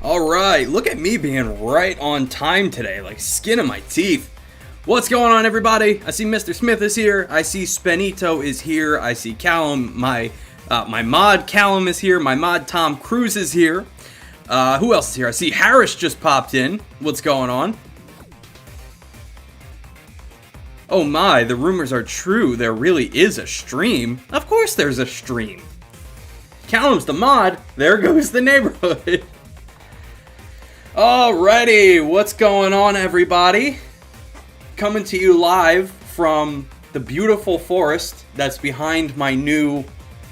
Alright, look at me being right on time today, like skin of my teeth. What's going on, everybody? I see Mr. Smith is here, I see Spenito is here, I see Callum, my mod Callum is here, my mod Tom Cruise is here. Who else is here? I see Harris just popped in. What's going on? Oh my, the rumors are true. There really is a stream. Of course there's a stream. Callum's the mod. There goes the neighborhood. Alrighty, what's going on, everybody? Coming to you live from the beautiful forest that's behind my new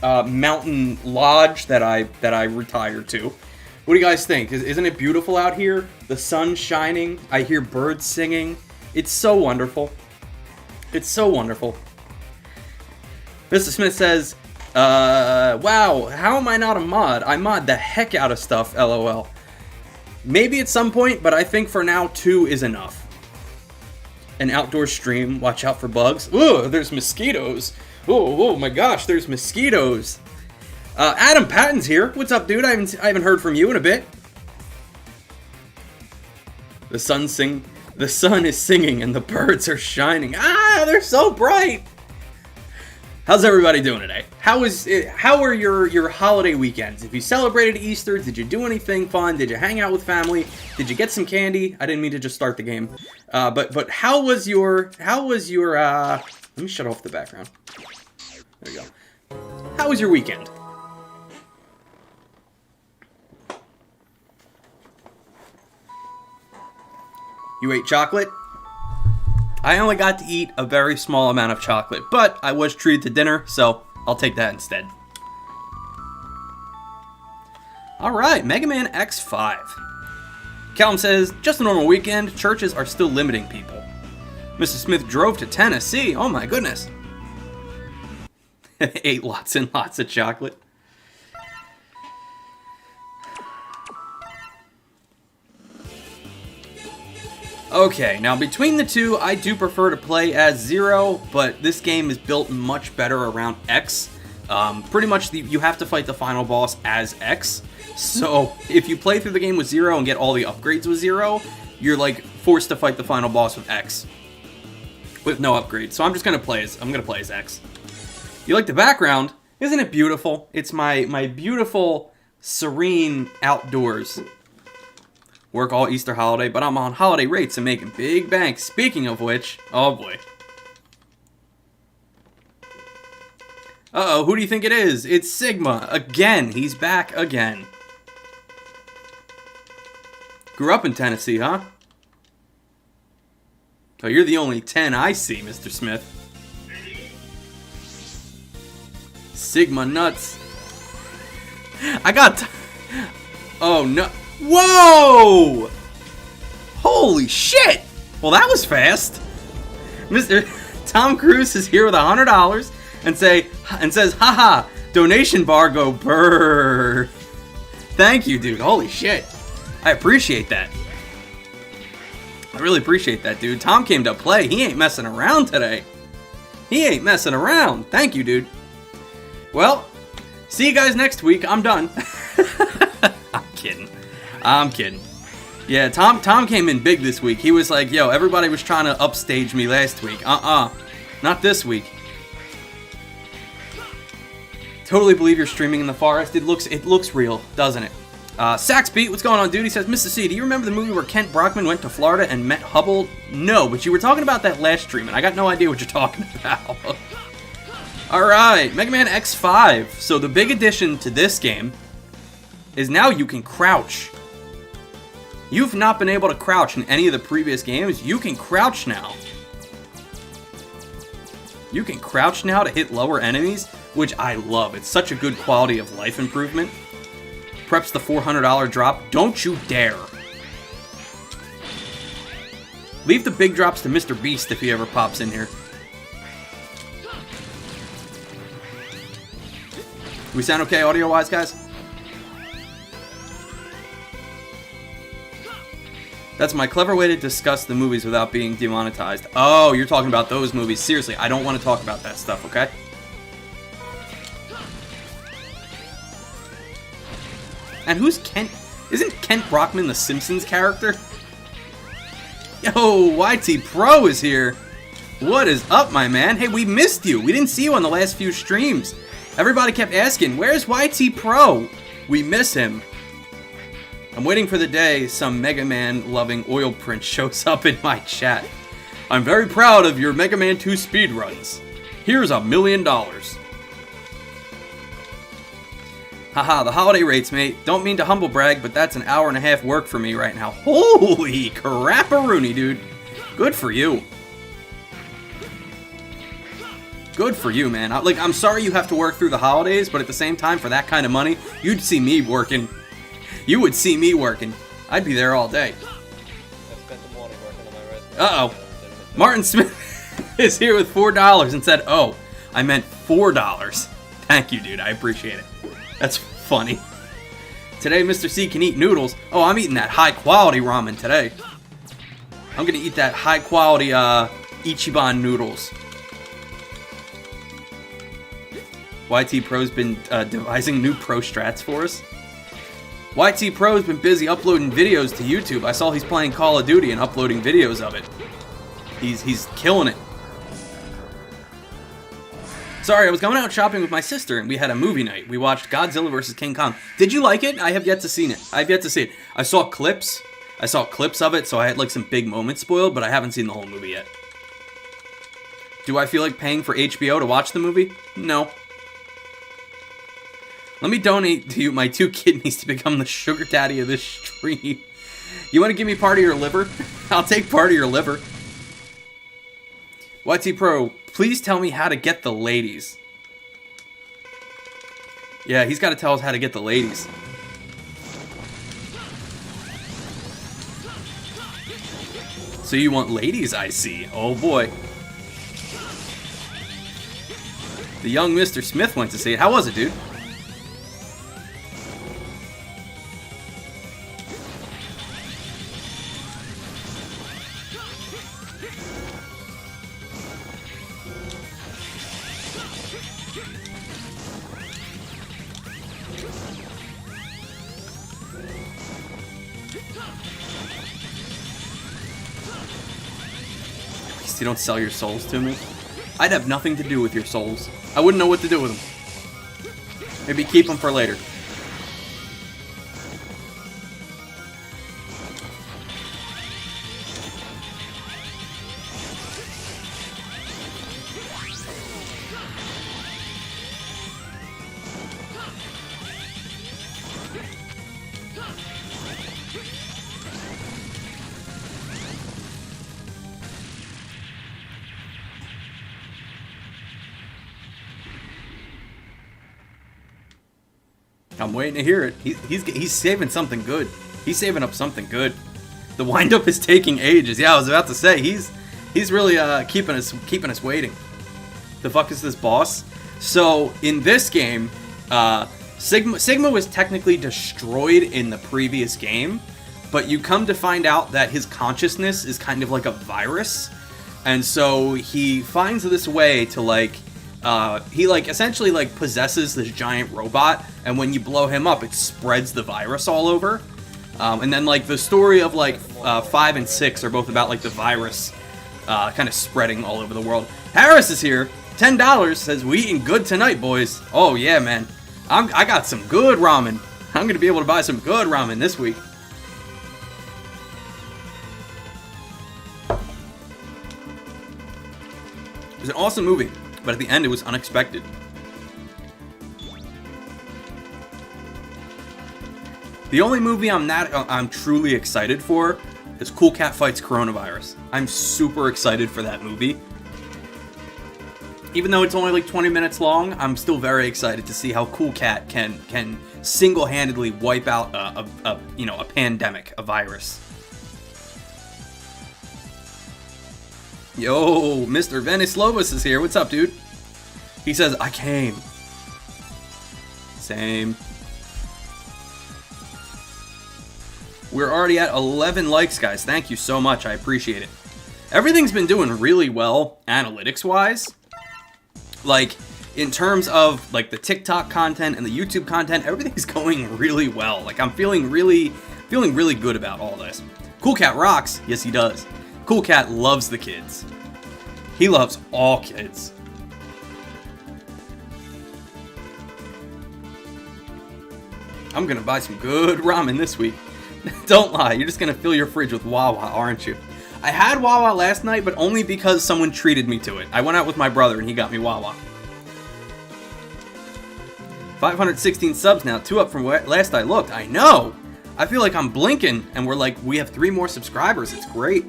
mountain lodge that I retired to. What do you guys think? Isn't it beautiful out here? The sun's shining. I hear birds singing. It's so wonderful. It's so wonderful. Mr. Smith says, wow, how am I not a mod? I mod the heck out of stuff, LOL. Maybe at some point, but I think for now, 2 is enough. An outdoor stream, watch out for bugs. Ooh, there's mosquitoes. Oh my gosh, there's mosquitoes. Adam Patton's here. What's up, dude? I haven't heard from you in a bit. The sun is singing and the birds are shining. Ah, they're so bright. How's everybody doing today? How are your holiday weekends? If you celebrated Easter, did you do anything fun? Did you hang out with family? Did you get some candy? I didn't mean to just start the game. But how was your let me shut off the background. There you go. How was your weekend? You ate chocolate? I only got to eat a very small amount of chocolate, but I was treated to dinner, so I'll take that instead. Alright, Mega Man X5. Callum says, just a normal weekend, churches are still limiting people. Mr. Smith drove to Tennessee, oh my goodness. Ate lots and lots of chocolate. Okay, now between the two, I do prefer to play as Zero, but this game is built much better around X. Pretty much you have to fight the final boss as X. So if you play through the game with Zero and get all the upgrades with Zero, you're like forced to fight the final boss with X. With no upgrades. So I'm gonna play as X. You like the background? Isn't it beautiful? It's my beautiful, serene outdoors. Work all Easter holiday, but I'm on holiday rates and making big banks. Speaking of which, oh boy. Uh-oh, who do you think it is? It's Sigma. Again, he's back again. Grew up in Tennessee, huh? Oh, you're the only 10 I see, Mr. Smith. Sigma nuts. Oh no. Whoa! Holy shit! Well, that was fast. Mr. Tom Cruise is here with $100 and says, haha, donation bar go brrr. Thank you, dude. Holy shit. I appreciate that. I really appreciate that, dude. Tom came to play. He ain't messing around today. He ain't messing around. Thank you, dude. Well, see you guys next week. I'm done. I'm kidding. Yeah, Tom came in big this week. He was like, yo, everybody was trying to upstage me last week. Not this week. Totally believe you're streaming in the forest. It looks real, doesn't it? Saxbeat, what's going on, dude? He says, Mr. C, do you remember the movie where Kent Brockman went to Florida and met Hubble? No, but you were talking about that last stream, and I got no idea what you're talking about. Alright, Mega Man X5. So the big addition to this game is now you can crouch. You've not been able to crouch in any of the previous games. You can crouch now. You can crouch now to hit lower enemies, which I love. It's such a good quality of life improvement. Preps the $400 drop. Don't you dare. Leave the big drops to Mr. Beast if he ever pops in here. We sound okay audio-wise, guys? That's my clever way to discuss the movies without being demonetized. Oh, you're talking about those movies. Seriously, I don't want to talk about that stuff, okay? And who's Kent? Isn't Kent Brockman the Simpsons character? Yo, YT Pro is here. What is up, my man? Hey, we missed you. We didn't see you on the last few streams. Everybody kept asking, where's YT Pro? We miss him. I'm waiting for the day some Mega Man loving oil print shows up in my chat. I'm very proud of your Mega Man 2 speedruns. Here's $1 million. Haha, the holiday rates, mate. Don't mean to humble brag, but that's an hour and a half work for me right now. Holy crap-a-rooney, dude. Good for you. Good for you, man. I'm sorry you have to work through the holidays, but at the same time, for that kind of money, you'd see me working. You would see me working. I'd be there all day. I spent the morning working on my resume. Uh-oh. Martin Smith is here with $4 and said, oh, I meant $4. Thank you, dude. I appreciate it. That's funny. Today, Mr. C can eat noodles. Oh, I'm eating that high-quality ramen today. I'm gonna eat that high-quality Ichiban noodles. YT Pro's been devising new pro strats for us. YT Pro's been busy uploading videos to YouTube. I saw he's playing Call of Duty and uploading videos of it. He's killing it. Sorry, I was going out shopping with my sister and we had a movie night. We watched Godzilla vs. King Kong. Did you like it? I have yet to see it. I've yet to see it. I saw clips. I saw clips of it, so I had like some big moments spoiled, but I haven't seen the whole movie yet. Do I feel like paying for HBO to watch the movie? No. Let me donate to you my 2 kidneys to become the sugar daddy of this stream. You want to give me part of your liver? I'll take part of your liver. YT Pro, please tell me how to get the ladies. Yeah, he's got to tell us how to get the ladies. So you want ladies, I see. Oh boy. The young Mr. Smith went to see it. How was it, dude? You don't sell your souls to me. I'd have nothing to do with your souls. I wouldn't know what to do with them. Maybe keep them for later. I'm waiting to hear it. He's saving something good. He's saving up something good. The windup is taking ages. Yeah, I was about to say he's really keeping us waiting. The fuck is this boss? So in this game, Sigma was technically destroyed in the previous game, but you come to find out that his consciousness is kind of like a virus, and so he finds this way to he essentially possesses this giant robot, and when you blow him up, it spreads the virus all over. And then the story of 5 and 6 are both about the virus kind of spreading all over the world. Harris is here, $10, says we eating good tonight, boys. Oh yeah, man, I got some good ramen. I'm gonna be able to buy some good ramen this week. It was an awesome movie. But at the end, it was unexpected. The only movie I'm truly excited for is Cool Cat Fights Coronavirus. I'm super excited for that movie. Even though it's only 20 minutes long, I'm still very excited to see how Cool Cat can single-handedly wipe out a pandemic, a virus. Yo, Mr. Venislovas is here. What's up, dude? He says, I came. Same. We're already at 11 likes, guys. Thank you so much. I appreciate it. Everything's been doing really well, analytics-wise. in terms of like the TikTok content and the YouTube content, everything's going really well. Like I'm feeling really good about all this. Cool Cat rocks. Yes, he does. Cool Cat loves the kids. He loves all kids. I'm gonna buy some good ramen this week. Don't lie, you're just gonna fill your fridge with Wawa, aren't you? I had Wawa last night, but only because someone treated me to it. I went out with my brother and he got me Wawa. 516 subs now, 2 up from last I looked. I know! I feel like I'm blinking and we have 3 more subscribers. It's great.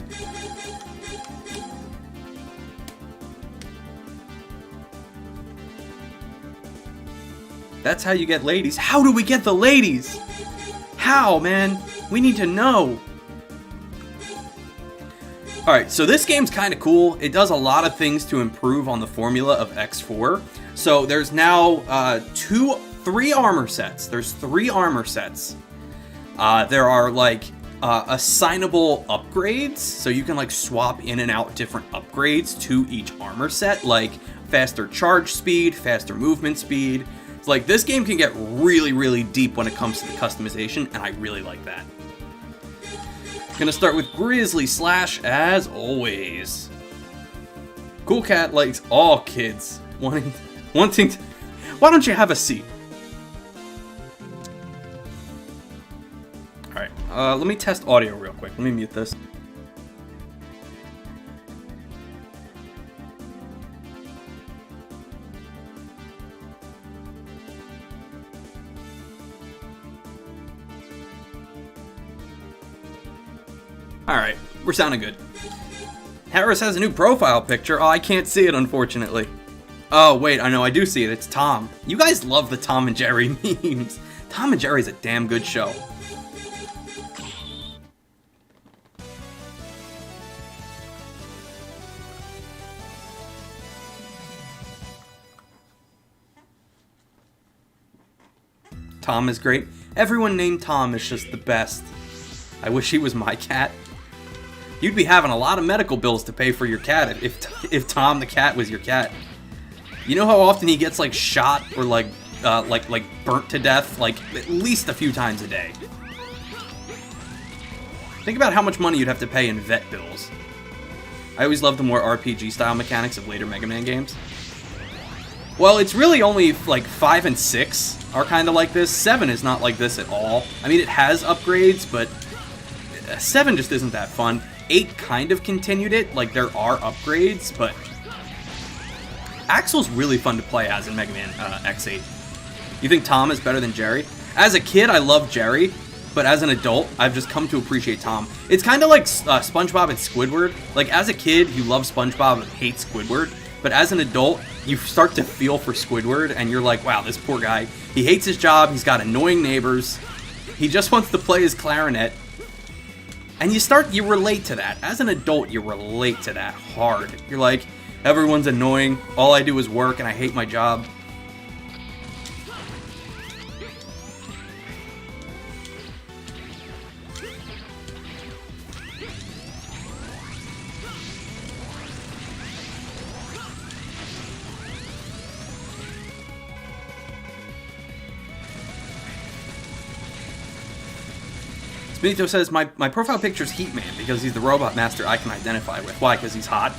That's how you get ladies. How do we get the ladies? How, man? We need to know. Alright, so this game's kind of cool. It does a lot of things to improve on the formula of X4. So there's now 3 armor sets. There's 3 armor sets. There are like assignable upgrades, so you can like swap in and out different upgrades to each armor set, like faster charge speed, faster movement speed. It's like this game can get really deep when it comes to the customization, and I really like that. Gonna start with Grizzly Slash as always. Cool Cat likes all kids wanting to. Why don't you have a seat? All right, let me test audio real quick. Let me mute this. Alright, we're sounding good. Harris has a new profile picture. Oh, I can't see it, unfortunately. Oh, wait, I know, I do see it. It's Tom. You guys love the Tom and Jerry memes. Tom and Jerry's a damn good show. Tom is great. Everyone named Tom is just the best. I wish he was my cat. You'd be having a lot of medical bills to pay for your cat if Tom the cat was your cat. You know how often he gets like shot or like burnt to death like at least a few times a day. Think about how much money you'd have to pay in vet bills. I always loved the more RPG style mechanics of later Mega Man games. Well, it's really only like 5 and 6 are kind of like this. 7 is not like this at all. I mean, it has upgrades, but 7 just isn't that fun. 8 kind of continued it, like there are upgrades, but Axel's really fun to play as in Mega Man X8. You think Tom is better than Jerry? As a kid, I loved Jerry, but as an adult, I've just come to appreciate Tom. It's kind of like SpongeBob and Squidward. Like, as a kid, you love SpongeBob and hate Squidward, but as an adult, you start to feel for Squidward, and you're like, wow, this poor guy. He hates his job, he's got annoying neighbors, he just wants to play his clarinet. And you relate to that. As an adult, you relate to that hard. You're like, everyone's annoying, all I do is work, and I hate my job. Benito says, my profile picture's Heat Man because he's the robot master I can identify with. Why? Because he's hot?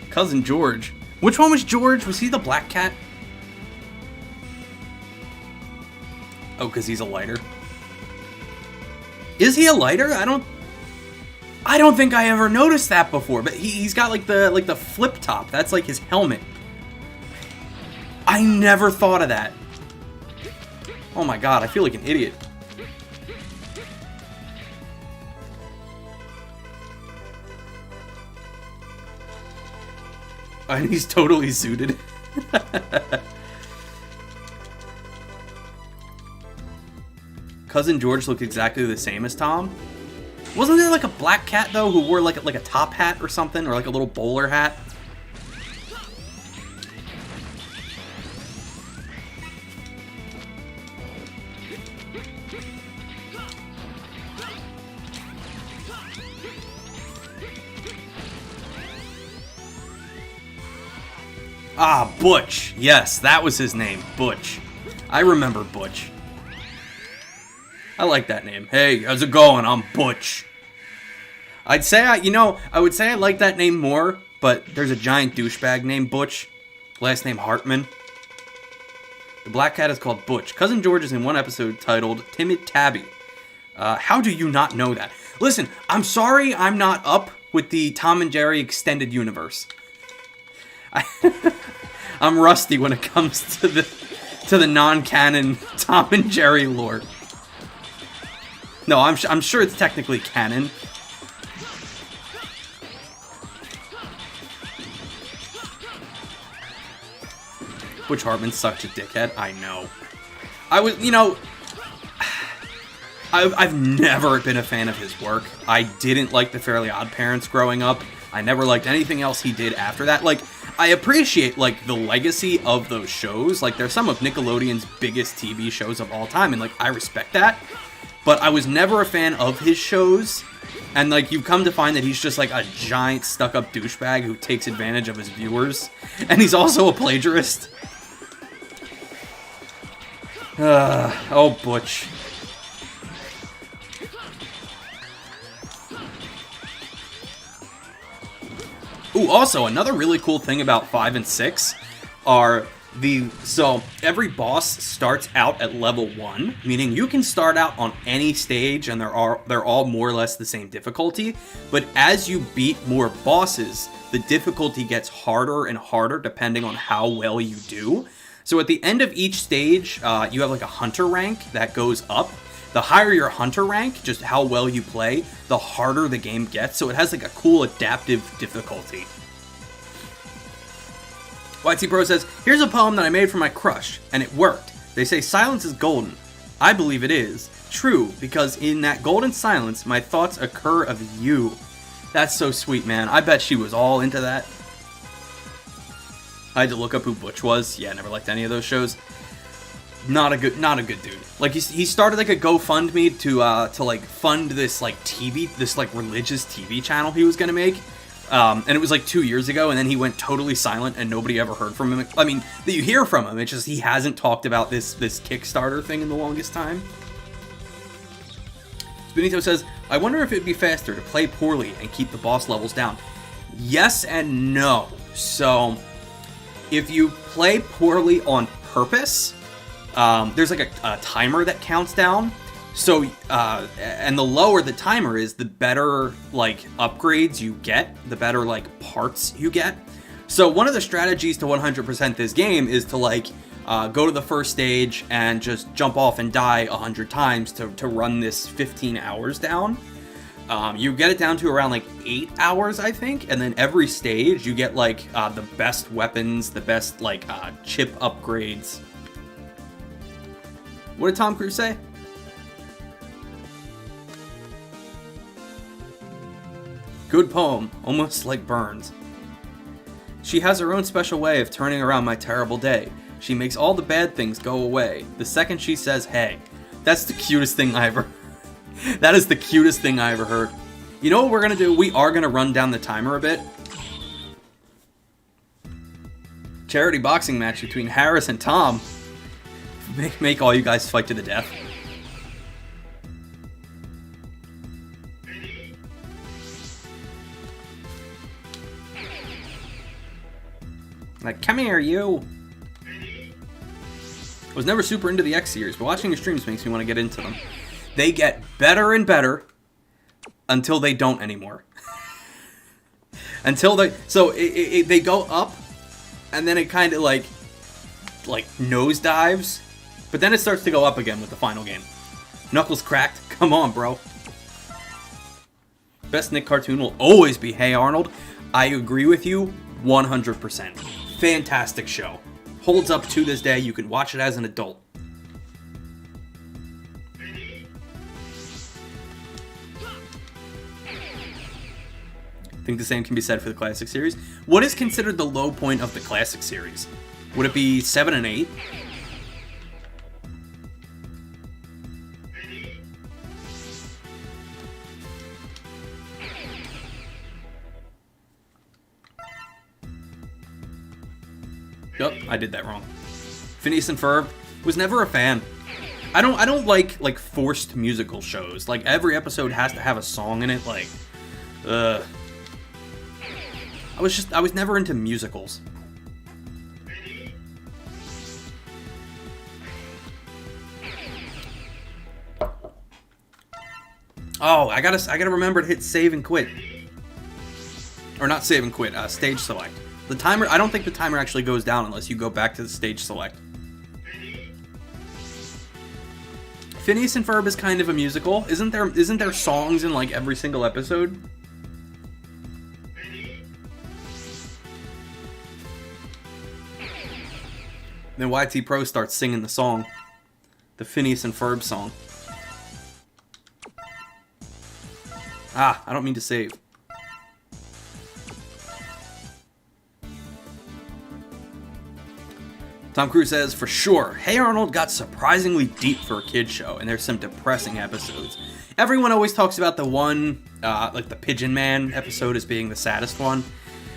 Cousin George. Which one was George? Was he the black cat? Oh, because he's a lighter. Is he a lighter? I don't think I ever noticed that before. But he's got like the flip top. That's like his helmet. I never thought of that. Oh my god, I feel like an idiot. And he's totally suited. Cousin George looked exactly the same as Tom. Wasn't there like a black cat though who wore like a top hat or something, or like a little bowler hat? Ah, Butch. Yes, that was his name, Butch. I remember Butch. I like that name. Hey, how's it going? I'm Butch. I'd say I would say I like that name more, but there's a giant douchebag named Butch. Last name Hartman. The black cat is called Butch. Cousin George is in one episode titled Timid Tabby. How do you not know that? Listen, I'm sorry I'm not up with the Tom and Jerry extended universe. I'm rusty when it comes to the non-canon Tom and Jerry lore. No, I'm sure it's technically canon. Butch Hartman's such a dickhead. I know. I've never been a fan of his work. I didn't like the Fairly Odd Parents growing up. I never liked anything else he did after that. Like, I appreciate, like, the legacy of those shows. Like, they're some of Nickelodeon's biggest TV shows of all time, and, like, I respect that. But I was never a fan of his shows. And, like, you come to find that he's just, like, a giant stuck-up douchebag who takes advantage of his viewers. And he's also a plagiarist. Oh, Butch. Ooh, also, another really cool thing about 5 and 6 are so every boss starts out at level 1, meaning you can start out on any stage and they're all more or less the same difficulty, but as you beat more bosses, the difficulty gets harder and harder depending on how well you do. So at the end of each stage, you have like a hunter rank that goes up. The higher your hunter rank, just how well you play, the harder the game gets. So it has like a cool adaptive difficulty. YT Bro says, here's a poem that I made for my crush, and it worked. They say silence is golden. I believe it is. True, because in that golden silence, my thoughts occur of you. That's so sweet, man. I bet she was all into that. I had to look up who Butch was. Yeah, I never liked any of those shows. Not a good dude. Like he started like a GoFundMe to like fund this like religious TV channel he was gonna make, and it was like 2 years ago, and then he went totally silent and nobody ever heard from him. I mean, that you hear from him, it's just he hasn't talked about this Kickstarter thing in the longest time. Benito says, I wonder if it'd be faster to play poorly and keep the boss levels down. Yes and no. So if you play poorly on purpose, there's like a timer that counts down. So, and the lower the timer is, the better like upgrades you get, the better like parts you get. So one of the strategies to 100% this game is to like go to the first stage and just jump off and die 100 times to run this 15 hours down. You get it down to around like 8 hours, I think, and then every stage you get like the best weapons, the best like chip upgrades. What did Tom Cruise say? Good poem, almost like Burns. She has her own special way of turning around my terrible day. She makes all the bad things go away the second she says, hey. That's the cutest thing I ever... That is the cutest thing I ever heard. You know what we're going to do? We are going to run down the timer a bit. Charity boxing match between Harris and Tom. Make all you guys fight to the death. Like, come here, you. I was never super into the X series, but watching your streams makes me want to get into them. They get better and better until they don't anymore. Until they... So, they go up, and then it kind of, like nosedives, but then it starts to go up again with the final game. Knuckles cracked. Come on, bro. Best Nick cartoon will always be Hey Arnold. I agree with you 100%. Fantastic show. Holds up to this day. You can watch it as an adult. think the same can be said for the classic series. What is considered the low point of the classic series? Would it be 7 and 8? Yep, I did that wrong. Phineas and Ferb was never a fan. I don't like forced musical shows. Like every episode has to have a song in it. Like, I was never into musicals. Oh, I gotta remember to hit save and quit. Or not save and quit, stage select. The timer, I don't think the timer actually goes down unless you go back to the stage select. Phineas and Ferb is kind of a musical. Isn't there songs in like every single episode? Then YT Pro starts singing the song. The Phineas and Ferb song. Ah, I don't mean to save. Tom Cruise says, for sure, Hey Arnold got surprisingly deep for a kid's show, and there's some depressing episodes. Everyone always talks about the one, like the Pigeon Man episode as being the saddest one.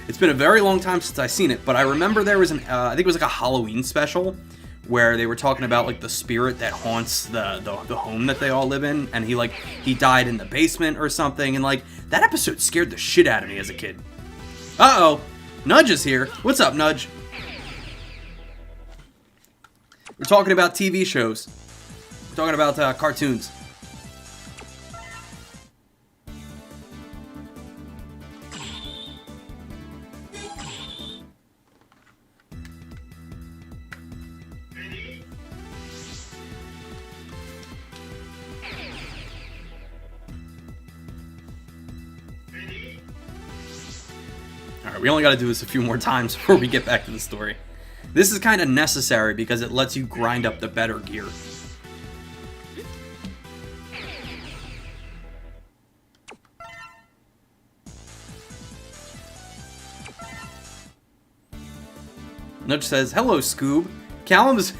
It's been a very long time since I've seen it, but I remember there was I think it was like a Halloween special, where they were talking about like the spirit that haunts the home that they all live in, and he died in the basement or something, and like, that episode scared the shit out of me as a kid. Uh-oh, Nudge is here. What's up, Nudge? We're talking about TV shows. We're talking about cartoons. Alright, we only gotta do this a few more times before we get back to the story. This is kind of necessary because it lets you grind up the better gear. Nudge says, hello, Scoob. Callum's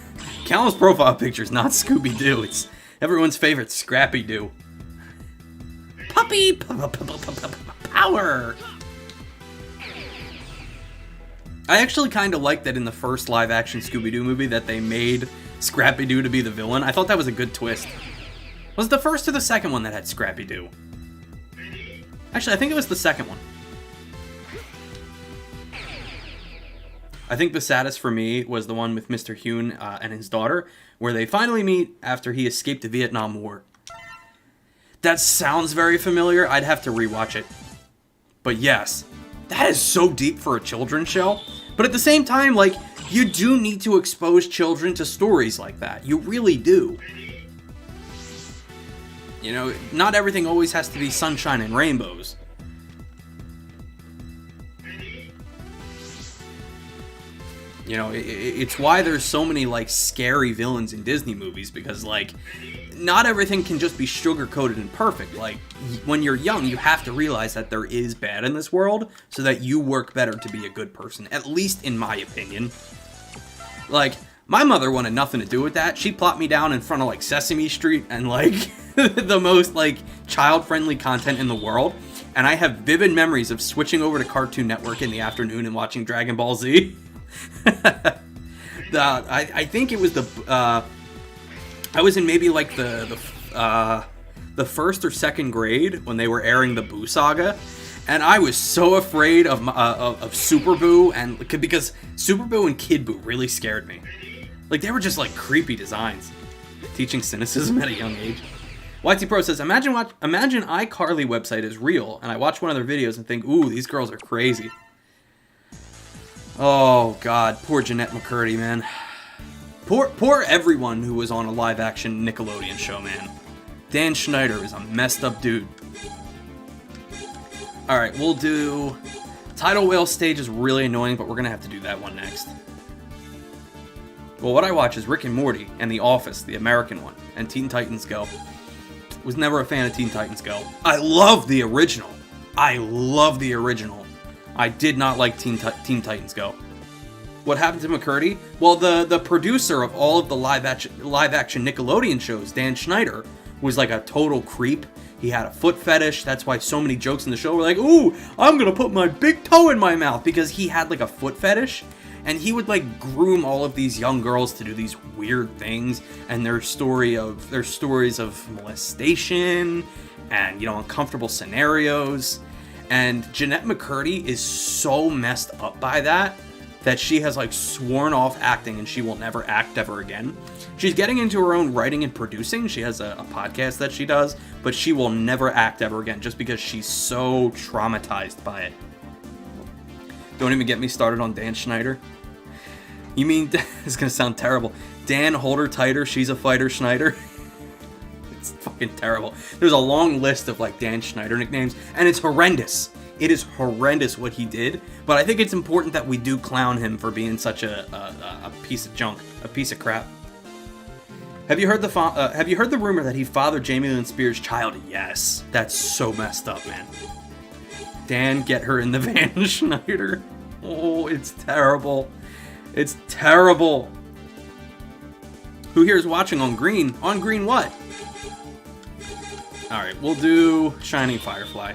profile picture is not Scooby-Doo. It's everyone's favorite Scrappy-Doo. Puppy power! I actually kind of like that in the first live-action Scooby-Doo movie that they made Scrappy-Doo to be the villain. I thought that was a good twist. Was it the first or the second one that had Scrappy-Doo? Actually, I think it was the second one. I think the saddest for me was the one with Mr. Hune and his daughter, where they finally meet after he escaped the Vietnam War. That sounds very familiar. I'd have to rewatch it. But yes, that is so deep for a children's show. But at the same time, like, you do need to expose children to stories like that. You really do. You know, not everything always has to be sunshine and rainbows. You know, it's why there's so many, like, scary villains in Disney movies, because, like, not everything can just be sugar-coated and perfect. Like, when you're young, you have to realize that there is bad in this world, so that you work better to be a good person, at least in my opinion. Like, my mother wanted nothing to do with that. She plopped me down in front of, like, Sesame Street and, like, the most, like, child-friendly content in the world, and I have vivid memories of switching over to Cartoon Network in the afternoon and watching Dragon Ball Z. I think it was I was in maybe like the first or second grade when they were airing the Boo Saga, and I was so afraid of Super Boo, and because Super Boo and Kid Boo really scared me. Like, they were just like creepy designs, teaching cynicism at a young age. YT Pro says, imagine iCarly website is real, and I watch one of their videos and think, ooh, these girls are crazy. Oh, God. Poor Jeanette McCurdy, man. Poor everyone who was on a live-action Nickelodeon show, man. Dan Schneider is a messed up dude. Alright, we'll do... Tidal Whale stage is really annoying, but we're gonna have to do that one next. Well, what I watch is Rick and Morty and The Office, the American one, and Teen Titans Go. Was never a fan of Teen Titans Go. I love the original. I love the original. I did not like Teen Titans Go. What happened to McCurdy? Well, the producer of all of the live action Nickelodeon shows, Dan Schneider, was like a total creep. He had a foot fetish. That's why so many jokes in the show were like, "Ooh, I'm gonna put my big toe in my mouth," because he had like a foot fetish, and he would like groom all of these young girls to do these weird things, and their stories of molestation and, you know, uncomfortable scenarios. And Jeanette McCurdy is so messed up by that she has like sworn off acting, and she will never act ever again. She's getting into her own writing and producing. She has a podcast that she does, but she will never act ever again just because she's so traumatized by it. Don't even get me started on Dan Schneider. You mean, it's gonna sound terrible, Dan, hold her tighter, she's a fighter, Schneider. It's fucking terrible. There's a long list of like Dan Schneider nicknames, and it's horrendous. It is horrendous what he did, but I think it's important that we do clown him for being such a piece of junk, a piece of crap. Have you heard the rumor that he fathered Jamie Lynn Spears' child? Yes, that's so messed up, man. Dan, get her in the van, Schneider. Oh, it's terrible. It's terrible. Who here is watching on green? On green what? Alright, we'll do Shining Firefly.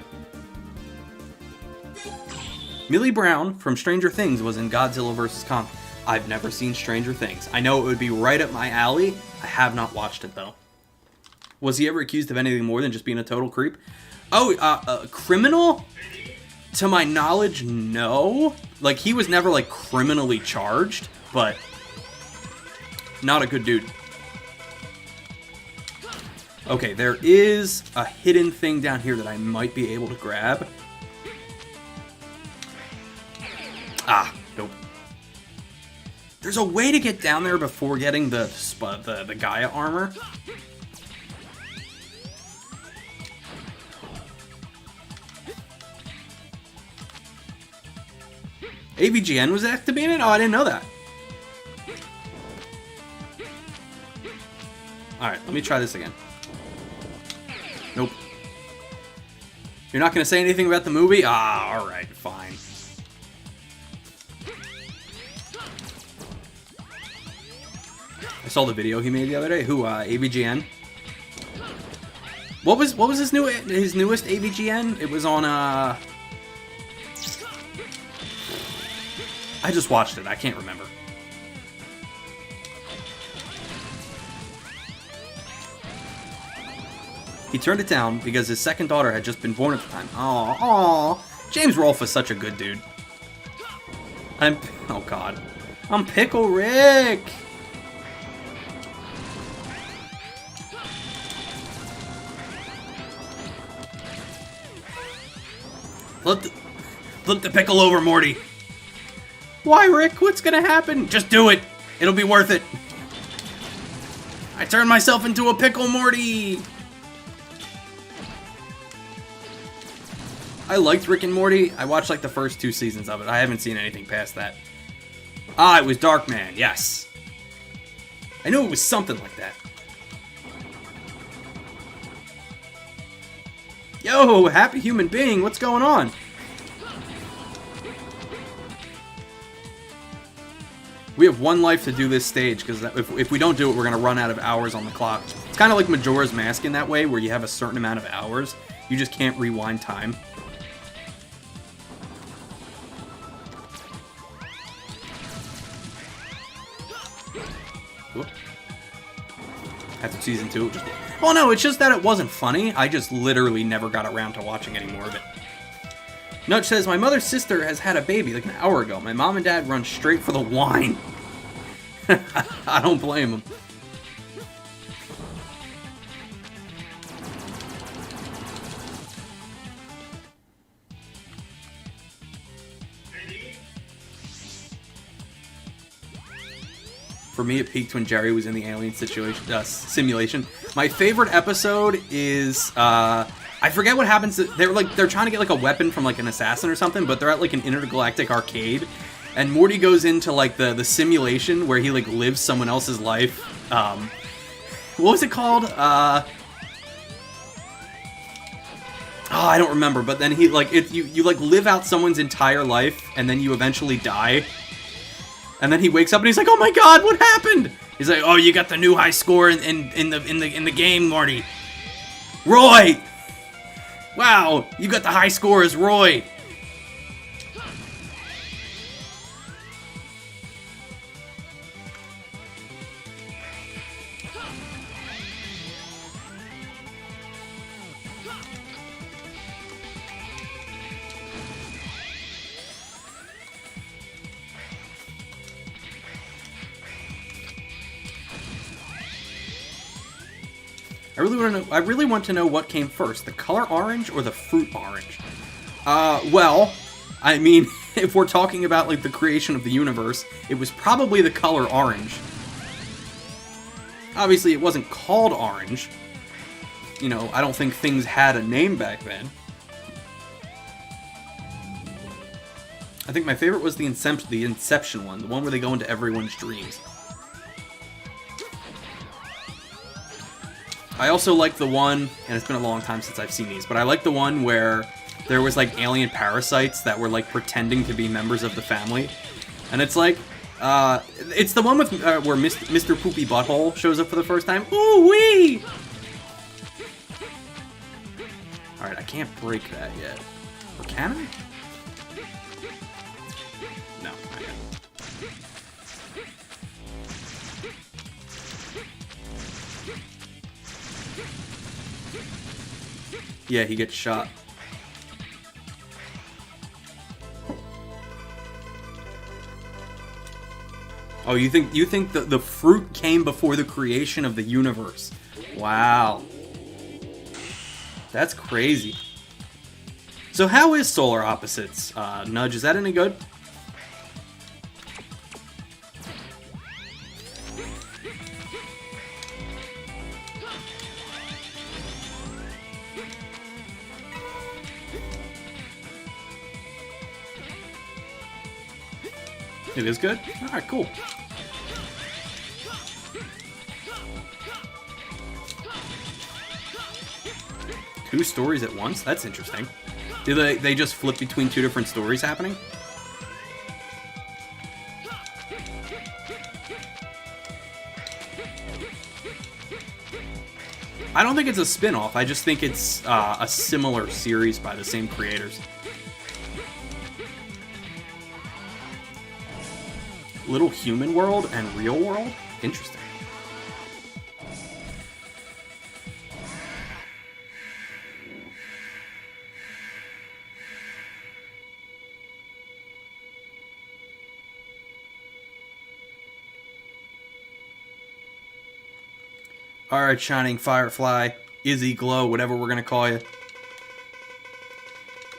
Millie Brown from Stranger Things was in Godzilla vs. Kong. I've never seen Stranger Things. I know it would be right up my alley. I have not watched it, though. Was he ever accused of anything more than just being a total creep? Oh, criminal? To my knowledge, no. Like, he was never, like, criminally charged, but not a good dude. Okay, there is a hidden thing down here that I might be able to grab. Ah, nope. There's a way to get down there before getting the Gaia Armor. AVGN was activated? Oh, I didn't know that. Alright, let me try this again. Nope. You're not going to say anything about the movie? Ah, alright, fine. I saw the video he made the other day. Who, AVGN? What was his newest AVGN? It was on, I just watched it. I can't remember. He turned it down because his second daughter had just been born at the time. Aw. James Rolfe is such a good dude. Oh god. I'm Pickle Rick! Flip the pickle over, Morty. Why, Rick? What's gonna happen? Just do it. It'll be worth it. I turned myself into a pickle, Morty. I liked Rick and Morty. I watched like the first 2 seasons of it. I haven't seen anything past that. Ah, it was Darkman. Yes. I knew it was something like that. Yo, happy human being. What's going on? We have 1 life to do this stage, because if we don't do it, we're going to run out of hours on the clock. It's kind of like Majora's Mask in that way, where you have a certain amount of hours. You just can't rewind time. Whoop. After season 2, just... Well, no, it's just that it wasn't funny. I just literally never got around to watching any more of it. Nudge says, my mother's sister has had a baby like an hour ago. My mom and dad run straight for the wine. I don't blame them. For me, it peaked when Jerry was in the alien simulation. My favorite episode is I forget what happens. They're trying to get like a weapon from like an assassin or something, but they're at like an intergalactic arcade, and Morty goes into like the simulation where he like lives someone else's life. What was it called? Oh, I don't remember, but then he, like, you like, live out someone's entire life, and then you eventually die. And then he wakes up and he's like, oh my god, what happened? He's like, oh, you got the new high score in the game, Marty. Roy! Wow, you got the high score as Roy. I really want to know what came first, the color orange or the fruit orange. Well, I mean, if we're talking about, like, the creation of the universe, it was probably the color orange. Obviously, it wasn't called orange. You know, I don't think things had a name back then. I think my favorite was the Inception one, the one where they go into everyone's dreams. I also like the one, and it's been a long time since I've seen these, but I like the one where there was, like, alien parasites that were, like, pretending to be members of the family. And it's like, it's the one with where Mr. Poopy Butthole shows up for the first time. Ooh-wee! Alright, I can't break that yet. Or can I? No, I can't. Yeah, he gets shot. Oh, you think the fruit came before the creation of the universe? Wow. That's crazy. So how is Solar Opposites? Nudge, is that any good? It is good? Alright, cool. Two stories at once? That's interesting. Do they just flip between two different stories happening? I don't think it's a spin-off. I just think it's a similar series by the same creators. Little Human World and Real World? Interesting. Alright, Shining Firefly, Izzy Glow, whatever we're gonna call you.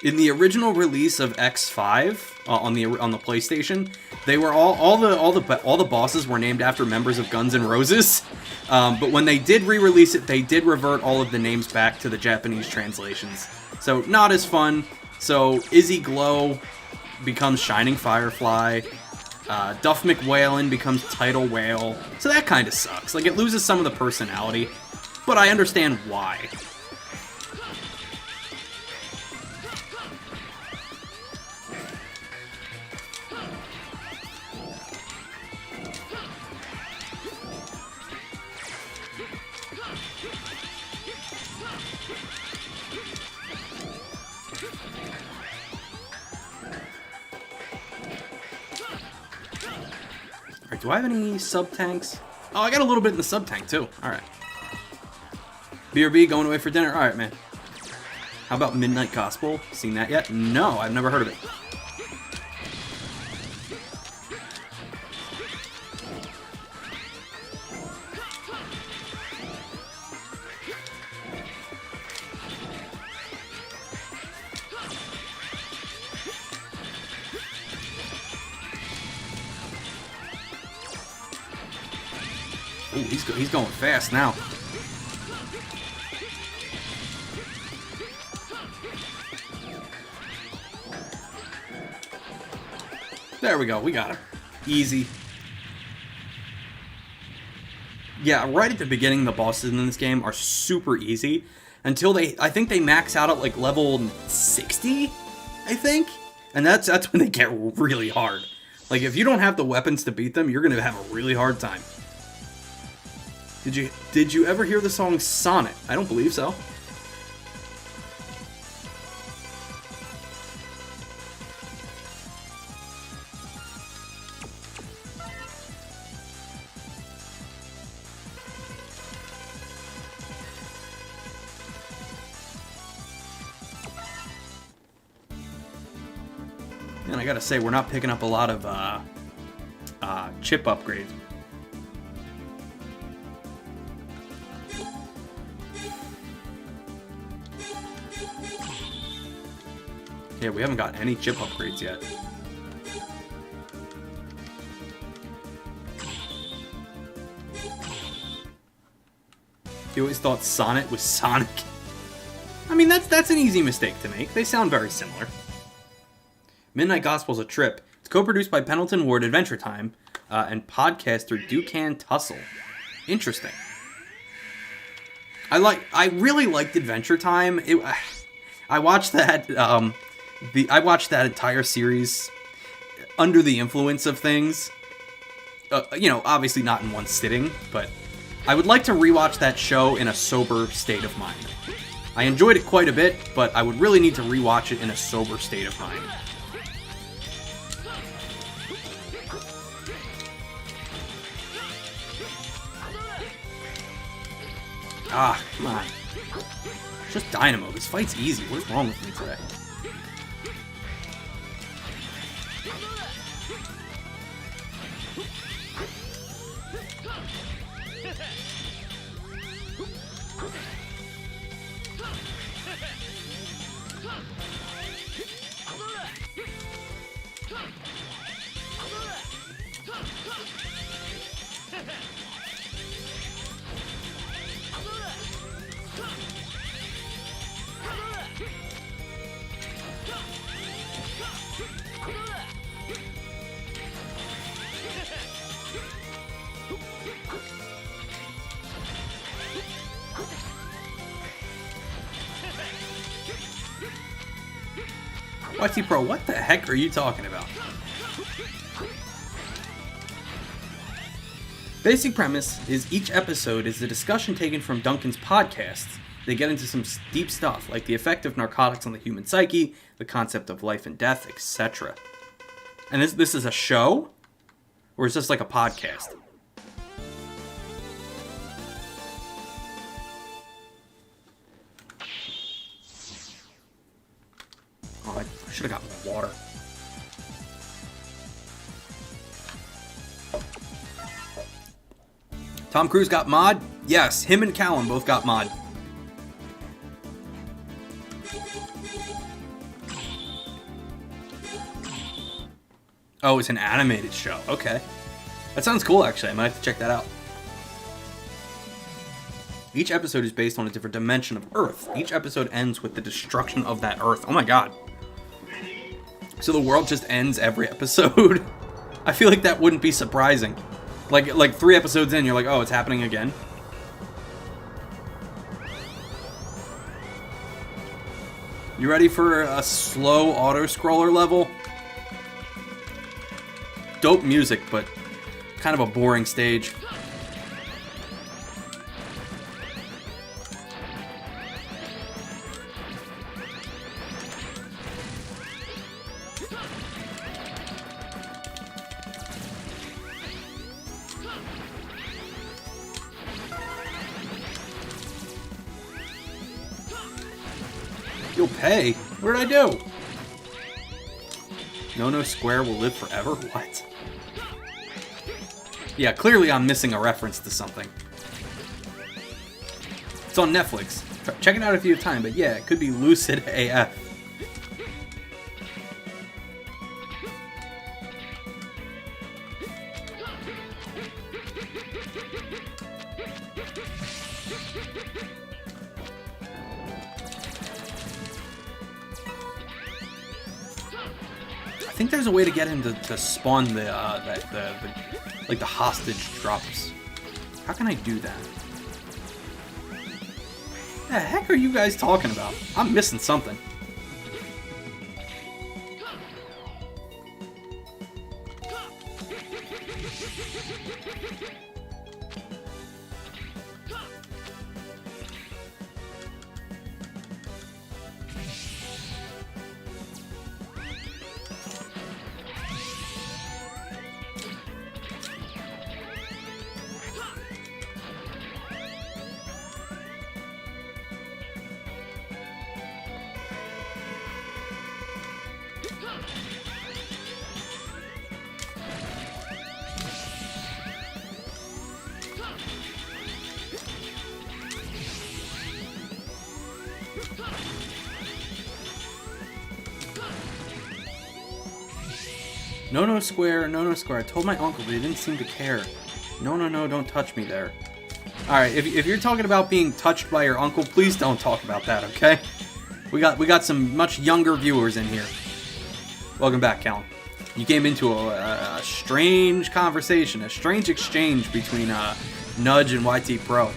In the original release of X5 on the PlayStation, they were all the bosses were named after members of Guns N' Roses. But when they did re-release it, they did revert all of the names back to the Japanese translations. So not as fun. So Izzy Glow becomes Shining Firefly. Duff McWhalen becomes Tidal Whale. So that kind of sucks. Like, it loses some of the personality, but I understand why. Alright, do I have any sub-tanks? Oh, I got a little bit in the sub-tank, too. Alright. BRB, going away for dinner? Alright, man. How about Midnight Gospel? Seen that yet? No, I've never heard of it. Ooh, he's going fast now. There we go, we got him. Easy. Yeah, right at the beginning, the bosses in this game are super easy. until I think they max out at like level 60, I think. And that's when they get really hard. Like, if you don't have the weapons to beat them, you're going to have a really hard time. Did you ever hear the song Sonnet? I don't believe so. And I gotta say, we're not picking up a lot of chip upgrades. Yeah, we haven't got any chip upgrades yet. You always thought Sonnet was Sonic. I mean, that's an easy mistake to make. They sound very similar. Midnight Gospel's a trip. It's co-produced by Pendleton Ward Adventure Time and podcaster Ducan Tussle. Interesting. I really liked Adventure Time. I watched that I watched that entire series under the influence of things. You know, obviously not in one sitting, but I would like to rewatch that show in a sober state of mind. I enjoyed it quite a bit, but I would really need to rewatch it in a sober state of mind. Ah, come on. It's just Dynamo. This fight's easy. What is wrong with me today? YT Pro, what the heck are you talking about? Basic premise is each episode is a discussion taken from Duncan's podcast. They get into some deep stuff, like the effect of narcotics on the human psyche, the concept of life and death, etc. And this is a show? Or is this like a podcast? Oh, I should have got more water. Tom Cruise got mod? Yes, him and Callum both got mod. Oh, it's an animated show. Okay. That sounds cool, actually. I might have to check that out. Each episode is based on a different dimension of Earth. Each episode ends with the destruction of that Earth. Oh my god. So the world just ends every episode? I feel like that wouldn't be surprising. Like 3 episodes in, you're like, oh, it's happening again? You ready for a slow auto-scroller level? Dope music, but kind of a boring stage. You'll pay? What did I do? No Square will live forever? What? Yeah, clearly I'm missing a reference to something. It's on Netflix. Check it out if you have time, but yeah, it could be Lucid AF. I think there's a way to get him to spawn the hostage drops. How can I do that? The heck are you guys talking about? I'm missing something. No, no square, no, no square. I told my uncle, but he didn't seem to care. No, no, no, don't touch me there. Alright, if you're talking about being touched by your uncle, please don't talk about that, okay? We got some much younger viewers in here. Welcome back, Callum. You came into a strange conversation, a strange exchange between Nudge and YT Pro.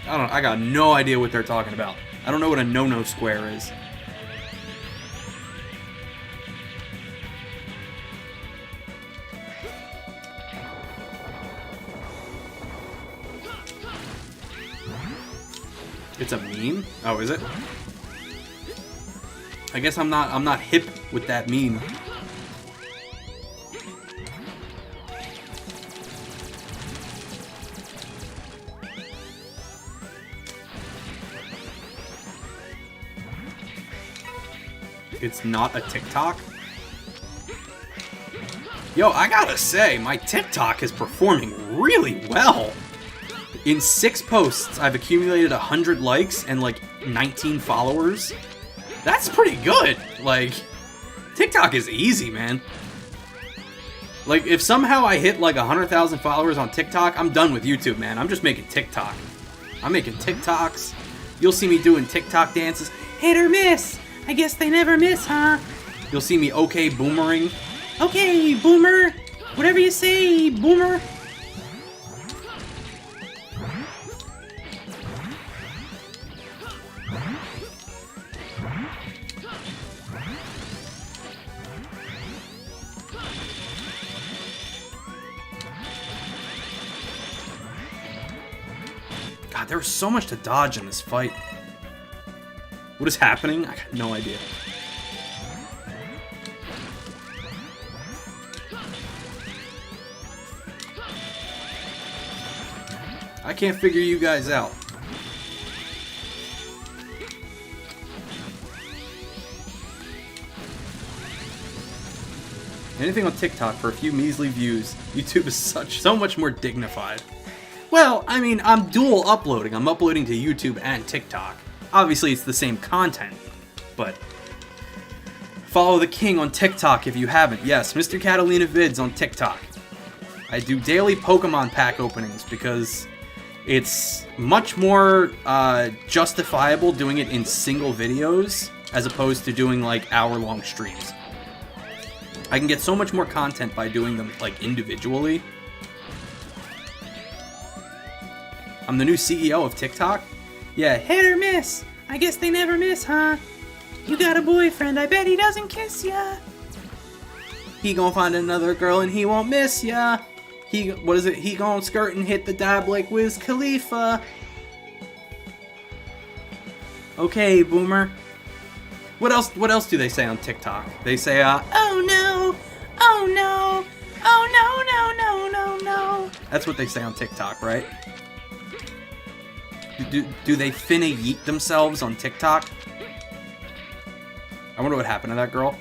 I got no idea what they're talking about. I don't know what a no-no square is. It's a meme? Oh, is it? I guess I'm not hip with that meme. It's not a TikTok? Yo, I gotta say, my TikTok is performing really well. In 6 posts, I've accumulated 100 likes and like 19 followers. That's pretty good. Like, TikTok is easy, man. Like, if somehow I hit like 100,000 followers on TikTok, I'm done with YouTube, man. I'm just making TikTok. I'm making TikToks. You'll see me doing TikTok dances. Hit or miss. I guess they never miss, huh? You'll see me okay boomering. Okay, boomer. Whatever you say, boomer. God, there was so much to dodge in this fight. What is happening? I got no idea. I can't figure you guys out. Anything on TikTok for a few measly views. YouTube is so much more dignified. Well, I mean, I'm dual uploading. I'm uploading to YouTube and TikTok. Obviously, it's the same content, but follow the king on TikTok if you haven't. Yes, Mr. Catalina Vids on TikTok. I do daily Pokemon pack openings because it's much more justifiable doing it in single videos as opposed to doing like hour-long streams. I can get so much more content by doing them like individually. I'm the new CEO of TikTok. Yeah, hit or miss. I guess they never miss, huh? You got a boyfriend, I bet he doesn't kiss ya. He gonna find another girl and he won't miss ya. What is it? He gonna skirt and hit the dab like Wiz Khalifa. Okay, boomer. What else do they say on TikTok? They say, oh no, oh no, oh no, no, no, no, no. That's what they say on TikTok, right? Do they finna yeet themselves on TikTok? I wonder what happened to that girl.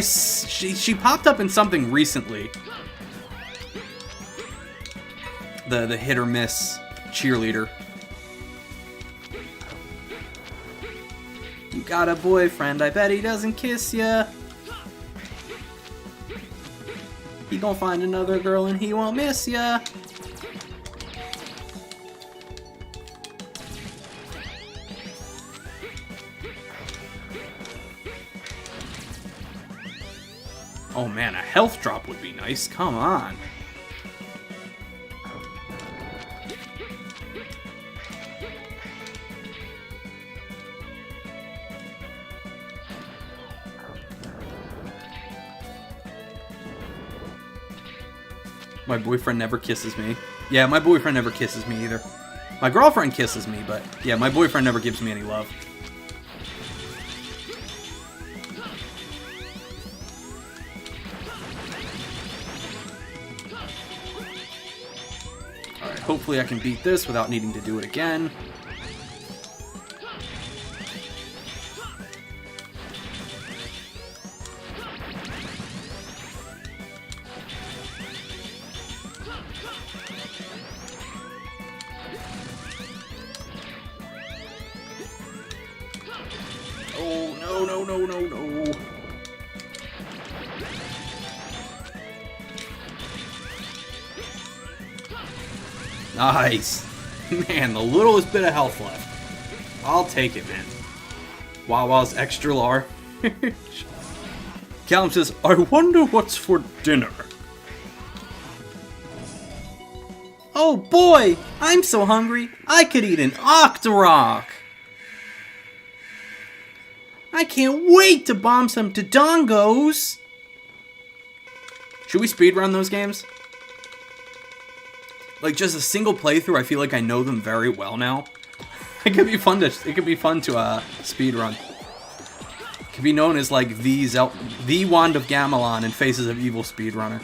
She popped up in something recently. The hit or miss cheerleader. You got a boyfriend, I bet he doesn't kiss ya. He gonna find another girl and he won't miss ya. Oh man, a health drop would be nice. Come on. My boyfriend never kisses me. Yeah, my boyfriend never kisses me either. My girlfriend kisses me, but yeah, my boyfriend never gives me any love. Alright, hopefully I can beat this without needing to do it again. Oh, no, no, no, no, no. Nice. Man, the littlest bit of health left. I'll take it, man. Wawa's extra large. Callum says, I wonder what's for dinner. Oh boy, I'm so hungry, I could eat an Octorok. I can't wait to bomb some Dodongos! Should we speedrun those games? Like, just a single playthrough, I feel like I know them very well now. It could be fun to speedrun. It could be known as, like, the Wand of Gamelon in Faces of Evil speedrunner.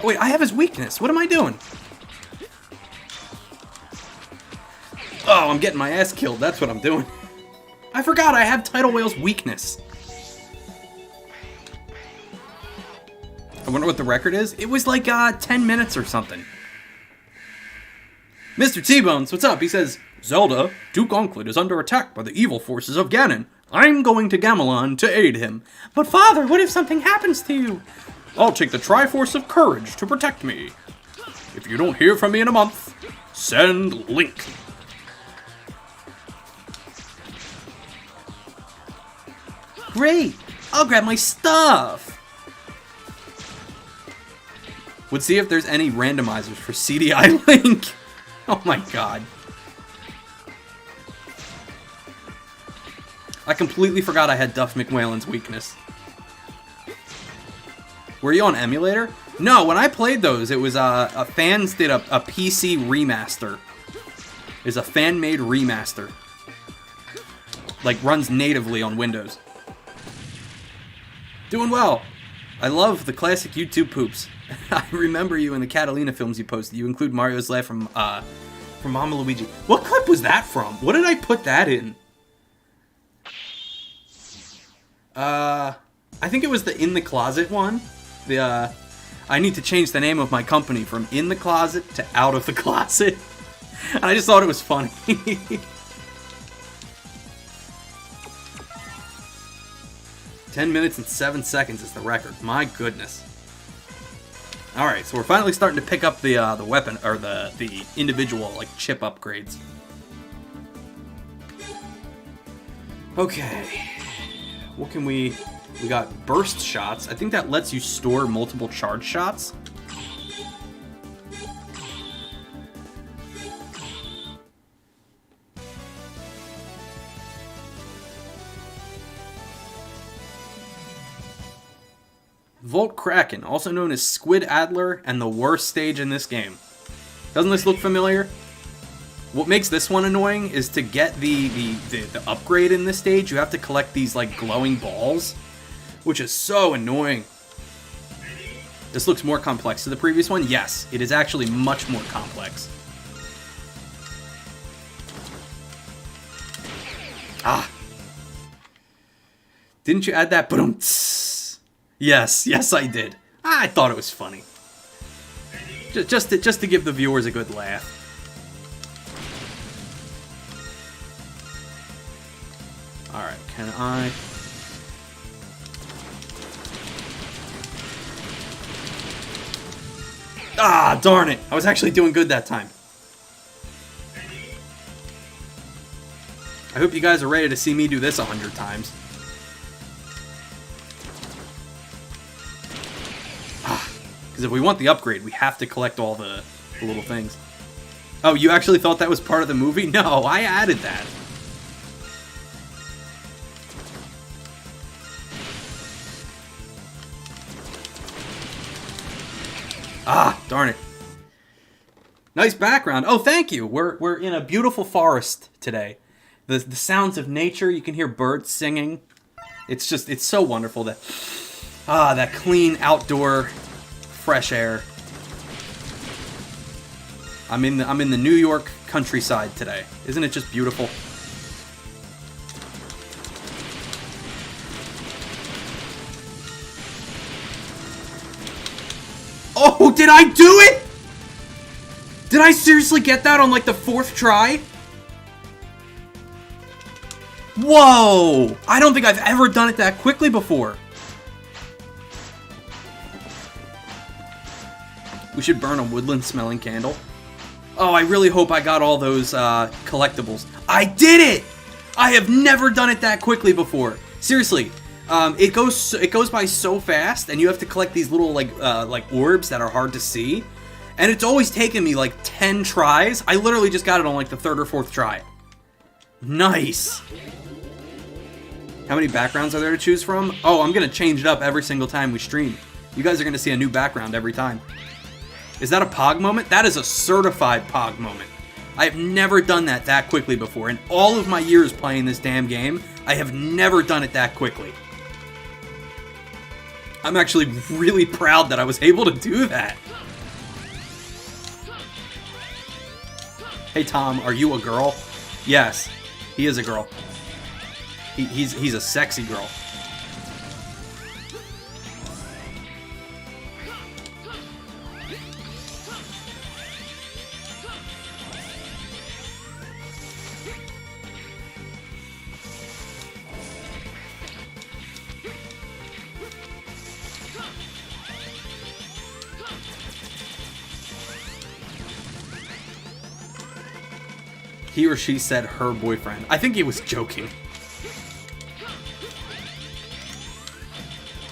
Wait, I have his weakness. What am I doing? Oh, I'm getting my ass killed. That's what I'm doing. I forgot I have Tidal Whale's weakness. I wonder what the record is. It was like 10 minutes or something. Mr. T-Bones, what's up? He says, Zelda, Duke Onklet is under attack by the evil forces of Ganon. I'm going to Gamelon to aid him. But father, what if something happens to you? I'll take the Triforce of Courage to protect me. If you don't hear from me in a month, send Link. Great! I'll grab my stuff! Let's see if there's any randomizers for CDI Link. Oh my god. I completely forgot I had Duff McWhalen's weakness. Were you on emulator? No, when I played those, it was fans did a PC remaster. It's a fan-made remaster. Like, runs natively on Windows. Doing well. I love the classic YouTube poops. I remember you in the Catalina films you posted. You include Mario's laugh from Mama Luigi. What clip was that from? What did I put that in? I think it was the In the Closet one. I need to change the name of my company from In the Closet to Out of the Closet. And I just thought it was funny. "10 minutes and 7 seconds is the record. My goodness. Alright, so we're finally starting to pick up the weapon, or the individual, like, chip upgrades. Okay. What can we got burst shots. I think that lets you store multiple charge shots. Volt Kraken, also known as Squid Adler, and the worst stage in this game. Doesn't this look familiar? What makes this one annoying is to get the upgrade in this stage, you have to collect these, like, glowing balls, which is so annoying. This looks more complex to the previous one. Yes, it is actually much more complex. Ah. Didn't you add that? Boom. Yes, I did. I thought it was funny. Just to give the viewers a good laugh. Can I? Ah, darn it. I was actually doing good that time. I hope you guys are ready to see me do this 100 times. Because if we want the upgrade, we have to collect all the little things. Oh, you actually thought that was part of the movie? No, I added that. Ah, darn it. Nice background. Oh, thank you. We're in a beautiful forest today. The sounds of nature, you can hear birds singing. It's so wonderful that clean outdoor fresh air. I'm in the New York countryside today. Isn't it just beautiful? Oh, did I do it? Did I seriously get that on like the 4th try? Whoa! I don't think I've ever done it that quickly before. We should burn a woodland smelling candle. Oh, I really hope I got all those collectibles. I did it! I have never done it that quickly before. Seriously, it goes by so fast, and you have to collect these little like orbs that are hard to see. And it's always taken me like 10 tries. I literally just got it on like the 3rd or 4th try. Nice. How many backgrounds are there to choose from? Oh, I'm gonna change it up every single time we stream. You guys are gonna see a new background every time. Is that a Pog moment? That is a certified Pog moment. I have never done that quickly before. In all of my years playing this damn game, I have never done it that quickly. I'm actually really proud that I was able to do that. Hey Tom, are you a girl? Yes, he is a girl. He's a sexy girl. He or she said her boyfriend. I think he was joking.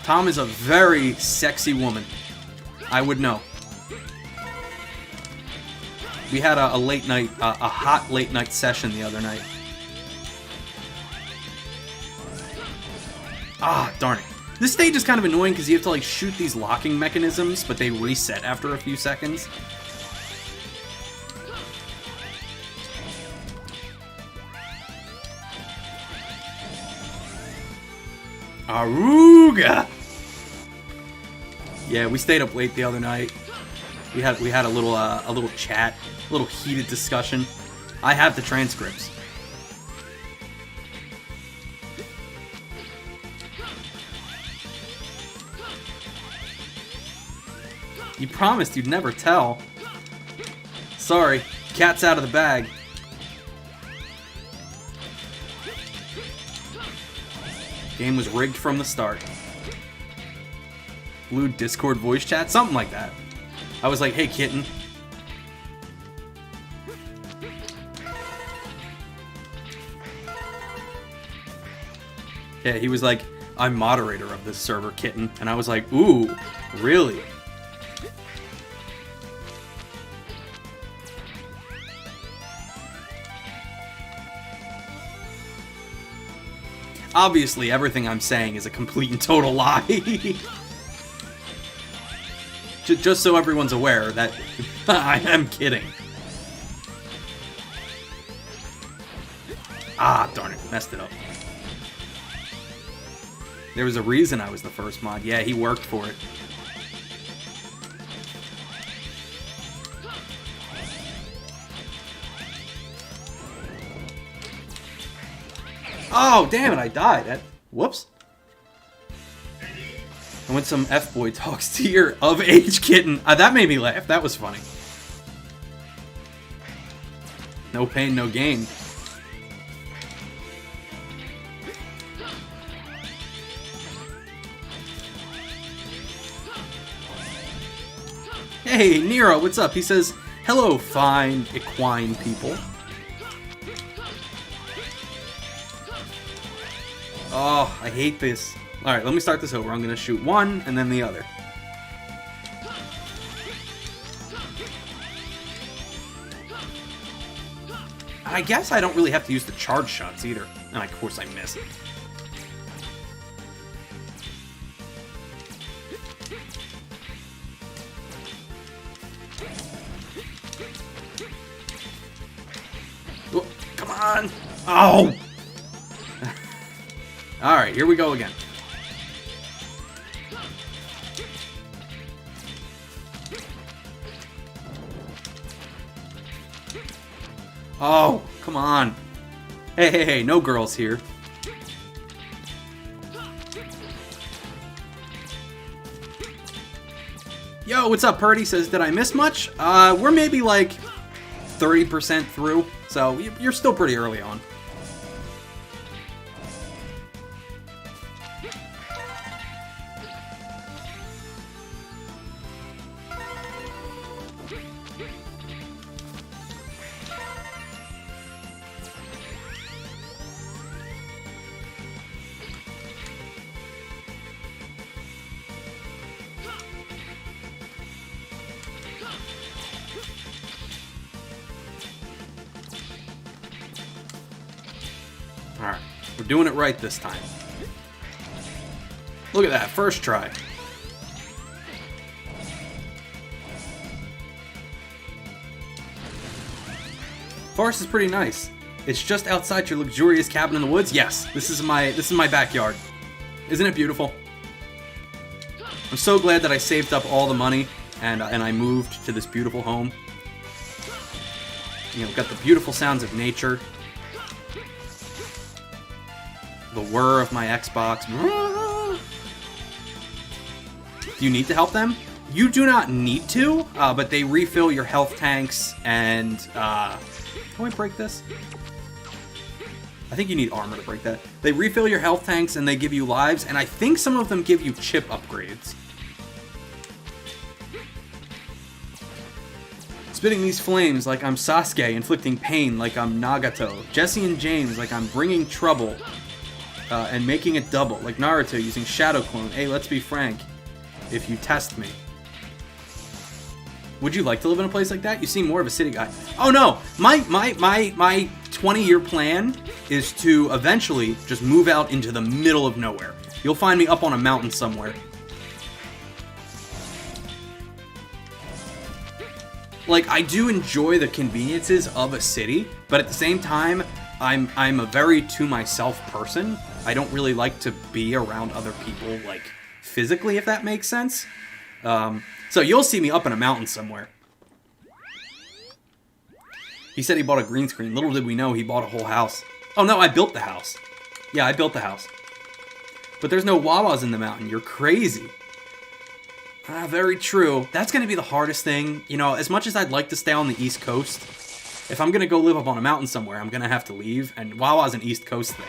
Tom is a very sexy woman. I would know. We had a late night, a hot late night session the other night. Ah, darn it. This stage is kind of annoying because you have to like shoot these locking mechanisms, but they reset after a few seconds. Aruga! Yeah, we stayed up late the other night. We had a little chat, a little heated discussion. I have the transcripts. You promised you'd never tell. Sorry, cat's out of the bag. Game was rigged from the start. Blue Discord voice chat? Something like that. I was like, hey kitten. Yeah, he was like, I'm moderator of this server, kitten. And I was like, ooh, really? Obviously, everything I'm saying is a complete and total lie. Just so everyone's aware that I am kidding. Ah, darn it. Messed it up. There was a reason I was the first mod. Yeah, he worked for it. Oh, damn it, I died. Whoops. And when some F-boy talks to your of-age kitten. That made me laugh. That was funny. No pain, no gain. Hey, Nero, what's up? He says, hello, fine equine people. Oh, I hate this. Alright, let me start this over. I'm gonna shoot one, and then the other. I guess I don't really have to use the charge shots either. And of course I miss it. Oh, come on! Oh! Alright, here we go again. Oh, come on. Hey, hey, hey, no girls here. Yo, what's up, Purdy? Says, did I miss much? We're maybe like 30% through, so you're still pretty early on. Alright, we're doing it right this time. Look at that, first try. Forest is pretty nice. It's just outside your luxurious cabin in the woods. Yes, this is my backyard. Isn't it beautiful? I'm so glad that I saved up all the money and I moved to this beautiful home. You know, got the beautiful sounds of nature. The whir of my Xbox. Do you need to help them? You do not need to, but they refill your health tanks and, can we break this? I think you need armor to break that. They refill your health tanks and they give you lives, and I think some of them give you chip upgrades. Spitting these flames like I'm Sasuke, inflicting pain like I'm Nagato. Jesse and James like I'm bringing trouble. And making it double, like Naruto using Shadow Clone. Hey, let's be frank. If you test me. Would you like to live in a place like that? You seem more of a city guy. Oh no! My 20-year plan is to eventually just move out into the middle of nowhere. You'll find me up on a mountain somewhere. Like, I do enjoy the conveniences of a city, but at the same time, I'm a very to myself person. I don't really like to be around other people, like, physically, if that makes sense. So you'll see me up in a mountain somewhere. He said he bought a green screen. Little did we know he bought a whole house. Oh no, I built the house. Yeah, I built the house. But there's no Wawas in the mountain. You're crazy. Very true. That's going to be the hardest thing. You know, as much as I'd like to stay on the East Coast, if I'm going to go live up on a mountain somewhere, I'm going to have to leave. And Wawa's an East Coast thing.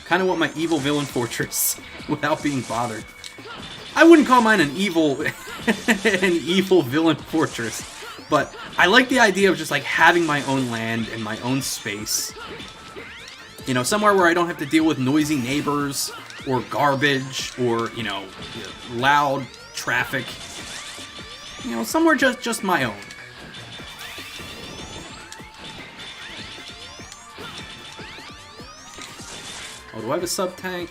Kind of want my evil villain fortress without being bothered. I wouldn't call mine an evil villain fortress, but I like the idea of just like having my own land and my own space. You know, somewhere where I don't have to deal with noisy neighbors or garbage or, you know, loud traffic. You know, somewhere just my own. Oh, do I have a sub-tank?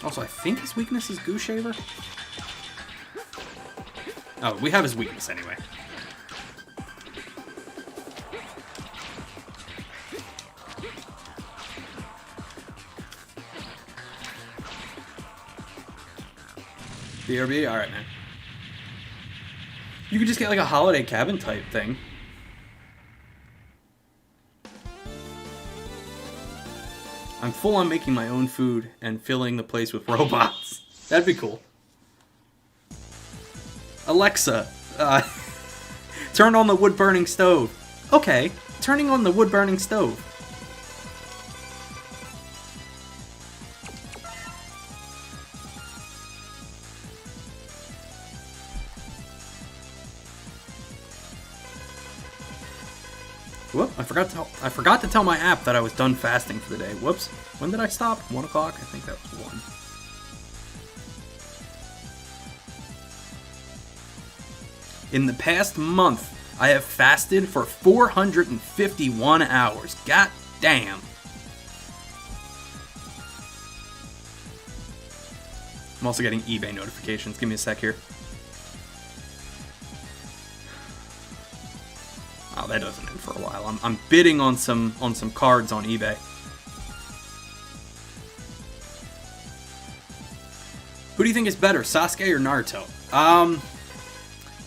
Also, I think his weakness is Goo Shaver. Oh, we have his weakness anyway. BRB? Alright, man. You could just get like a holiday cabin type thing. I'm full on making my own food and filling the place with robots. That'd be cool. Alexa, turn on the wood-burning stove. Okay, turning on the wood-burning stove. Whoop, I forgot to tell my app that I was done fasting for the day. Whoops. When did I stop? 1 o'clock? I think that was 1. In the past month, I have fasted for 451 hours. God damn. I'm also getting eBay notifications. Give me a sec here. Oh, that doesn't end for a while. I'm bidding on some cards on eBay. Who do you think is better, Sasuke or Naruto?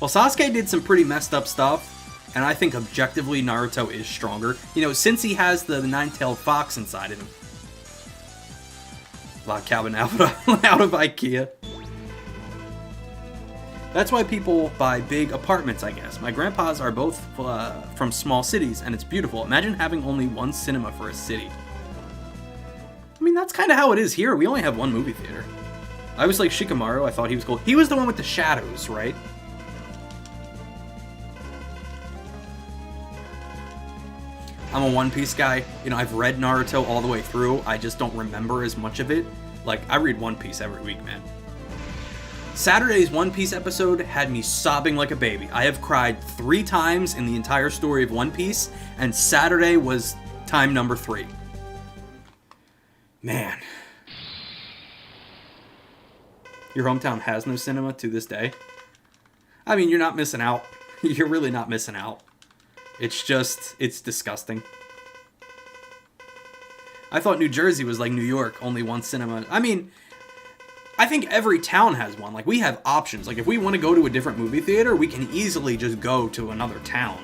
Well, Sasuke did some pretty messed up stuff, and I think objectively Naruto is stronger. You know, since he has the nine-tailed fox inside of him. Log cabin out of IKEA. That's why people buy big apartments, I guess. My grandpas are both from small cities, and it's beautiful. Imagine having only one cinema for a city. I mean, that's kind of how it is here. We only have one movie theater. I was like Shikamaru. I thought he was cool. He was the one with the shadows, right? I'm a One Piece guy. You know, I've read Naruto all the way through. I just don't remember as much of it. Like, I read One Piece every week, man. Saturday's One Piece episode had me sobbing like a baby. I have cried 3 times in the entire story of One Piece, and Saturday was time number 3. Man. Your hometown has no cinema to this day? I mean, you're not missing out. You're really not missing out. It's just, it's disgusting. I thought New Jersey was like New York, only one cinema. I mean, I think every town has one. Like, we have options. Like, if we want to go to a different movie theater, we can easily just go to another town.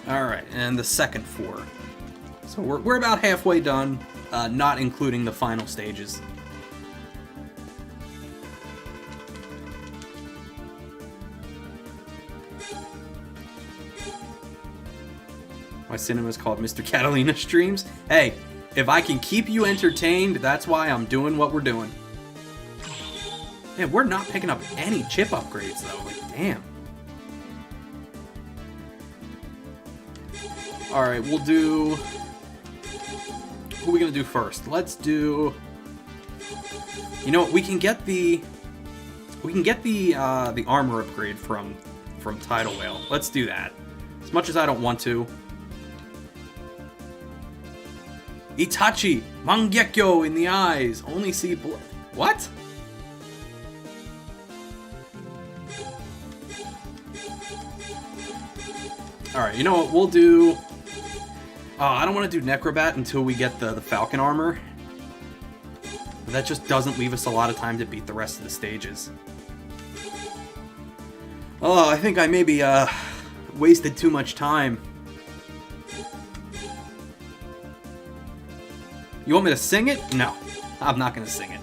Alright, and the second 4. So we're about halfway done, not including the final stages. My cinema is called Mr. Catalina Streams. Hey, if I can keep you entertained, that's why I'm doing what we're doing. Man, we're not picking up any chip upgrades, though. Like, damn. Alright, we'll do... Who are we gonna do first? Let's do... You know what, we can get the armor upgrade from Tidal Whale. Let's do that. As much as I don't want to. Itachi! Mangekyo in the eyes! Only see blood. What? Alright, you know what, we'll do... I don't want to do Necrobat until we get the Falcon Armor. But that just doesn't leave us a lot of time to beat the rest of the stages. Oh, I think I maybe wasted too much time. You want me to sing it? No, I'm not going to sing it.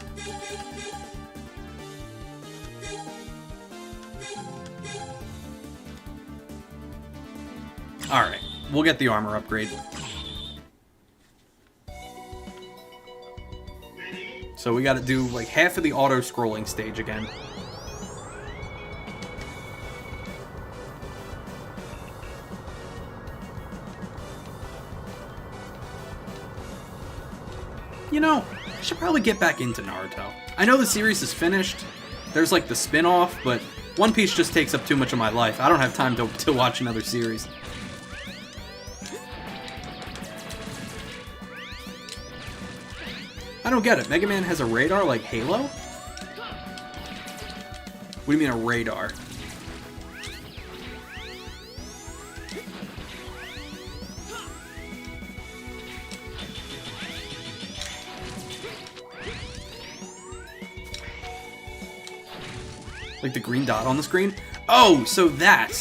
Alright, we'll get the armor upgrade. So we gotta do like half of the auto-scrolling stage again. You know, I should probably get back into Naruto. I know the series is finished. There's like the spin-off, but One Piece just takes up too much of my life. I don't have time to watch another series. I don't get it. Mega Man has a radar like Halo? What do you mean a radar? Like the green dot on the screen? Oh, so that.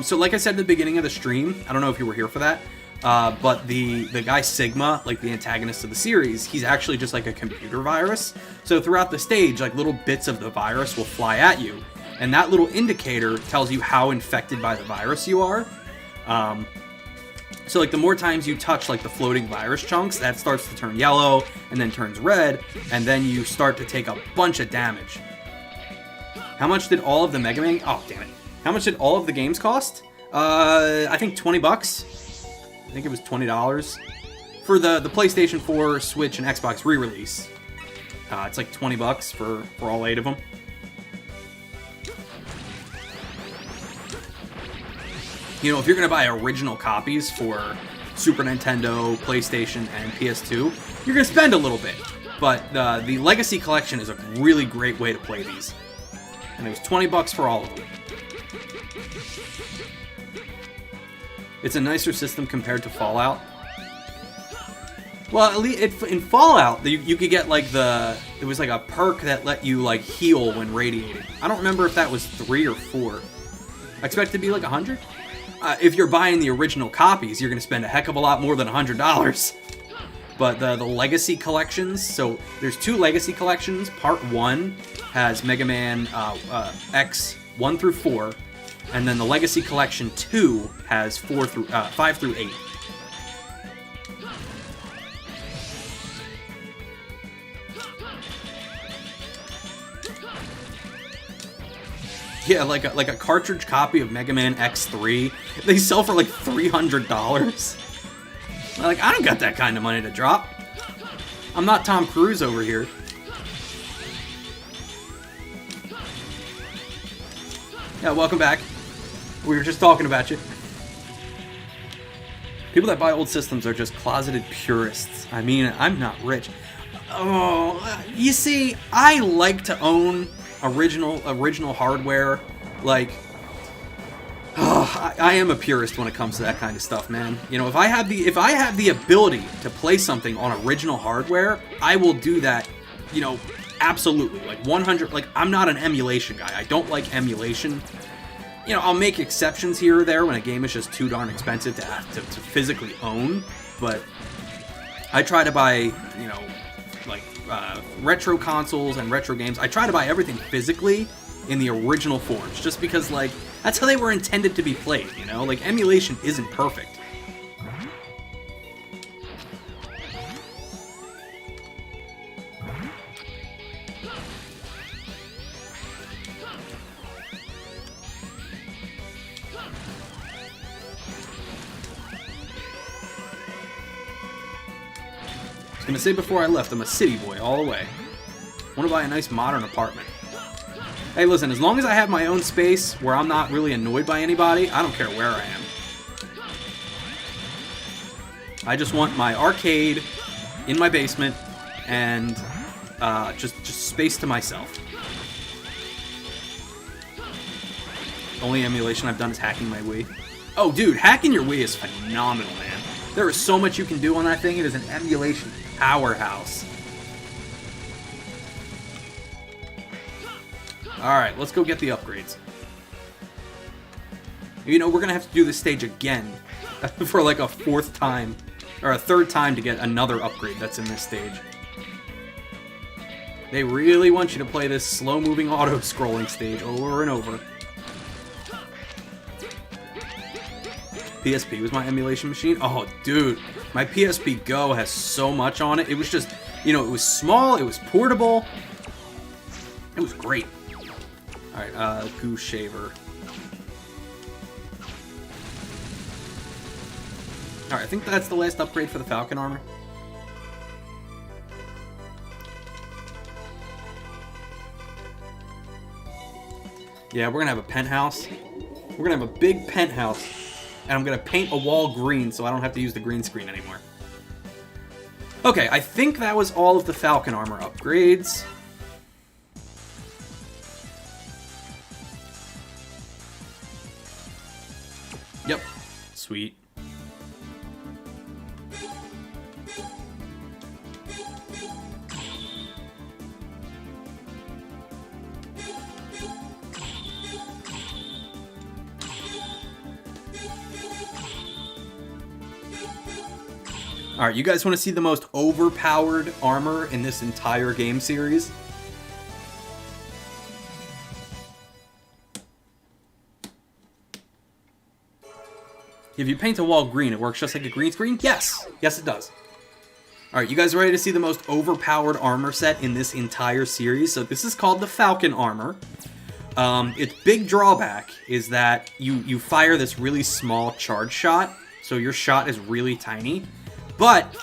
So like I said at the beginning of the stream, I don't know if you were here for that, but the guy Sigma, like the antagonist of the series, he's actually just like a computer virus. So throughout the stage, like little bits of the virus will fly at you. And that little indicator tells you how infected by the virus you are. So like the more times you touch like the floating virus chunks, that starts to turn yellow and then turns red, and then you start to take a bunch of damage. How much did all of the Mega Man... Oh, damn it. How much did all of the games cost? I think 20 bucks. I think it was $20 for the PlayStation 4, Switch, and Xbox re-release. It's like 20 bucks for all 8 of them. You know, if you're going to buy original copies for Super Nintendo, PlayStation, and PS2, you're going to spend a little bit. But the Legacy Collection is a really great way to play these. And it was 20 bucks for all of them. It's a nicer system compared to Fallout. Well, at least in Fallout, you could get like there was like a perk that let you like heal when radiating. I don't remember if that was 3 or 4. I expect it to be like 100. If you're buying the original copies, you're going to spend a heck of a lot more than $100. But the Legacy Collections, so there's 2 Legacy Collections. Part 1 has Mega Man X 1 through 4, and then the Legacy Collection 2 has 5 through 8. Yeah, like a cartridge copy of Mega Man X3, they sell for like $300. Like, I don't got that kind of money to drop. I'm not Tom Cruise over here. Yeah, welcome back. We were just talking about you. People that buy old systems are just closeted purists. I mean, I'm not rich. Oh, you see, I like to own original hardware. Like, I am a purist when it comes to that kind of stuff, man. You know, if I have the ability to play something on original hardware, I will do that. You know, absolutely, like 100. Like, I'm not an emulation guy. I don't like emulation. You know, I'll make exceptions here or there when a game is just too darn expensive to physically own. But I try to buy, you know, like retro consoles and retro games. I try to buy everything physically in the original forms, just because, like, that's how they were intended to be played, you know? Like, emulation isn't perfect. I was gonna say before I left, I'm a city boy all the way. Want to buy a nice modern apartment. Hey, listen, as long as I have my own space where I'm not really annoyed by anybody, I don't care where I am. I just want my arcade in my basement and just space to myself. The only emulation I've done is hacking my Wii. Oh, dude, hacking your Wii is phenomenal, man. There is so much you can do on that thing. It is an emulation powerhouse. Alright, let's go get the upgrades. You know, we're gonna have to do this stage again for like a 4th time, or a 3rd time to get another upgrade that's in this stage. They really want you to play this slow-moving auto-scrolling stage over and over. PSP was my emulation machine. Oh, dude, my PSP Go has so much on it. It was just, you know, it was small, it was portable. It was great. Alright, Goose Shaver. Alright, I think that's the last upgrade for the Falcon Armor. Yeah, we're gonna have a penthouse. We're gonna have a big penthouse. And I'm gonna paint a wall green so I don't have to use the green screen anymore. Okay, I think that was all of the Falcon Armor upgrades. Yep. Sweet. Alright, you guys want to see the most overpowered armor in this entire game series? If you paint a wall green, it works just like a green screen? Yes! Yes, it does. Alright, you guys ready to see the most overpowered armor set in this entire series? So this is called the Falcon Armor. Its big drawback is that you fire this really small charge shot, so your shot is really tiny, but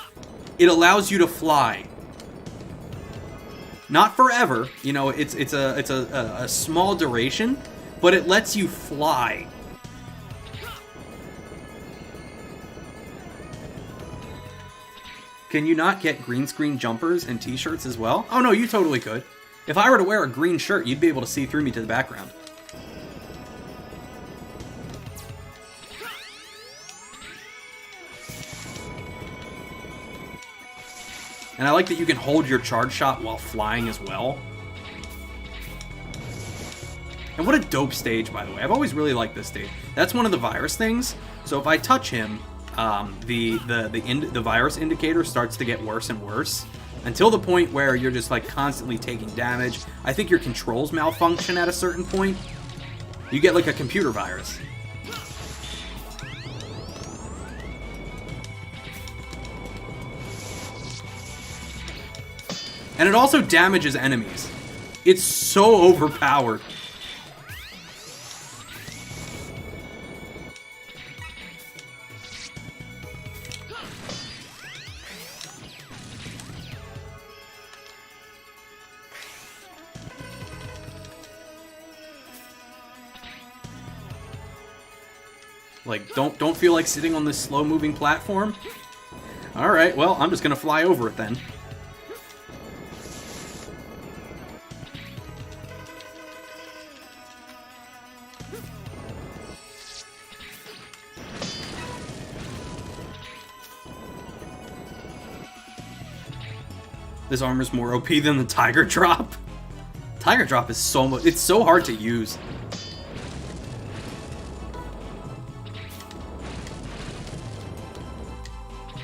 it allows you to fly. Not forever, you know, it's a small duration, but it lets you fly. Can you not get green screen jumpers and t-shirts as well? Oh no, you totally could. If I were to wear a green shirt, you'd be able to see through me to the background. And I like that you can hold your charge shot while flying as well. And what a dope stage, by the way. I've always really liked this stage. That's one of the virus things. So if I touch him, the virus indicator starts to get worse and worse until the point where you're just like constantly taking damage. I think your controls malfunction at a certain point. You get like a computer virus. And it also damages enemies. It's so overpowered. Like, don't feel like sitting on this slow-moving platform? Alright, well, I'm just gonna fly over it then. This armor's more OP than the Tiger Drop. Tiger Drop is so much... It's so hard to use.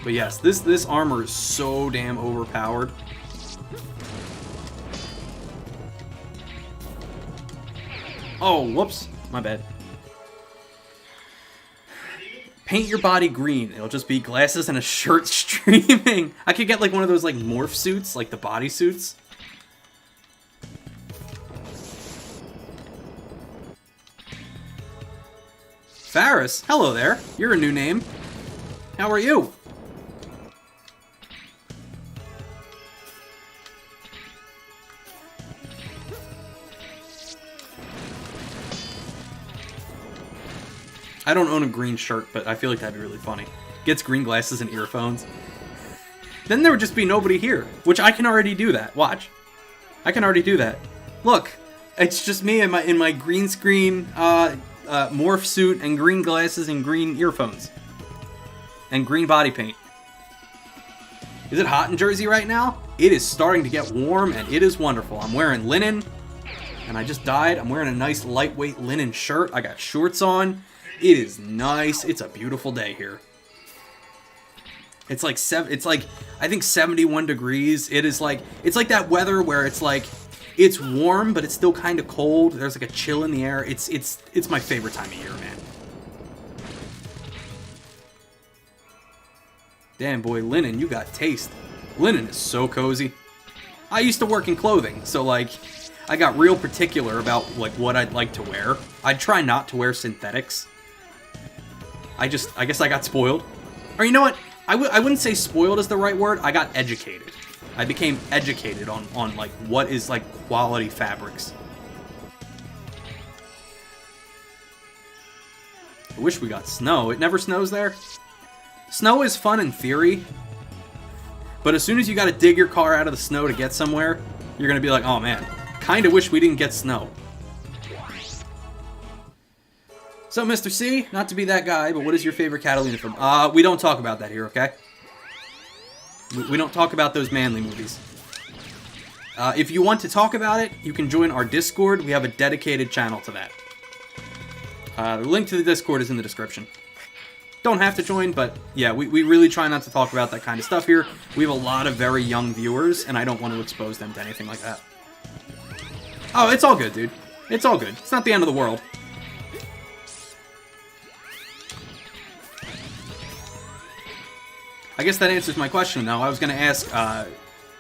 But yes, this armor is so damn overpowered. Oh, whoops. My bad. Paint your body green. It'll just be glasses and a shirt streaming. I could get like one of those like morph suits, like the body suits. Faris, hello there. You're a new name. How are you? I don't own a green shirt, but I feel like that'd be really funny. Gets green glasses and earphones. Then there would just be nobody here, which I can already do that. Watch. I can already do that. Look, it's just me in my green screen morph suit and green glasses and green earphones. And green body paint. Is it hot in Jersey right now? It is starting to get warm and it is wonderful. I'm wearing linen and I just died. I'm wearing a nice lightweight linen shirt. I got shorts on. It is nice. It's a beautiful day here. It's like I think 71 degrees. It's like that weather where it's like it's warm but it's still kind of cold. There's like a chill in the air. It's my favorite time of year, man. Damn boy, linen, you got taste. Linen is so cozy. I used to work in clothing, so like I got real particular about like what I'd like to wear. I'd try not to wear synthetics. I guess I got spoiled. Or you know what? I wouldn't say spoiled is the right word. I got educated. I became educated on like what is like quality fabrics. I wish we got snow. It never snows there. Snow is fun in theory, but as soon as you gotta dig your car out of the snow to get somewhere, you're gonna be like, oh man, kinda wish we didn't get snow. So, Mr. C, not to be that guy, but what is your favorite Catalina film? We don't talk about that here, okay? We don't talk about those manly movies. If you want to talk about it, you can join our Discord. We have a dedicated channel to that. The link to the Discord is in the description. Don't have to join, but yeah, we really try not to talk about that kind of stuff here. We have a lot of very young viewers, and I don't want to expose them to anything like that. Oh, it's all good, dude. It's all good. It's not the end of the world. I guess that answers my question, though. I was going to ask,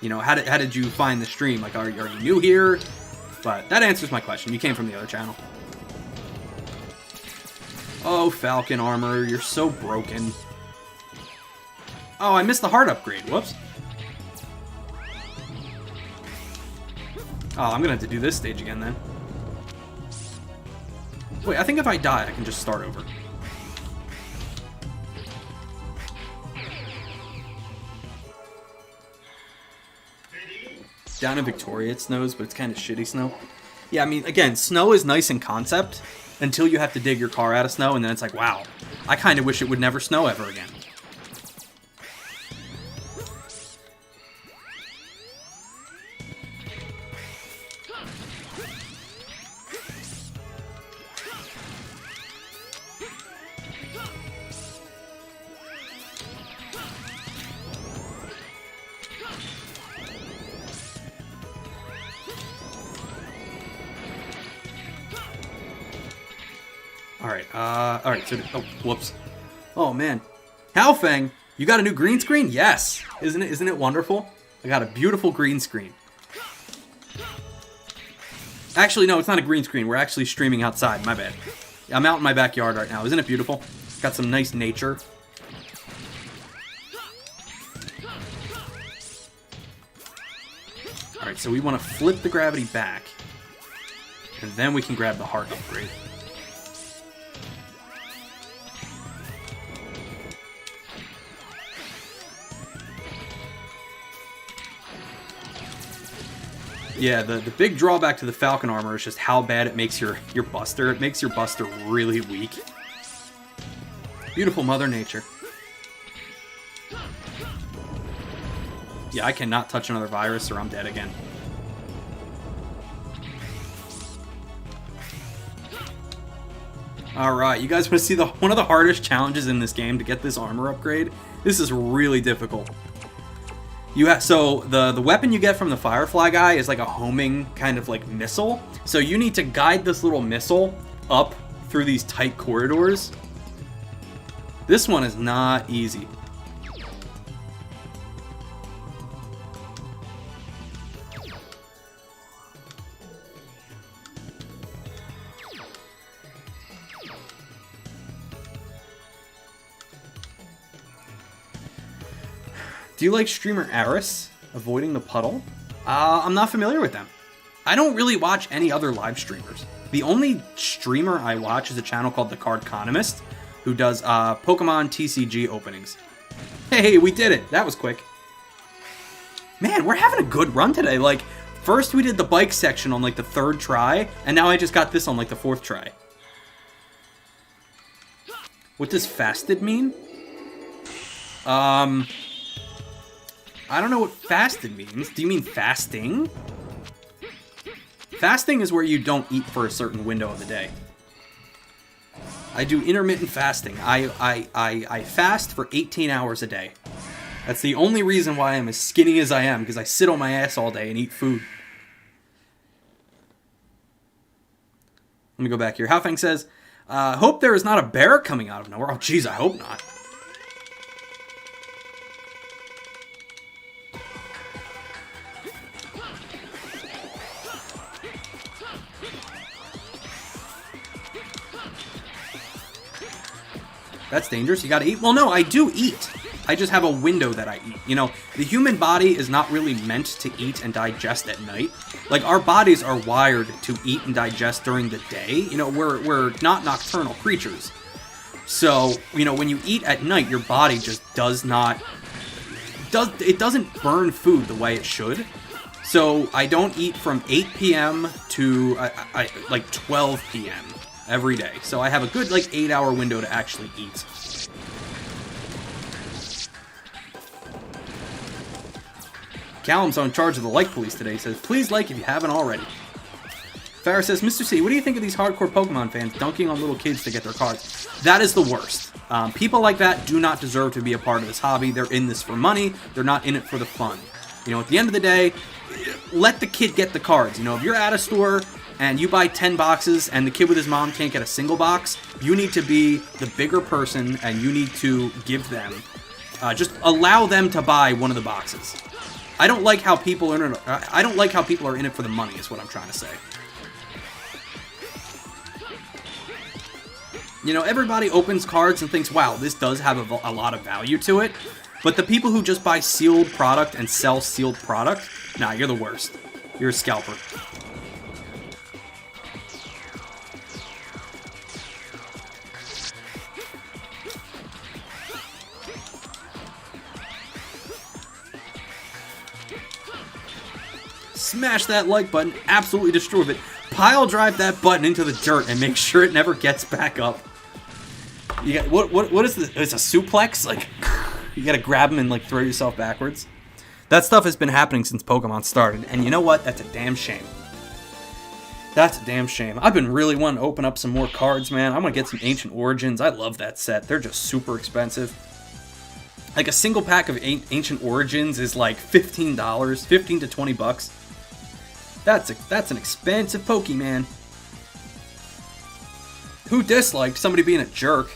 you know, how did you find the stream? Like, are you new here? But that answers my question. You came from the other channel. Oh, Falcon Armor, you're so broken. Oh, I missed the heart upgrade. Whoops. Oh, I'm going to have to do this stage again, then. Wait, I think if I die, I can just start over. Down in Victoria, it snows, but it's kind of shitty snow. Yeah, I mean, again, snow is nice in concept until you have to dig your car out of snow, and then it's like, wow, I kind of wish it would never snow ever again. Alright, so, oh, whoops. Oh, man. Halfang, you got a new green screen? Yes! Isn't it wonderful? I got a beautiful green screen. Actually, no, it's not a green screen. We're actually streaming outside. My bad. I'm out in my backyard right now. Isn't it beautiful? Got some nice nature. Alright, so we want to flip the gravity back. And then we can grab the heart upgrade. Yeah, the big drawback to the Falcon Armor is just how bad it makes your Buster. It makes your Buster really weak. Beautiful Mother Nature. Yeah, I cannot touch another virus or I'm dead again. Alright, you guys want to see one of the hardest challenges in this game to get this armor upgrade? This is really difficult. So the weapon you get from the Firefly guy is like a homing kind of like missile. So you need to guide this little missile up through these tight corridors. This one is not easy. Do you like streamer Aris? Avoiding the puddle? I'm not familiar with them. I don't really watch any other live streamers. The only streamer I watch is a channel called The Cardconomist, who does Pokemon TCG openings. Hey, we did it! That was quick. Man, we're having a good run today. Like, first we did the bike section on like the 3rd try, and now I just got this on like the 4th try. What does fasted mean? I don't know what fasted means. Do you mean fasting? Fasting is where you don't eat for a certain window of the day. I do intermittent fasting. I fast for 18 hours a day. That's the only reason why I'm as skinny as I am, because I sit on my ass all day and eat food. Let me go back here. Halfang says, hope there is not a bear coming out of nowhere. Oh, jeez, I hope not. That's dangerous. You gotta eat. Well, no, I do eat. I just have a window that I eat. You know, the human body is not really meant to eat and digest at night. Like, our bodies are wired to eat and digest during the day. You know, we're not nocturnal creatures. So, you know, when you eat at night, your body just doesn't burn food the way it should. So, I don't eat from 8 p.m. to, like, 12 p.m. every day. So I have a good, like, 8-hour window to actually eat. Callum's in charge of the like police today. He says, please like if you haven't already. Farrah says, Mr. C, what do you think of these hardcore Pokemon fans dunking on little kids to get their cards? That is the worst. People like that do not deserve to be a part of this hobby. They're in this for money. They're not in it for the fun. You know, at the end of the day, let the kid get the cards. You know, if you're at a store and you buy 10 boxes and the kid with his mom can't get a single box, you need to be the bigger person and you need to give them just allow them to buy one of the boxes. I don't like how people are in it. I don't like how people are in it for the money, is what I'm trying to say. You know, everybody opens cards and thinks, wow, this does have a lot of value to it. But the people who just buy sealed product and sell sealed product, nah, you're the worst. You're a scalper. Smash that like button, absolutely destroy it. Pile drive that button into the dirt and make sure it never gets back up. You got what is this? It's a suplex? Like you gotta grab him and like throw yourself backwards. That stuff has been happening since Pokemon started, and you know what? That's a damn shame. That's a damn shame. I've been really wanting to open up some more cards, man. I'm gonna get some Ancient Origins. I love that set. They're just super expensive. Like a single pack of Ancient Origins is like $15, 15 to 20 bucks. That's an expensive Pokemon. Who disliked somebody being a jerk?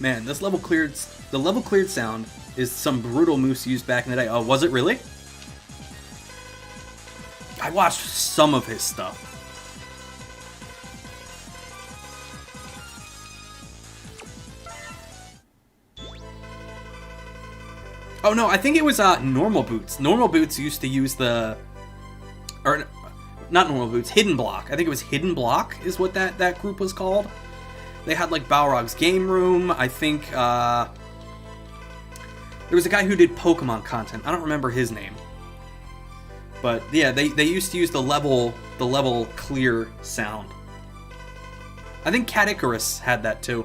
Man, this level cleared. The level cleared sound is some brutal moose used back in the day. Oh, was it really? I watched some of his stuff. Oh no, I think it was Normal Boots. Normal Boots used to use the... Or, not Normal Boots, Hidden Block. I think it was Hidden Block is what that group was called. They had like Balrog's Game Room. I think there was a guy who did Pokemon content. I don't remember his name. But yeah, they used to use the level clear sound. I think Cat Icarus had that too.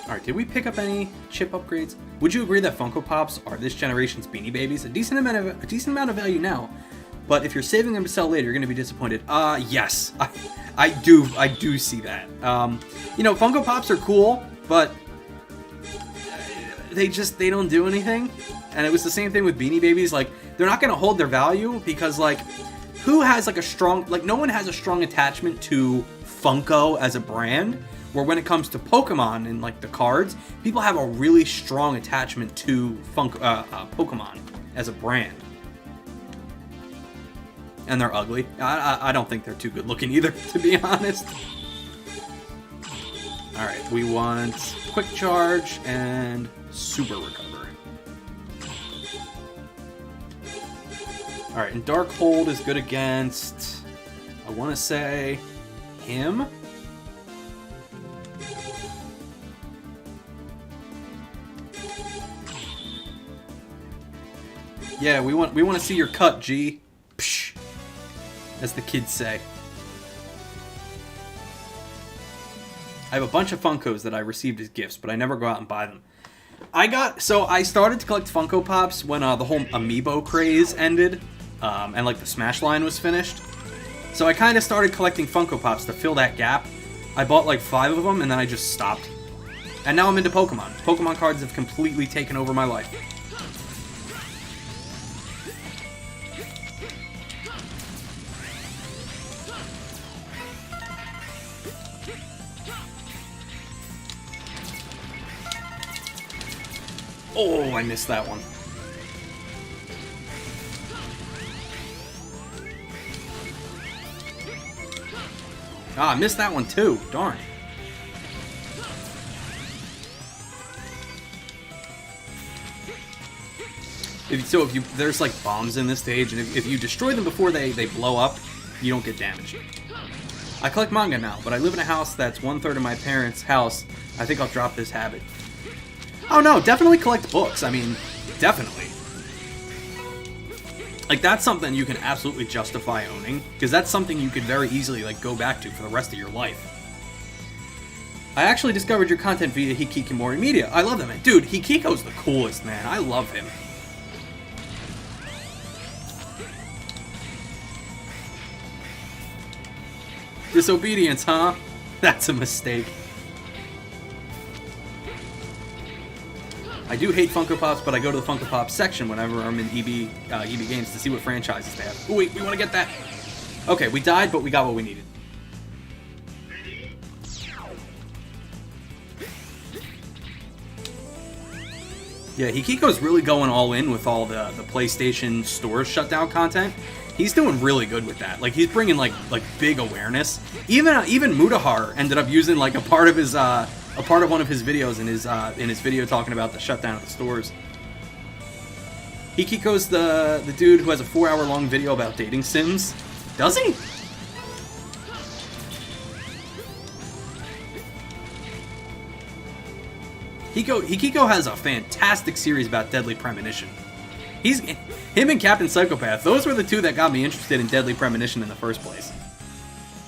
Alright, did we pick up any chip upgrades? Would you agree that Funko Pops are this generation's Beanie Babies? A decent amount of value now, but if you're saving them to sell later, you're going to be disappointed. Yes, I do see that. You know, Funko Pops are cool, but they don't do anything. And it was the same thing with Beanie Babies. Like, they're not going to hold their value because, like, who has like a strong, like, no one has a strong attachment to Funko as a brand. Where when it comes to Pokemon and like the cards, people have a really strong attachment to Pokemon as a brand. And they're ugly. I don't think they're too good looking either, to be honest. Alright, we want Quick Charge and Super Recover. Alright, and Dark Hold is good against, I want to say, him? Yeah, we want to see your cut, G. Psh, as the kids say. I have a bunch of Funkos that I received as gifts, but I never go out and buy them. So I started to collect Funko Pops when the whole Amiibo craze ended, and like the Smash line was finished. So I kind of started collecting Funko Pops to fill that gap. I bought like 5 of them, and then I just stopped. And now I'm into Pokemon. Pokemon cards have completely taken over my life. Oh, I missed that one. Ah, I missed that one too. Darn. There's like bombs in this stage, and if you destroy them before they blow up, you don't get damage. I collect manga now, but I live in a house that's 1/3 of my parents' house. I think I'll drop this habit. Oh no, definitely collect books. I mean, definitely. Like, that's something you can absolutely justify owning, because that's something you could very easily, like, go back to for the rest of your life. I actually discovered your content via Hikikomori Media. I love that, man. Dude, Hikiko's the coolest, man. I love him. Disobedience, huh? That's a mistake. I do hate Funko Pops, but I go to the Funko Pop section whenever I'm in EB Games to see what franchises they have. Oh wait, we want to get that. Okay, we died, but we got what we needed. Yeah, Hikiko's really going all in with all the PlayStation Store shutdown content. He's doing really good with that. Like, he's bringing like big awareness. Even Mutahar ended up using like a part of one of his videos in his video talking about the shutdown of the stores. Hikiko's the dude who has a 4-hour-long video about dating sims. Does he? Hikiko has a fantastic series about Deadly Premonition. Him and Captain Psychopath, those were the two that got me interested in Deadly Premonition in the first place.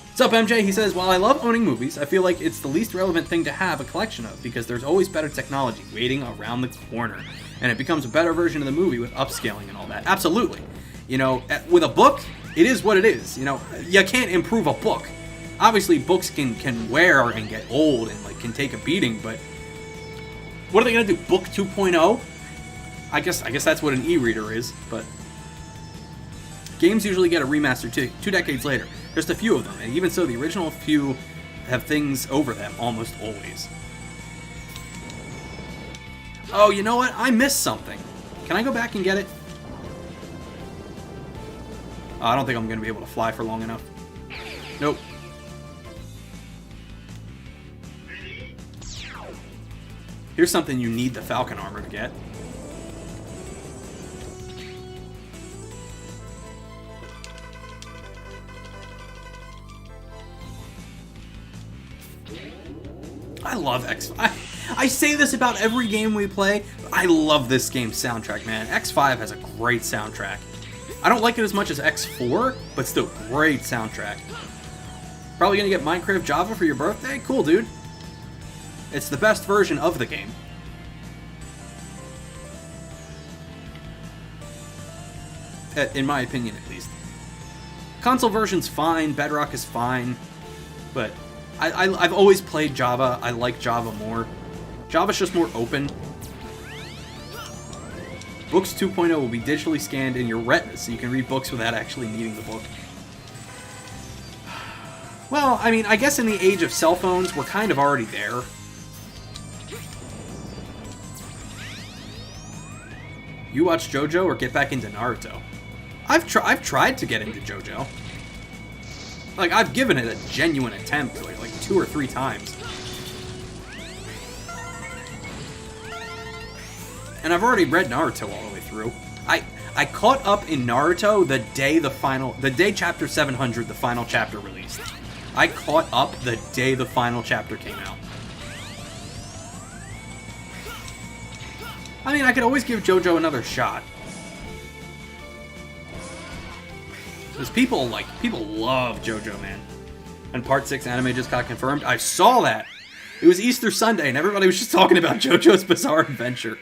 What's up, MJ? He says, while I love owning movies, I feel like it's the least relevant thing to have a collection of, because there's always better technology waiting around the corner, and it becomes a better version of the movie with upscaling and all that. Absolutely. You know, with a book, it is what it is. You know, you can't improve a book. Obviously, books can wear and get old and like can take a beating, but what are they gonna do? Book 2.0? I guess that's what an e-reader is, but games usually get a remaster 2 decades later. Just a few of them, and even so, the original few have things over them almost always. Oh, you know what? I missed something. Can I go back and get it? Oh, I don't think I'm going to be able to fly for long enough. Nope. Here's something you need the Falcon Armor to get. I love X5. I say this about every game we play, but I love this game's soundtrack, man. X5 has a great soundtrack. I don't like it as much as X4, but still great soundtrack. Probably gonna get Minecraft Java for your birthday? Cool, dude. It's the best version of the game. In my opinion, at least. Console version's fine, Bedrock is fine, but I've always played Java. I like Java more. Java's just more open. Books 2.0 will be digitally scanned in your retina, so you can read books without actually needing the book. Well, I mean, I guess in the age of cell phones, we're kind of already there. You watch JoJo or get back into Naruto? I've tried to get into JoJo. Like, I've given it a genuine attempt, like 2 or 3 times. And I've already read Naruto all the way through. I caught up in Naruto the day chapter 700, the final chapter released. I caught up the day the final chapter came out. I mean, I could always give JoJo another shot. Because people love JoJo, man. And Part 6 anime just got confirmed. I saw that. It was Easter Sunday, and everybody was just talking about JoJo's Bizarre Adventure.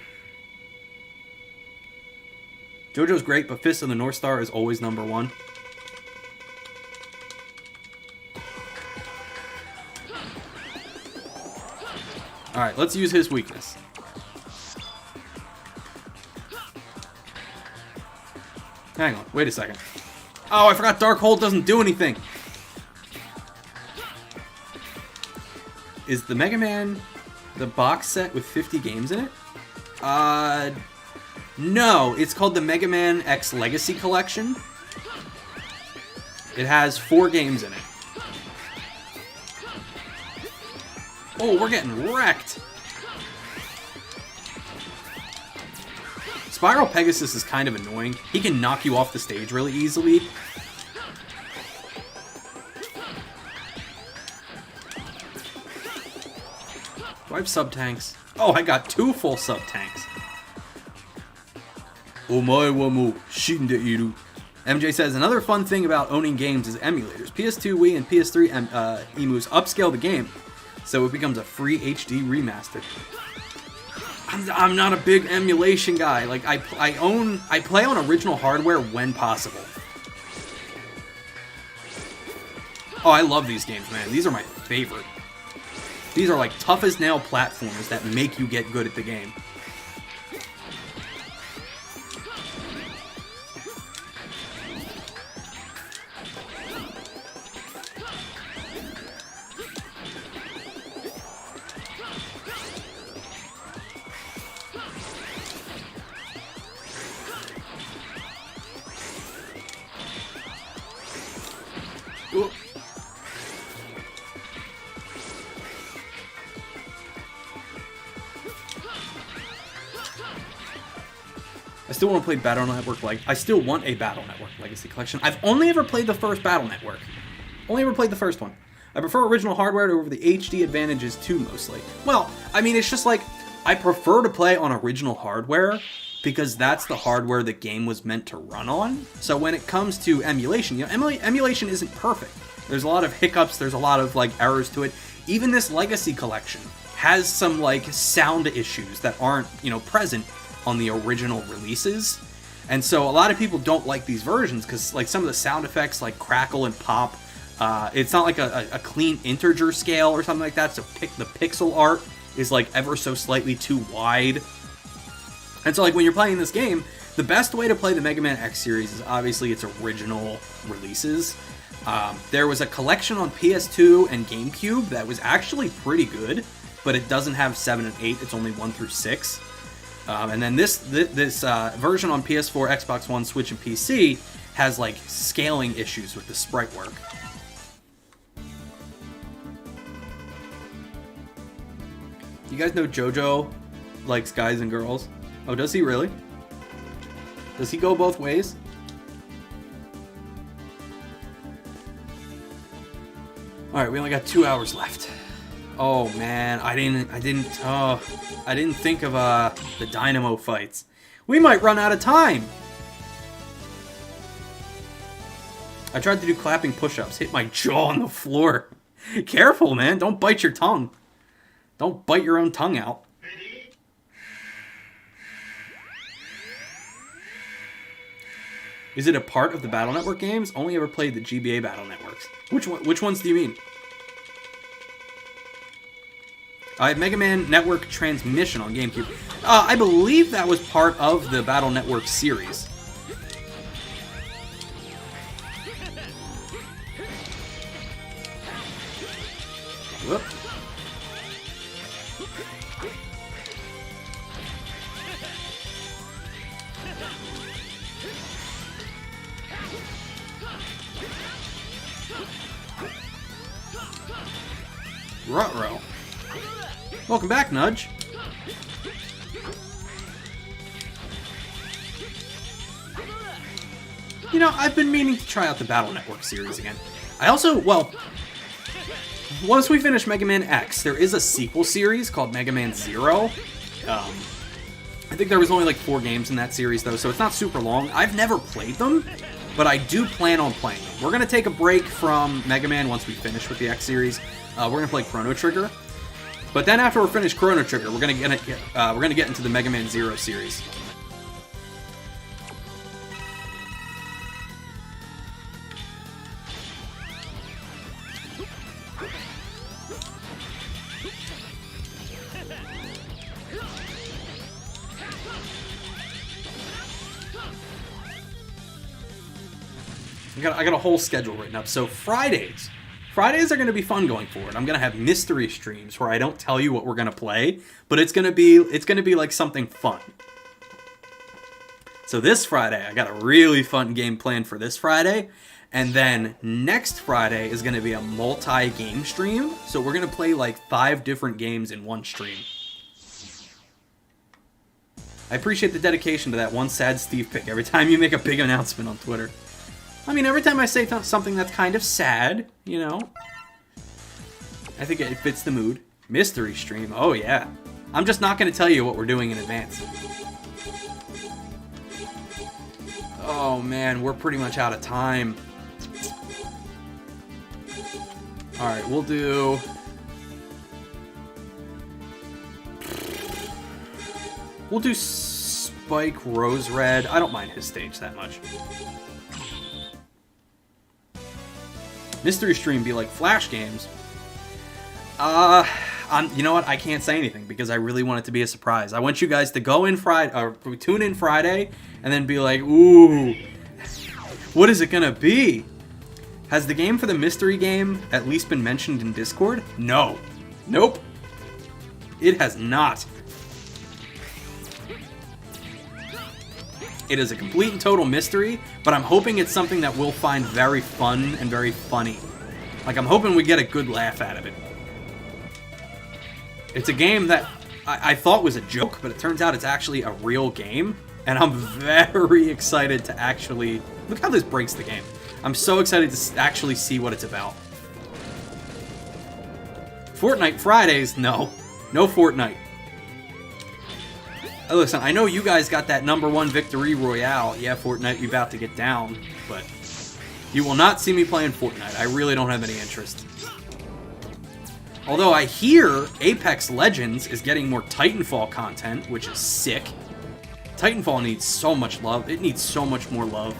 JoJo's great, but Fist of the North Star is always #1. Alright, let's use his weakness. Hang on, wait a second. Oh, I forgot Darkhold doesn't do anything. Is the Mega Man the box set with 50 games in it? No, it's called the Mega Man X Legacy Collection. It has 4 games in it. Oh, we're getting wrecked. Spiral Pegasus is kind of annoying. He can knock you off the stage really easily. Do I have sub-tanks? Oh, I got 2 full sub-tanks. Omae wa mo shinde iru. MJ says, another fun thing about owning games is emulators. PS2, Wii, and PS3 emus upscale the game, so it becomes a free HD remaster. I'm not a big emulation guy. Like, I play on original hardware when possible. Oh, I love these games, man. These are my favorite. These are like tough as nail platformers that make you get good at the game. Ooh. I still want to play Battle Network I still want a Battle Network Legacy Collection. I've only ever played the first Battle Network. Only ever played the first one. I prefer original hardware over the HD advantages too, mostly. Well, I mean, it's just like, I prefer to play on original hardware because that's the hardware the game was meant to run on. So when it comes to emulation, you know, emulation isn't perfect. There's a lot of hiccups, there's a lot of like errors to it. Even this Legacy Collection has some like sound issues that aren't, you know, present on the original releases. And so a lot of people don't like these versions because like some of the sound effects like crackle and pop, it's not like a clean integer scale or something like that, so the pixel art is like ever so slightly too wide. And so like when you're playing this game, the best way to play the Mega Man X series is obviously its original releases. There was a collection on PS2 and GameCube that was actually pretty good, but it doesn't have 7 and 8, it's only 1 through 6. And then this version on PS4, Xbox One, Switch, and PC has like scaling issues with the sprite work. You guys know JoJo likes guys and girls? Oh, does he really? Does he go both ways? All right, we only got 2 hours left. Oh man, I didn't think of the Dynamo fights. We might run out of time. I tried to do clapping push-ups, hit my jaw on the floor. Careful, man, don't bite your tongue. Don't bite your own tongue out. Is it a part of the Battle Network games? Only ever played the GBA Battle Networks. Which ones do you mean? I have Mega Man Network Transmission on GameCube. I believe that was part of the Battle Network series. Whoop. Ruh-roh. Welcome back, Nudge. You know, I've been meaning to try out the Battle Network series again. I also, well, once we finish Mega Man X, there is a sequel series called Mega Man Zero. I think there was only like 4 games in that series, though, so it's not super long. I've never played them, but I do plan on playing them. We're going to take a break from Mega Man once we finish with the X series. We're going to play Chrono Trigger. But then after we're finished Chrono Trigger, we're gonna get into the Mega Man Zero series. I got a whole schedule written up. So Fridays are going to be fun going forward. I'm going to have mystery streams where I don't tell you what we're going to play, but it's going to be like something fun. So this Friday, I got a really fun game planned for this Friday, and then next Friday is going to be a multi-game stream. So we're going to play like 5 different games in one stream. I appreciate the dedication to that one sad Steve pick every time you make a big announcement on Twitter. I mean, every time I say something that's kind of sad, you know, I think it fits the mood. Mystery stream, oh yeah. I'm just not going to tell you what we're doing in advance. Oh man, we're pretty much out of time. Alright, we'll do... Spike Rose Red. I don't mind his stage that much. Mystery Stream be like Flash games. You know what? I can't say anything because I really want it to be a surprise. I want you guys to go in Friday, or tune in Friday, and then be like, ooh, what is it gonna be? Has the game for the mystery game at least been mentioned in Discord? No. Nope. It has not. It is a complete and total mystery, but I'm hoping it's something that we'll find very fun and very funny. Like, I'm hoping we get a good laugh out of it. It's a game that I thought was a joke, but it turns out it's actually a real game, and I'm very excited to actually... Look how this breaks the game. I'm so excited to actually see what it's about. Fortnite Fridays? No. No Fortnite. Listen, I know you guys got that #1 victory royale. Yeah, Fortnite, we about to get down, but you will not see me playing Fortnite. I really don't have any interest. Although I hear Apex Legends is getting more Titanfall content, which is sick. Titanfall needs so much love. It needs so much more love.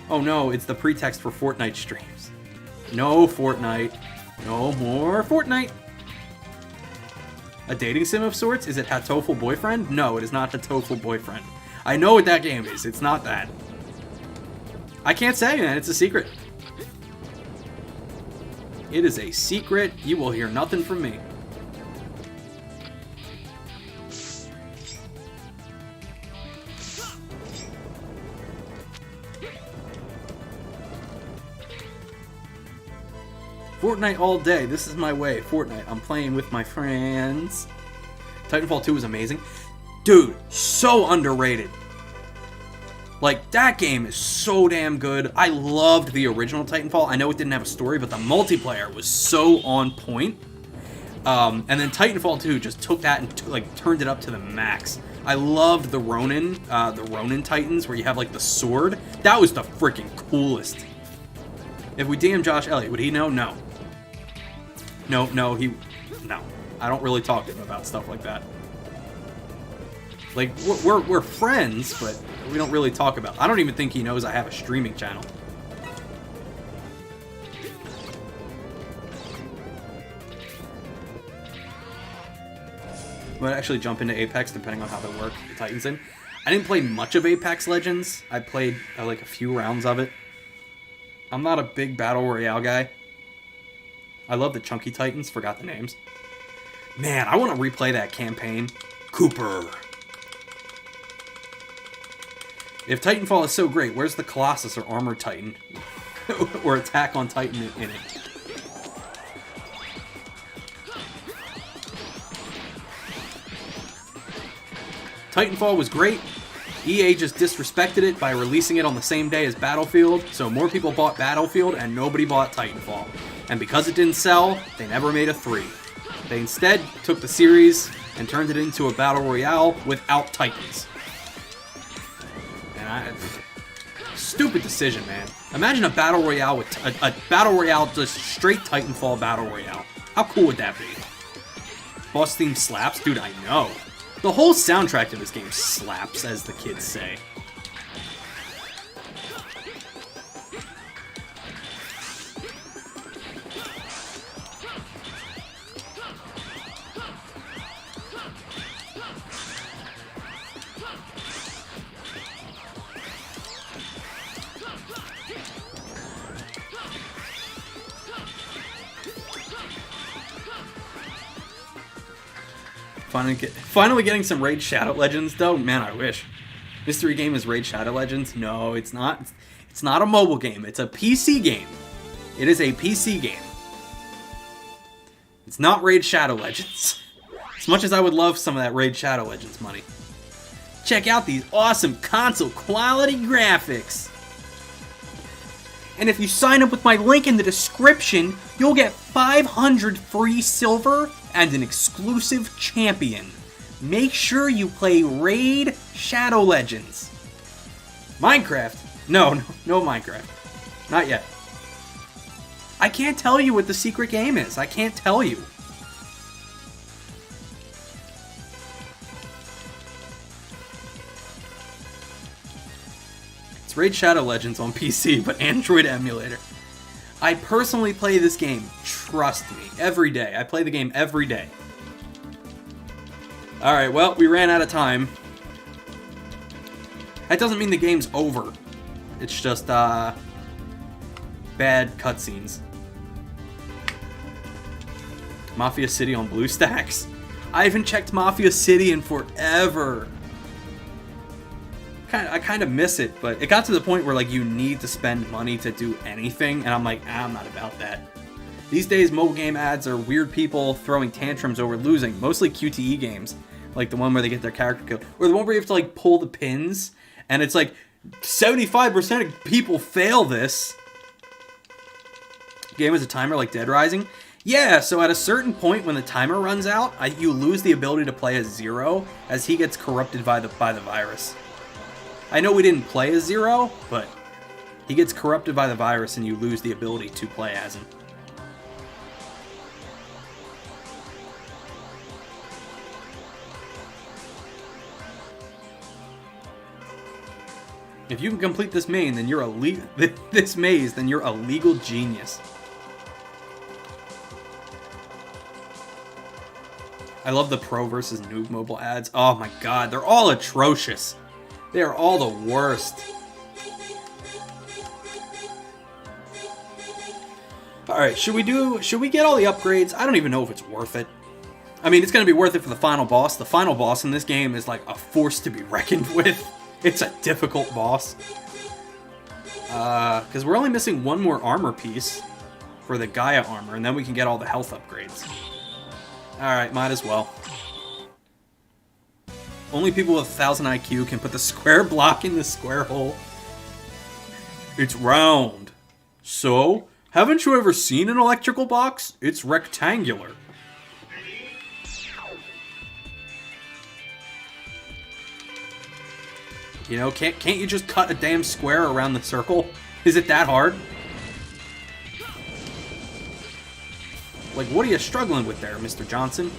Oh no, it's the pretext for Fortnite streams. No Fortnite. No more Fortnite. A dating sim of sorts? Is it Hatoful Boyfriend? No, it is not Hatoful Boyfriend. I know what that game is. It's not that. I can't say, man. It's a secret. It is a secret. You will hear nothing from me. Fortnite all day. This is my way. Fortnite. I'm playing with my friends. Titanfall 2 is amazing. Dude, so underrated. Like, that game is so damn good. I loved the original Titanfall. I know it didn't have a story, but the multiplayer was so on point. And then Titanfall 2 just took that and turned it up to the max. I loved the Ronin Titans, where you have like the sword. That was the freaking coolest. If we DM Josh Elliott, would he know? No. No. I don't really talk to him about stuff like that. Like, we're friends, but we don't really talk about... I don't even think he knows I have a streaming channel. Might actually jump into Apex, depending on how they work, the Titans in. I didn't play much of Apex Legends. I played, like, a few rounds of it. I'm not a big Battle Royale guy. I love the Chunky Titans. Forgot the names. Man, I want to replay that campaign. Cooper. If Titanfall is so great, where's the Colossus or Armor Titan? Or Attack on Titan in it? Titanfall was great. EA just disrespected it by releasing it on the same day as Battlefield, so more people bought Battlefield and nobody bought Titanfall. And because it didn't sell, they never made a 3. They instead took the series and turned it into a Battle Royale without Titans. And stupid decision, man. Imagine a Battle Royale with a Battle Royale, just straight Titanfall Battle Royale. How cool would that be? Boss theme slaps? Dude, I know. The whole soundtrack to this game slaps, as the kids say. Finally getting some Raid Shadow Legends, though. Man, I wish. Mystery game is Raid Shadow Legends. No, it's not. It's not a mobile game. It's a PC game. It is a PC game. It's not Raid Shadow Legends. As much as I would love some of that Raid Shadow Legends money. Check out these awesome console quality graphics. And if you sign up with my link in the description, you'll get 500 free silver and an exclusive champion. Make sure you play Raid Shadow Legends. Minecraft? No Minecraft. Not yet. I can't tell you what the secret game is. I can't tell you. It's Raid Shadow Legends on PC, but Android emulator. I personally play this game, trust me, every day. I play the game every day. Alright, well, we ran out of time. That doesn't mean the game's over. It's just, bad cutscenes. Mafia City on BlueStacks. I haven't checked Mafia City in forever. I kind of miss it, but it got to the point where like you need to spend money to do anything, and I'm like, I'm not about that. These days, mobile game ads are weird people throwing tantrums over losing, mostly QTE games, like the one where they get their character killed, or the one where you have to like pull the pins, and it's like 75% of people fail this. Game has a timer like Dead Rising. Yeah, so at a certain point when the timer runs out, you lose the ability to play as Zero, as he gets corrupted by the virus. I know we didn't play as Zero, but he gets corrupted by the virus and you lose the ability to play as him. If you can complete this maze, then you're a legal genius. I love the pro versus noob mobile ads. Oh my god, they're all atrocious. They are all the worst. Alright, should we get all the upgrades? I don't even know if it's worth it. I mean, it's going to be worth it for the final boss. The final boss in this game is like a force to be reckoned with. It's a difficult boss. Because we're only missing one more armor piece for the Gaia Armor, and then we can get all the health upgrades. Alright, might as well. Only people with 1,000 IQ can put the square block in the square hole. It's round. So, haven't you ever seen an electrical box? It's rectangular. You know, can't you just cut a damn square around the circle? Is it that hard? Like, what are you struggling with there, Mr. Johnson?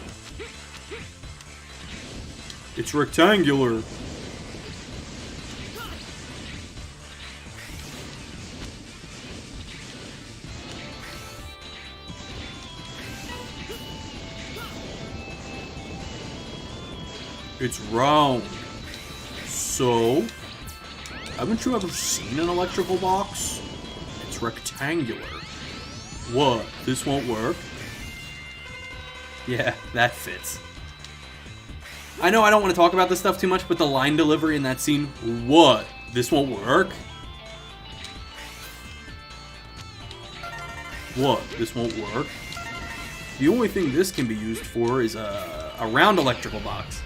It's rectangular. It's round. So, haven't you ever seen an electrical box? It's rectangular. What? This won't work? Yeah, that fits. I know I don't want to talk about this stuff too much, but the line delivery in that scene, what? This won't work? What? This won't work? The only thing this can be used for is a round electrical box.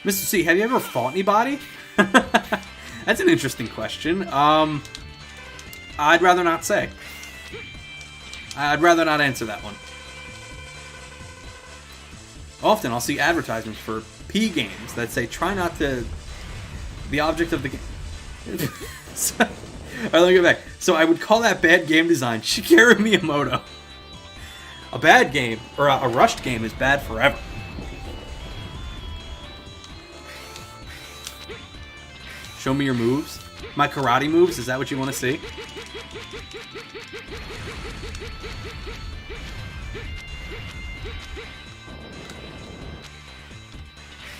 Mr. C, have you ever fought anybody? That's an interesting question. I'd rather not say. I'd rather not answer that one. Often I'll see advertisements for P games that say, try not to... The object of the game... Alright, let me get back. So I would call that bad game design. Shigeru Miyamoto. A bad game, or a rushed game, is bad forever. Show me your moves. My karate moves, is that what you want to see?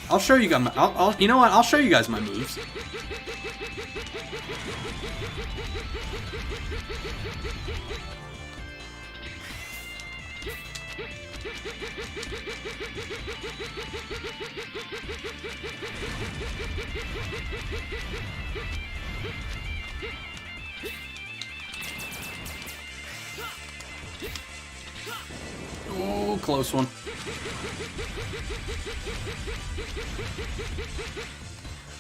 I'll show you guys my, you know what? I'll show you guys my moves. Oh, close one.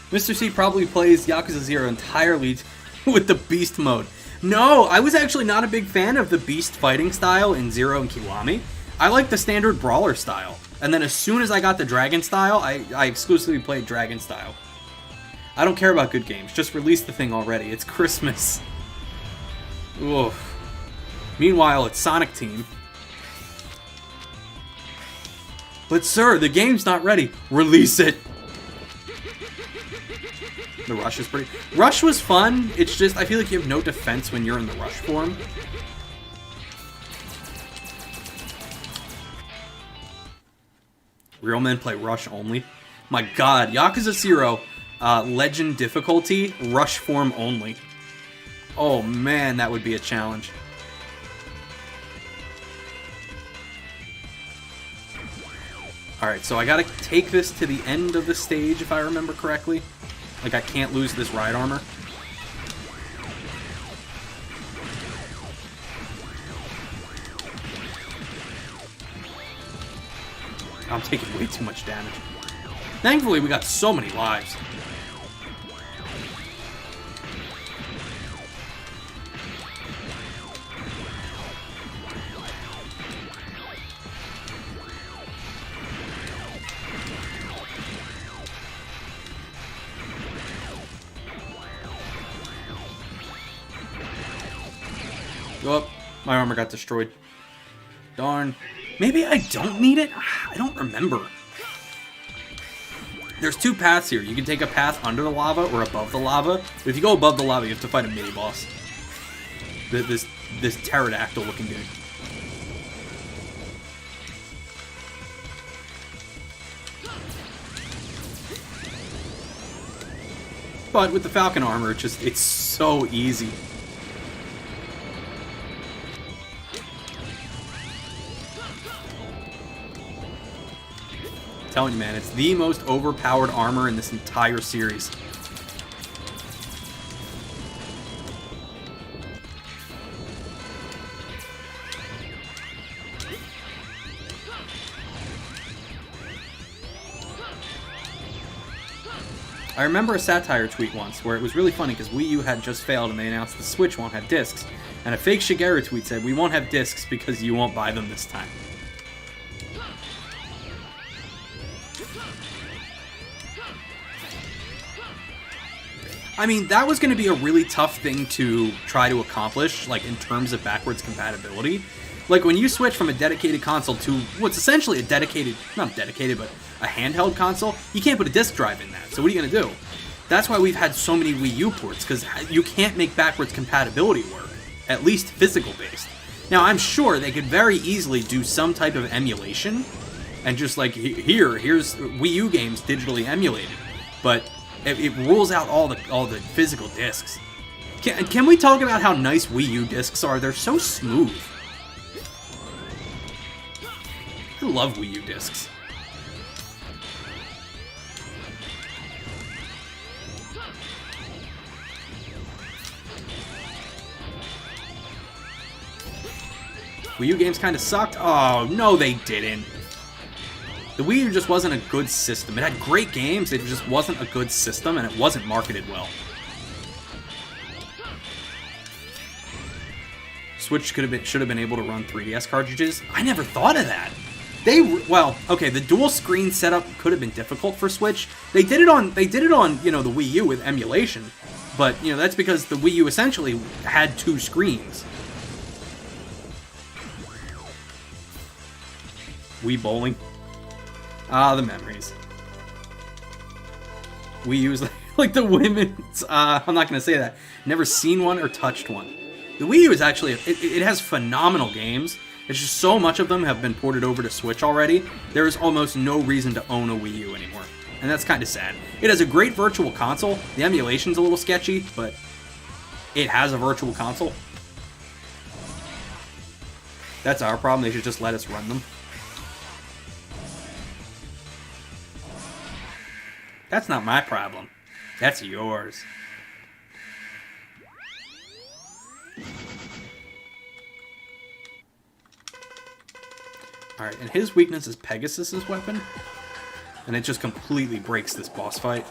Mr. C probably plays Yakuza 0 entirely with the Beast mode. No, I was actually not a big fan of the Beast fighting style in Zero and Kiwami. I like the standard Brawler style. And then as soon as I got the Dragon style, I exclusively played Dragon style. I don't care about good games. Just release the thing already. It's Christmas. Oof. Meanwhile, it's Sonic Team. But sir, the game's not ready. Release it. The rush is pretty... Rush was fun. It's just, I feel like you have no defense when you're in the rush form. Real men play rush only. My god, Yakuza 0, legend difficulty, rush form only. Oh man, that would be a challenge. Alright, so I gotta take this to the end of the stage, if I remember correctly. Like, I can't lose this ride armor. I'm taking way too much damage. Thankfully, we got so many lives. Oh, my armor got destroyed. Darn. Maybe I don't need it? I don't remember. There's two paths here. You can take a path under the lava or above the lava. But if you go above the lava, you have to fight a mini-boss. This pterodactyl-looking dude. But with the Falcon Armor, it's so easy. I'm telling you, man, it's the most overpowered armor in this entire series. I remember a satire tweet once where it was really funny because Wii U had just failed and they announced the Switch won't have discs. And a fake Shigeru tweet said, "We won't have discs because you won't buy them this time." I mean, that was going to be a really tough thing to try to accomplish, like, in terms of backwards compatibility. Like, when you switch from a dedicated console to what's essentially a dedicated, not dedicated, but a handheld console, you can't put a disc drive in that. So what are you going to do? That's why we've had so many Wii U ports, because you can't make backwards compatibility work, at least physical-based. Now, I'm sure they could very easily do some type of emulation, and just like, here's Wii U games digitally emulated. But it rules out all the physical discs. Can we talk about how nice Wii U discs are? They're so smooth. I love Wii U discs. Wii U games kind of sucked. Oh, no they didn't. The Wii U just wasn't a good system. It had great games, it just wasn't a good system, and it wasn't marketed well. Switch should have been able to run 3DS cartridges. I never thought of that. Well, okay, the dual screen setup could have been difficult for Switch. They did it on, you know, the Wii U with emulation, but you know that's because the Wii U essentially had two screens. Wii bowling. Ah, the memories. Wii U is like the women's... I'm not going to say that. Never seen one or touched one. The Wii U is actually... It has phenomenal games. It's just so much of them have been ported over to Switch already. There is almost no reason to own a Wii U anymore. And that's kind of sad. It has a great virtual console. The emulation's a little sketchy, but it has a virtual console. That's our problem. They should just let us run them. That's not my problem. That's yours. Alright, and his weakness is Pegasus's weapon. And it just completely breaks this boss fight.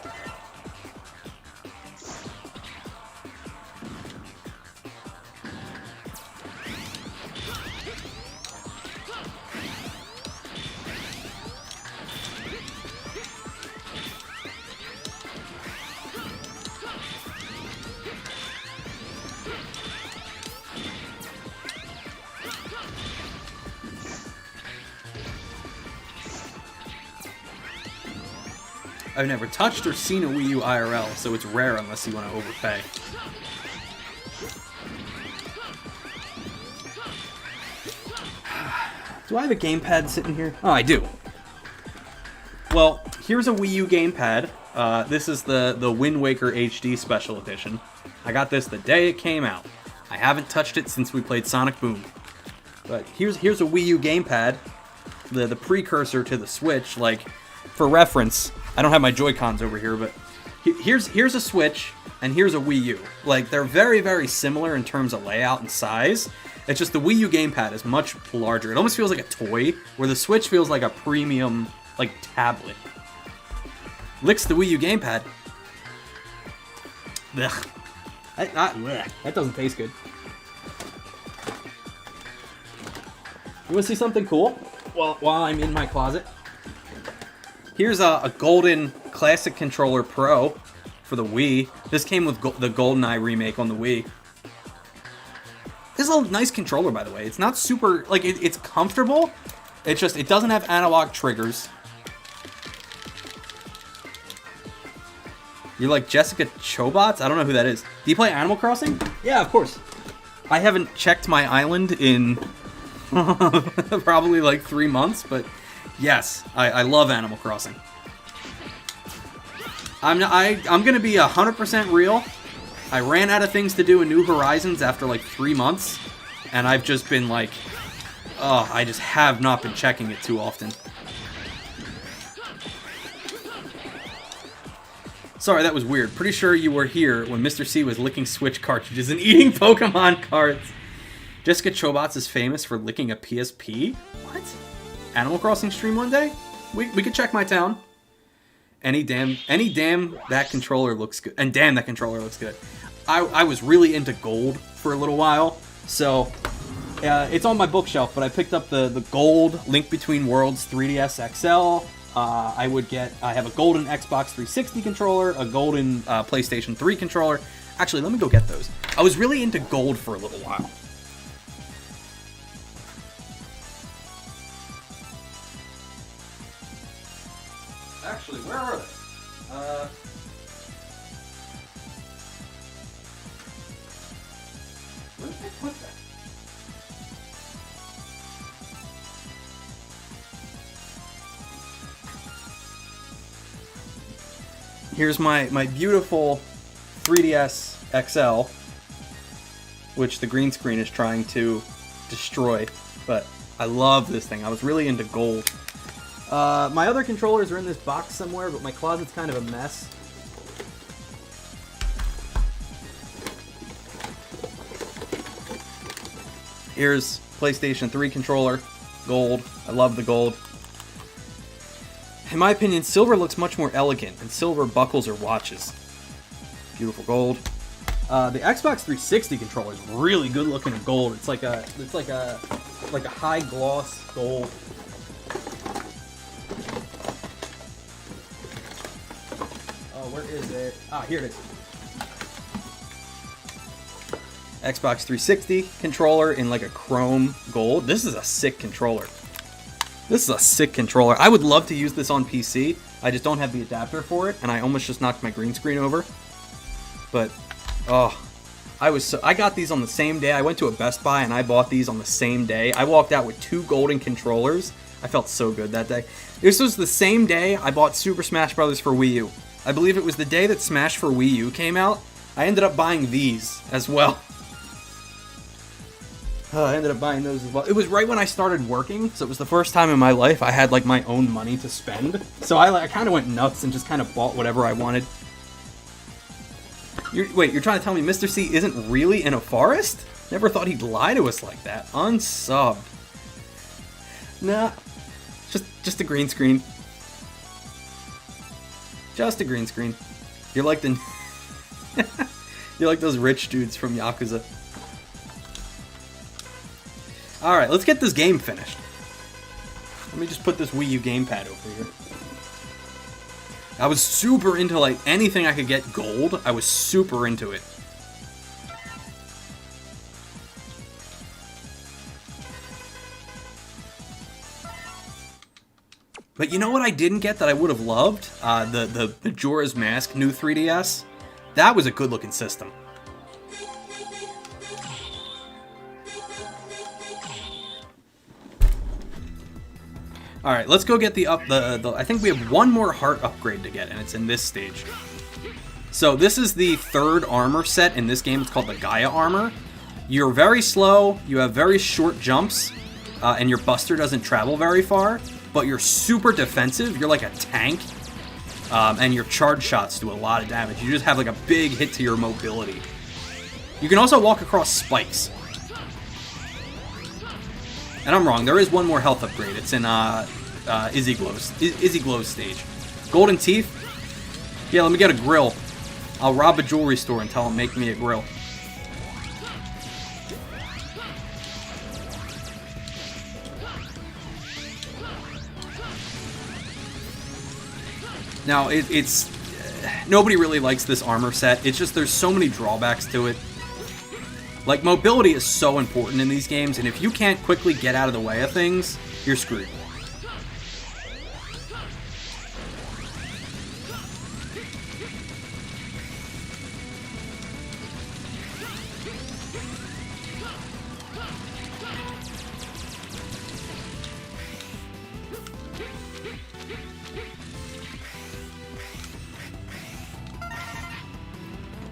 I've never touched or seen a Wii U IRL, so it's rare unless you want to overpay. Do I have a gamepad sitting here? Oh, I do. Well, here's a Wii U gamepad. This is the Wind Waker HD Special Edition. I got this the day it came out. I haven't touched it since we played Sonic Boom. But here's a Wii U gamepad, the precursor to the Switch. Like, for reference, I don't have my Joy-Cons over here, but here's a Switch and here's a Wii U. Like, they're very, very similar in terms of layout and size. It's just the Wii U gamepad is much larger. It almost feels like a toy, where the Switch feels like a premium, like, tablet. Licks the Wii U gamepad. Ugh. That doesn't taste good. You want to see something cool? While I'm in my closet. Here's a golden classic controller Pro for the Wii. This came with the GoldenEye remake on the Wii. This is a nice controller, by the way. It's not super, like, it's comfortable. It's just, it doesn't have analog triggers. You're like Jessica Chobots? I don't know who that is. Do you play Animal Crossing? Yeah, of course. I haven't checked my island in probably like 3 months, but yes, I love Animal Crossing. I'm gonna be 100% real. I ran out of things to do in New Horizons after like 3 months, and I've just been like, oh, I just have not been checking it too often. Sorry, that was weird. Pretty sure you were here when Mr. C was licking Switch cartridges and eating Pokemon cards. Jessica Chobots is famous for licking a PSP? What? Animal Crossing stream one day? We could check my town. Any damn that controller looks good. And damn that controller looks good. I was really into gold for a little while, so it's on my bookshelf, but I picked up the gold Link Between Worlds 3DS XL. I have a golden Xbox 360 controller, a golden PlayStation 3 controller. Actually, let me go get those. I was really into gold for a little while. Actually, where are they? Where did I put that? Here's my beautiful 3DS XL, which the green screen is trying to destroy, but I love this thing. I was really into gold. My other controllers are in this box somewhere, but my closet's kind of a mess. Here's PlayStation 3 controller, gold. I love the gold. In my opinion, silver looks much more elegant, and silver buckles or watches. Beautiful gold. The Xbox 360 controller is really good looking in gold. It's like a high gloss gold. Oh, where is it? Ah, here it is. Xbox 360 controller in like a chrome gold. This is a sick controller. This is a sick controller. I would love to use this on PC. I just don't have the adapter for it, and I almost just knocked my green screen over. But, oh, I got these on the same day. I went to a Best Buy and I bought these on the same day. I walked out with 2 golden controllers. I felt so good that day. This was the same day I bought Super Smash Bros. For Wii U. I believe it was the day that Smash for Wii U came out. I ended up buying these as well. I ended up buying those as well. It was right when I started working, so it was the first time in my life I had like my own money to spend. So I kind of went nuts and just kind of bought whatever I wanted. Wait, you're trying to tell me Mr. C isn't really in a forest? Never thought he'd lie to us like that. Unsubbed. Nah, just a green screen. Just a green screen. You're like the you're like those rich dudes from Yakuza. Alright, let's get this game finished. Let me just put this Wii U Gamepad over here. I was super into, like, anything I could get gold. I was super into it. But you know what I didn't get that I would have loved? The Majora's Mask new 3DS. That was a good looking system. Alright, let's go get the I think we have one more heart upgrade to get, and it's in this stage. So this is the third armor set in this game. It's called the Gaia Armor. You're very slow, you have very short jumps, and your buster doesn't travel very far, but you're super defensive. You're like a tank, and your charge shots do a lot of damage. You just have like a big hit to your mobility. You can also walk across spikes. And I'm wrong, there is one more health upgrade. It's in Izzy Glow's stage. Golden Teeth? Yeah, let me get a grill. I'll rob a jewelry store and tell them make me a grill. Now, it's nobody really likes this armor set. It's just there's so many drawbacks to it. Like, mobility is so important in these games, and if you can't quickly get out of the way of things, you're screwed.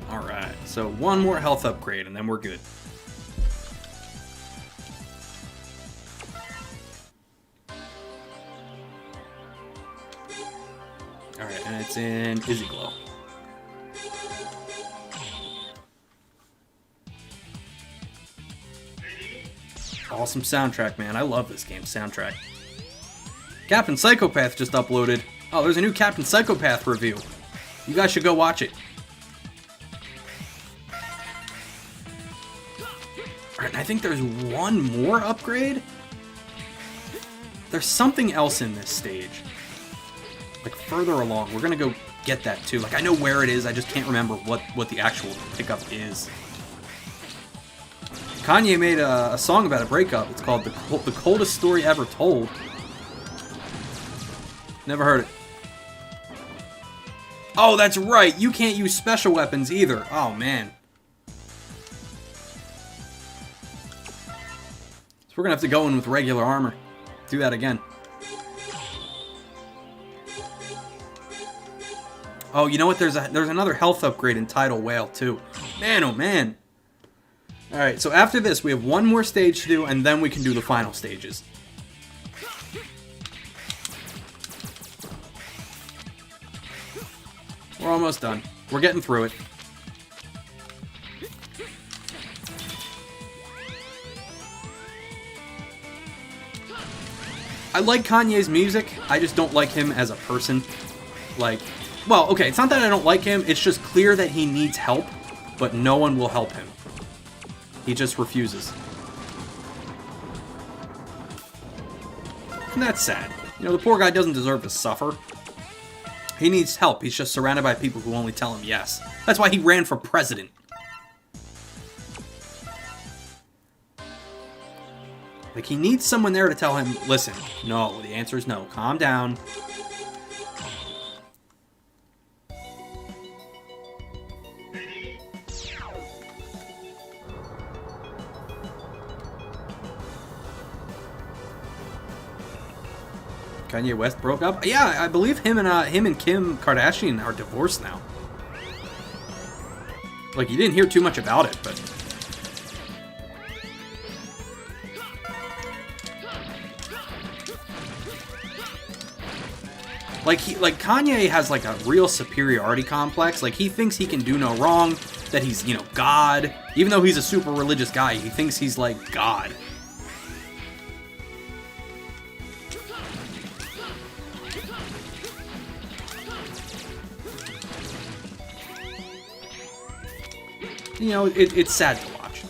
Alright, so one more health upgrade and then we're good. Alright, and it's in Izzy Glow. Awesome soundtrack, man. I love this game's soundtrack. Captain Psychopath just uploaded. Oh, there's a new Captain Psychopath review. You guys should go watch it. Alright, I think there's one more upgrade? There's something else in this stage. Like, further along. We're gonna go get that, too. Like, I know where it is, I just can't remember what the actual pickup is. Kanye made a song about a breakup. It's called The Coldest Story Ever Told. Never heard it. Oh, that's right! You can't use special weapons either. Oh, man. So we're gonna have to go in with regular armor. Do that again. Oh, you know what? There's another health upgrade in Tidal Whale, too. Man, oh man. Alright, so after this, we have one more stage to do, and then we can do the final stages. We're almost done. We're getting through it. I like Kanye's music, I just don't like him as a person. Like, well, okay, it's not that I don't like him, it's just clear that he needs help, but no one will help him. He just refuses. And that's sad. You know, the poor guy doesn't deserve to suffer. He needs help, he's just surrounded by people who only tell him yes. That's why he ran for president. Like, he needs someone there to tell him, listen, no, the answer is no, calm down. Kanye West broke up? Yeah, I believe him and Kim Kardashian are divorced now. Like, you didn't hear too much about it, but... Like, Kanye has, like, a real superiority complex. Like, he thinks he can do no wrong, that he's, you know, God. Even though he's a super religious guy, he thinks he's, like, God. You know, it's sad to watch.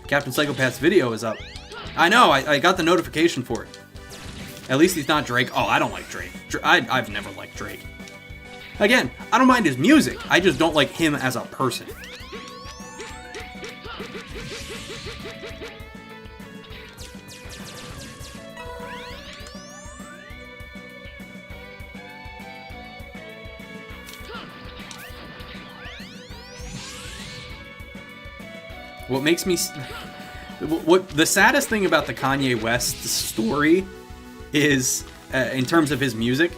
Captain Psychopath's video is up. I know, I got the notification for it. At least he's not Drake. Oh, I don't like Drake. I've never liked Drake. Again, I don't mind his music. I just don't like him as a person. What makes me... What the saddest thing about the Kanye West story is, in terms of his music,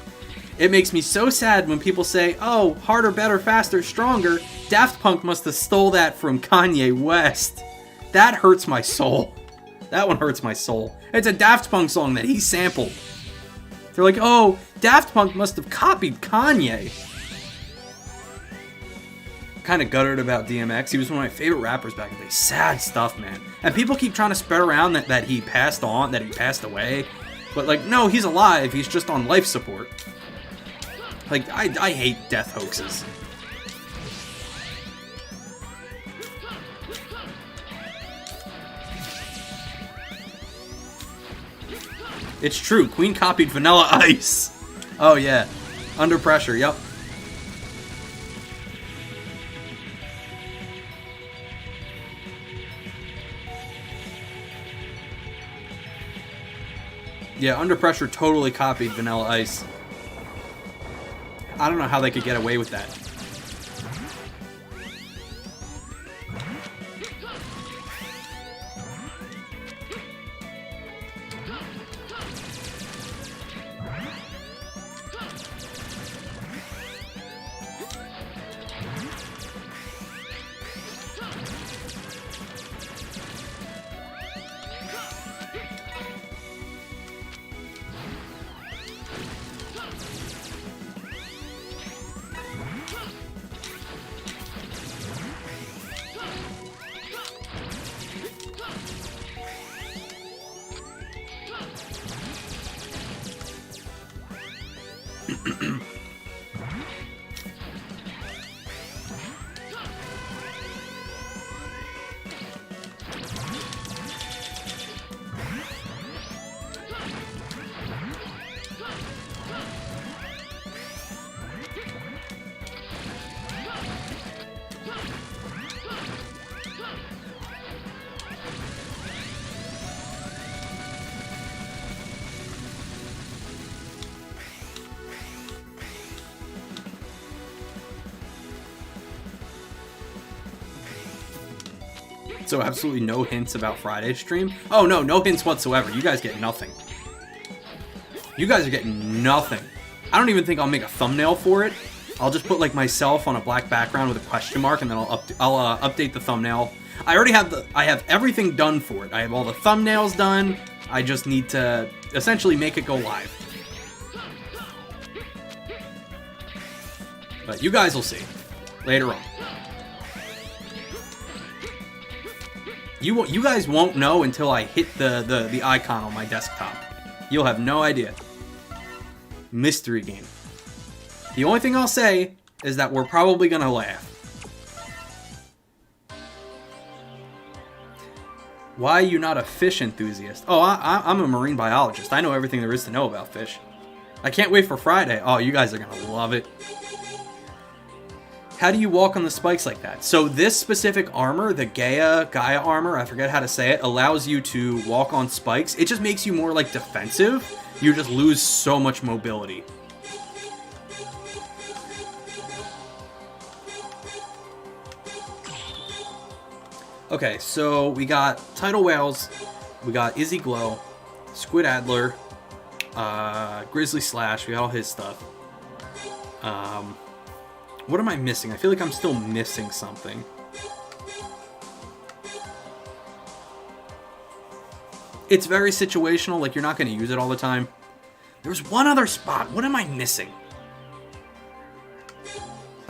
it makes me so sad when people say, oh, harder, better, faster, stronger. Daft Punk must have stole that from Kanye West. That hurts my soul. That one hurts my soul. It's a Daft Punk song that he sampled. They're like, oh, Daft Punk must have copied Kanye. Kind of gutted about DMX. He was one of my favorite rappers back in the day. Sad stuff, man. And people keep trying to spread around that he passed on, that he passed away. But, like, no, he's alive. He's just on life support. Like, I hate death hoaxes. It's true. Queen copied Vanilla Ice. Oh, yeah. Under Pressure. Yep. Yeah, Under Pressure totally copied Vanilla Ice. I don't know how they could get away with that. So absolutely no hints about Friday's stream? Oh, no, no hints whatsoever. You guys get nothing. You guys are getting nothing. I don't even think I'll make a thumbnail for it. I'll just put, like, myself on a black background with a question mark, and then I'll update the thumbnail. I already have I have everything done for it. I have all the thumbnails done. I just need to essentially make it go live. But you guys will see later on. You guys won't know until I hit the icon on my desktop. You'll have no idea. Mystery game. The only thing I'll say is that we're probably gonna laugh. Why are you not a fish enthusiast? Oh, I'm a marine biologist. I know everything there is to know about fish. I can't wait for Friday. Oh, you guys are gonna love it. How do you walk on the spikes like that? So this specific armor, the Gaia Armor, I forget how to say it, allows you to walk on spikes. It just makes you more, like, defensive. You just lose so much mobility. Okay, so we got Tidal Whales, we got Izzy Glow, Squid Adler, Grizzly Slash, we got all his stuff. What am I missing? I feel like I'm still missing something. It's very situational, like you're not going to use it all the time. There's one other spot. What am I missing?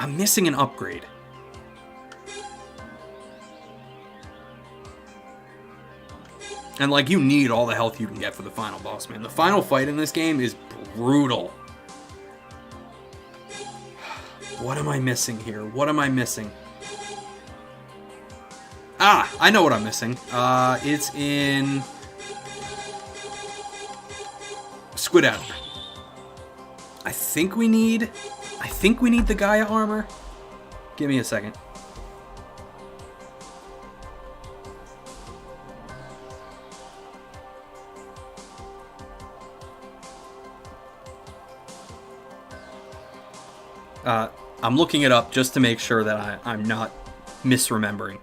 I'm missing an upgrade. And, like, you need all the health you can get for the final boss, man. The final fight in this game is brutal. What am I missing here? What am I missing? Ah, I know what I'm missing. It's in Squid Adler. I think we need the Gaia Armor. Give me a second. I'm looking it up just to make sure that I'm not misremembering.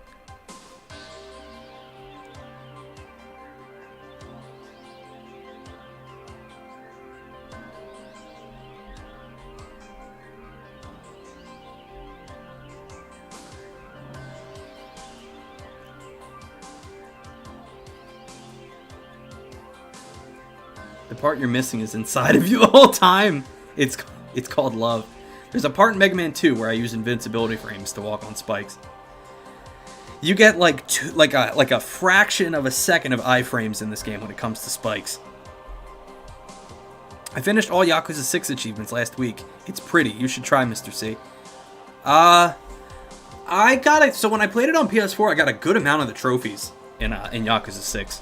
The part you're missing is inside of you the whole time. It's called love. There's a part in Mega Man 2 where I use invincibility frames to walk on spikes. You get like a fraction of a second of iframes in this game when it comes to spikes. I finished all Yakuza 6 achievements last week. It's pretty. You should try, Mr. C. I got it. So when I played it on PS4, I got a good amount of the trophies in Yakuza 6.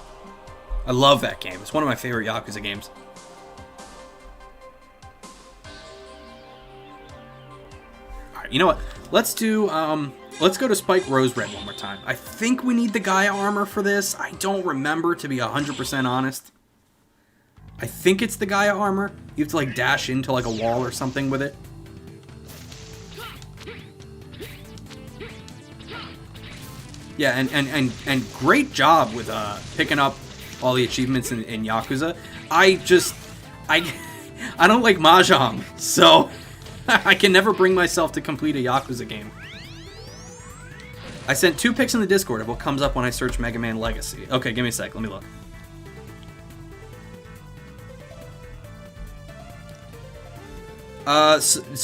I love that game. It's one of my favorite Yakuza games. Alright, you know what? Let's do, let's go to Spike Rose Red one more time. I think we need the Gaia Armor for this. I don't remember, to be 100% honest. I think it's the Gaia Armor. You have to, like, dash into, like, a wall or something with it. Yeah, and great job with picking up all the achievements in Yakuza. I don't like Mahjong, so I can never bring myself to complete a Yakuza game. I sent 2 pics in the Discord of what comes up when I search Mega Man Legacy. Okay, give me a sec, let me look.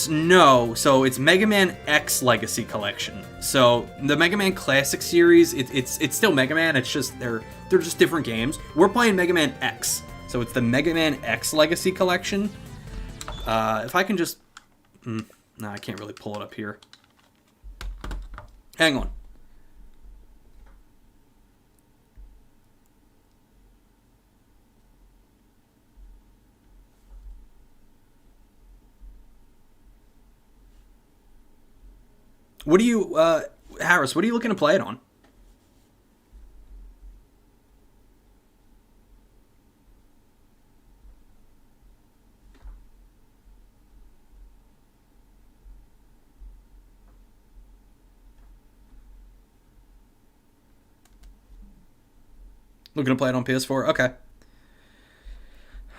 No, so it's Mega Man X Legacy Collection. So the Mega Man Classic series, it's still Mega Man. It's just they're just different games. We're playing Mega Man X, so it's the Mega Man X Legacy Collection. If I can just, no, I can't really pull it up here. Hang on. What do you, Harris, what are you looking to play it on? Looking to play it on PS4? Okay.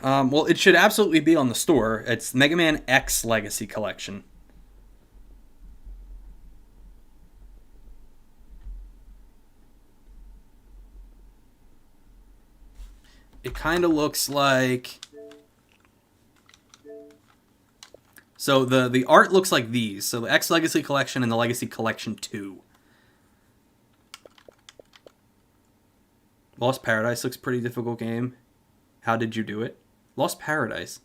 Well, it should absolutely be on the store. It's Mega Man X Legacy Collection. It kind of looks like... So the art looks like these. So the X Legacy Collection and the Legacy Collection 2. Lost Paradise looks pretty difficult game. How did you do it? Lost Paradise.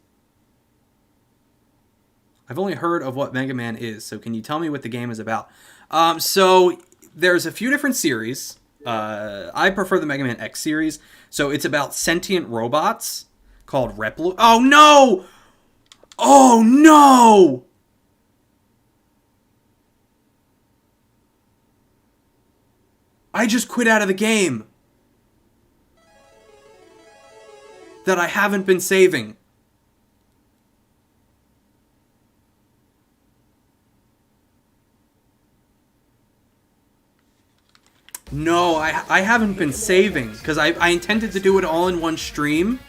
I've only heard of what Mega Man is, so can you tell me what the game is about? So there's a few different series. I prefer the Mega Man X series. So it's about sentient robots called Replu. Oh no! Oh no! I just quit out of the game that I haven't been saving. No, I haven't been saving, because I intended to do it all in one stream.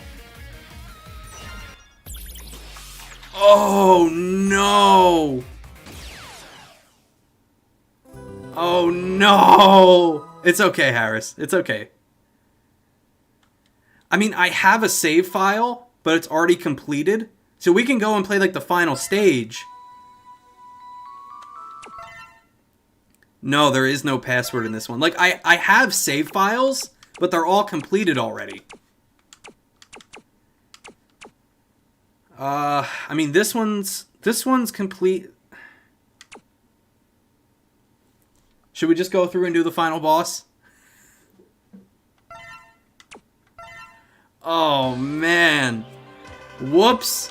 Oh, no! Oh, no! It's okay, Harris. It's okay. I mean, I have a save file, but it's already completed. So we can go and play, like, the final stage. No, there is no password in this one. Like, I have save files, but they're all completed already. I mean, this one's complete. Should we just go through and do the final boss? Oh, man. Whoops.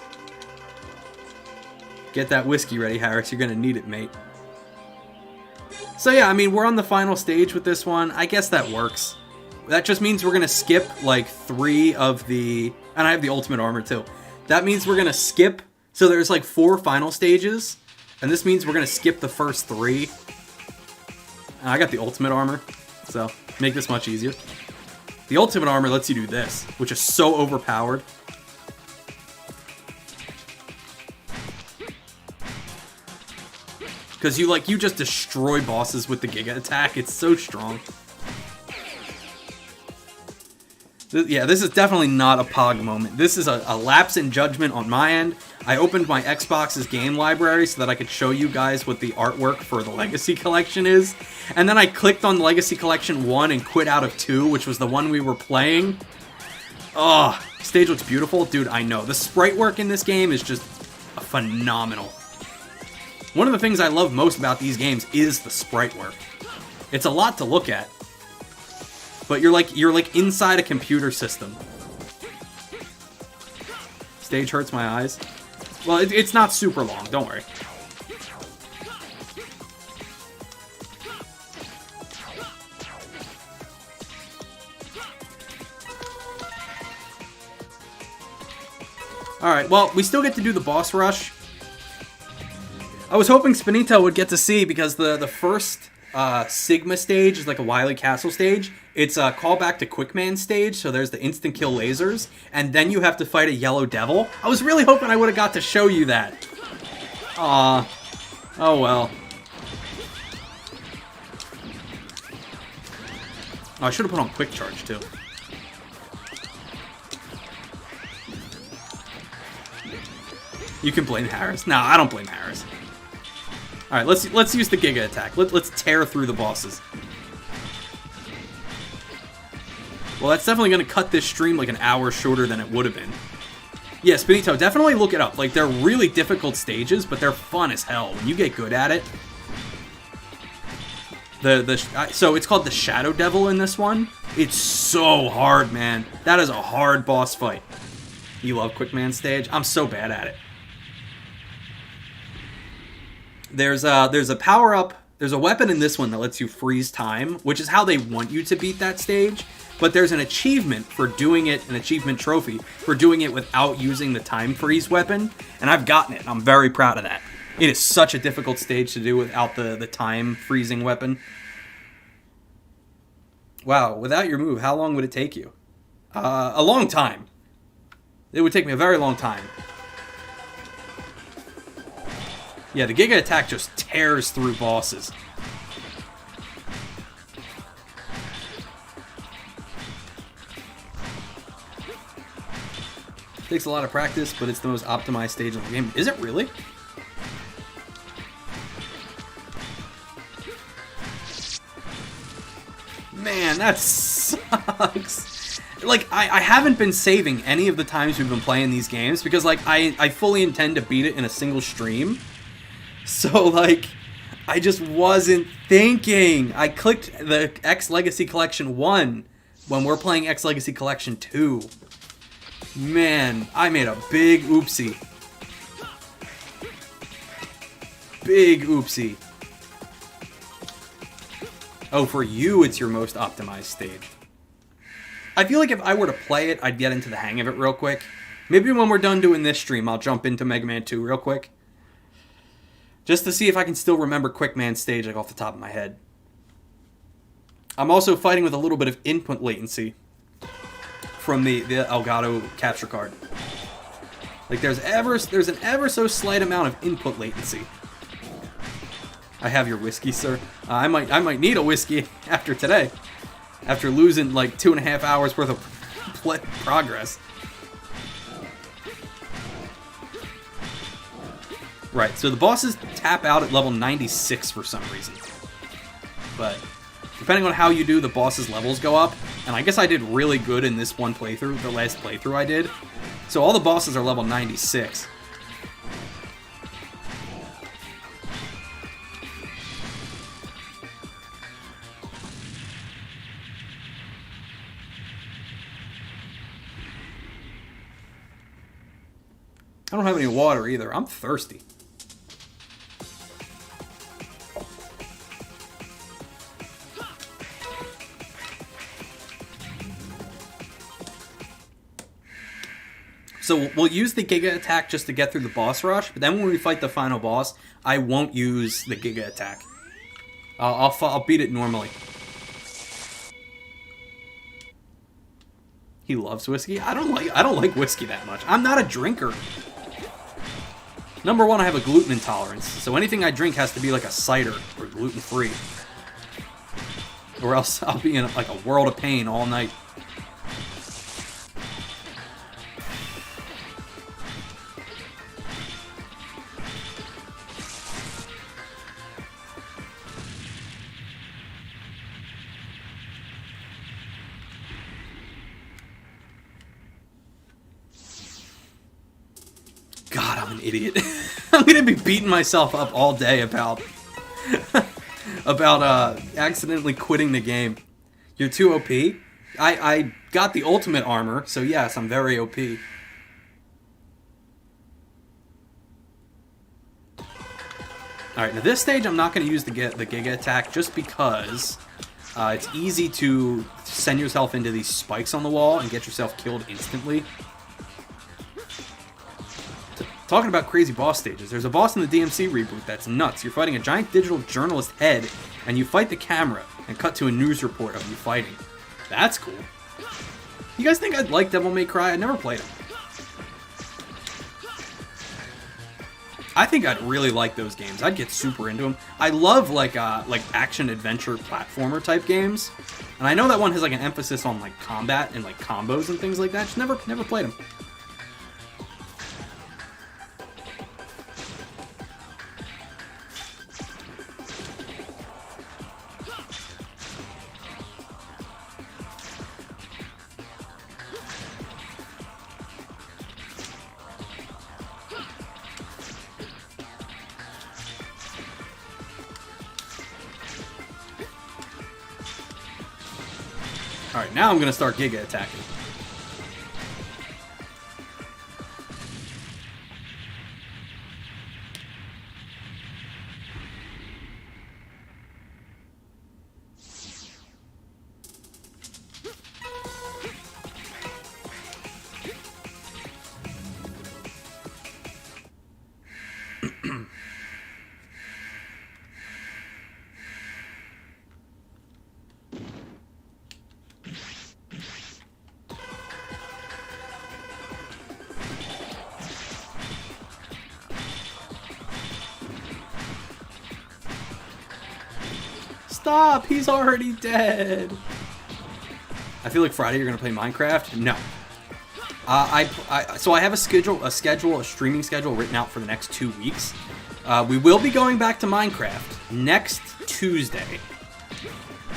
Get that whiskey ready, Harris. You're gonna need it, mate. So yeah, I mean, we're on the final stage with this one. I guess that works. That just means we're going to skip, like, 3 of the... And I have the ultimate armor, too. That means we're going to skip... So there's, like, 4 final stages. And this means we're going to skip the first 3. And I got the ultimate armor. So, make this much easier. The ultimate armor lets you do this, which is so overpowered. Because you just destroy bosses with the Giga attack. It's so strong. Yeah, this is definitely not a Pog moment. This is a lapse in judgment on my end. I opened my Xbox's game library so that I could show you guys what the artwork for the Legacy Collection is. And then I clicked on Legacy Collection 1 and quit out of 2, which was the one we were playing. Oh, stage looks beautiful. Dude, I know. The sprite work in this game is just phenomenal. One of the things I love most about these games is the sprite work. It's a lot to look at. But you're like inside a computer system. Stage hurts my eyes. Well, it's not super long, don't worry. Alright, well, we still get to do the boss rush. I was hoping Spinito would get to see, because the first Sigma stage is like a Wily Castle stage. It's a callback to Quickman stage, so there's the instant kill lasers, and then you have to fight a yellow devil. I was really hoping I would have got to show you that. Aw. Oh well. Oh, I should have put on quick charge too. You can blame Harris. No, I don't blame Harris. All right, let's use the Giga attack. Let's tear through the bosses. Well, that's definitely going to cut this stream like an hour shorter than it would have been. Yeah, Spinito, definitely look it up. Like, they're really difficult stages, but they're fun as hell when you get good at it. So it's called the Shadow Devil in this one. It's so hard, man. That is a hard boss fight. You love Quickman stage? I'm so bad at it. There's a power-up, there's a weapon in this one that lets you freeze time, which is how they want you to beat that stage, but there's an achievement for doing it, an achievement trophy, for doing it without using the time freeze weapon, and I've gotten it, and I'm very proud of that. It is such a difficult stage to do without the time freezing weapon. Wow, without your move, how long would it take you? A long time. It would take me a very long time. Yeah, the Giga attack just tears through bosses. Takes a lot of practice, but it's the most optimized stage in the game. Is it really? Man, that sucks. Like, I haven't been saving any of the times we've been playing these games because, like, I fully intend to beat it in a single stream. So, like, I just wasn't thinking. I clicked the X Legacy Collection 1 when we're playing X Legacy Collection 2. Man, I made a big oopsie. Big oopsie. Oh, for you, it's your most optimized stage. I feel like if I were to play it, I'd get into the hang of it real quick. Maybe when we're done doing this stream, I'll jump into Mega Man 2 real quick. Just to see if I can still remember Quickman's stage like off the top of my head. I'm also fighting with a little bit of input latency from the Elgato capture card. Like there's an ever so slight amount of input latency. I have your whiskey, sir. I might need a whiskey after today. After losing like 2.5 hours worth of progress. Right, so the bosses tap out at level 96 for some reason. But depending on how you do, the bosses' levels go up. And I guess I did really good in this one playthrough, the last playthrough I did. So all the bosses are level 96. I don't have any water either. I'm thirsty. So we'll use the Giga attack just to get through the boss rush, but then when we fight the final boss, I won't use the Giga attack. I'll beat it normally. He loves whiskey. I don't like whiskey that much. I'm not a drinker. Number one, I have a gluten intolerance, so anything I drink has to be like a cider or gluten-free, or else I'll be in like a world of pain all night. I'm an idiot. I'm gonna be beating myself up all day about accidentally quitting the game. You're too OP? I got the ultimate armor, so yes, I'm very OP. Alright, now this stage I'm not going to use the Giga attack just because it's easy to send yourself into these spikes on the wall and get yourself killed instantly. Talking about crazy boss stages, there's a boss in the DMC reboot that's nuts. You're fighting a giant digital journalist head, and you fight the camera and cut to a news report of you fighting. That's cool. You guys think I'd like Devil May Cry? I never played them. I think I'd really like those games. I'd get super into them. I love like action adventure platformer type games, and I know that one has like an emphasis on like combat and like combos and things like that. Just never played them. Alright, now I'm going to start Giga attacking. Stop! He's already dead! I feel like Friday you're gonna play Minecraft? No. So I have a streaming schedule written out for the next 2 weeks. We will be going back to Minecraft next Tuesday.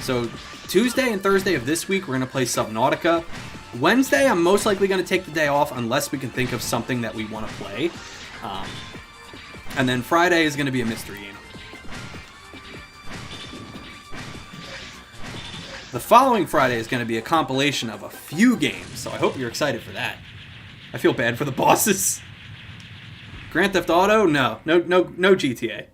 So Tuesday and Thursday of this week we're gonna play Subnautica. Wednesday I'm most likely gonna take the day off unless we can think of something that we want to play. And then Friday is gonna be a mystery game. The following Friday is going to be a compilation of a few games, so I hope you're excited for that. I feel bad for the bosses. Grand Theft Auto? No GTA.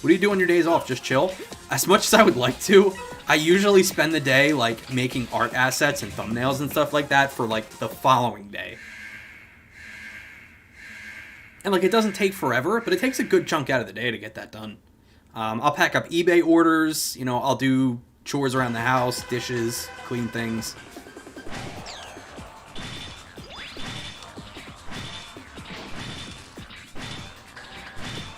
What do you do on your days off? Just chill? As much as I would like to, I usually spend the day like making art assets and thumbnails and stuff like that for like the following day. And like it doesn't take forever, but it takes a good chunk out of the day to get that done. I'll pack up eBay orders, you know, I'll do chores around the house, dishes, clean things.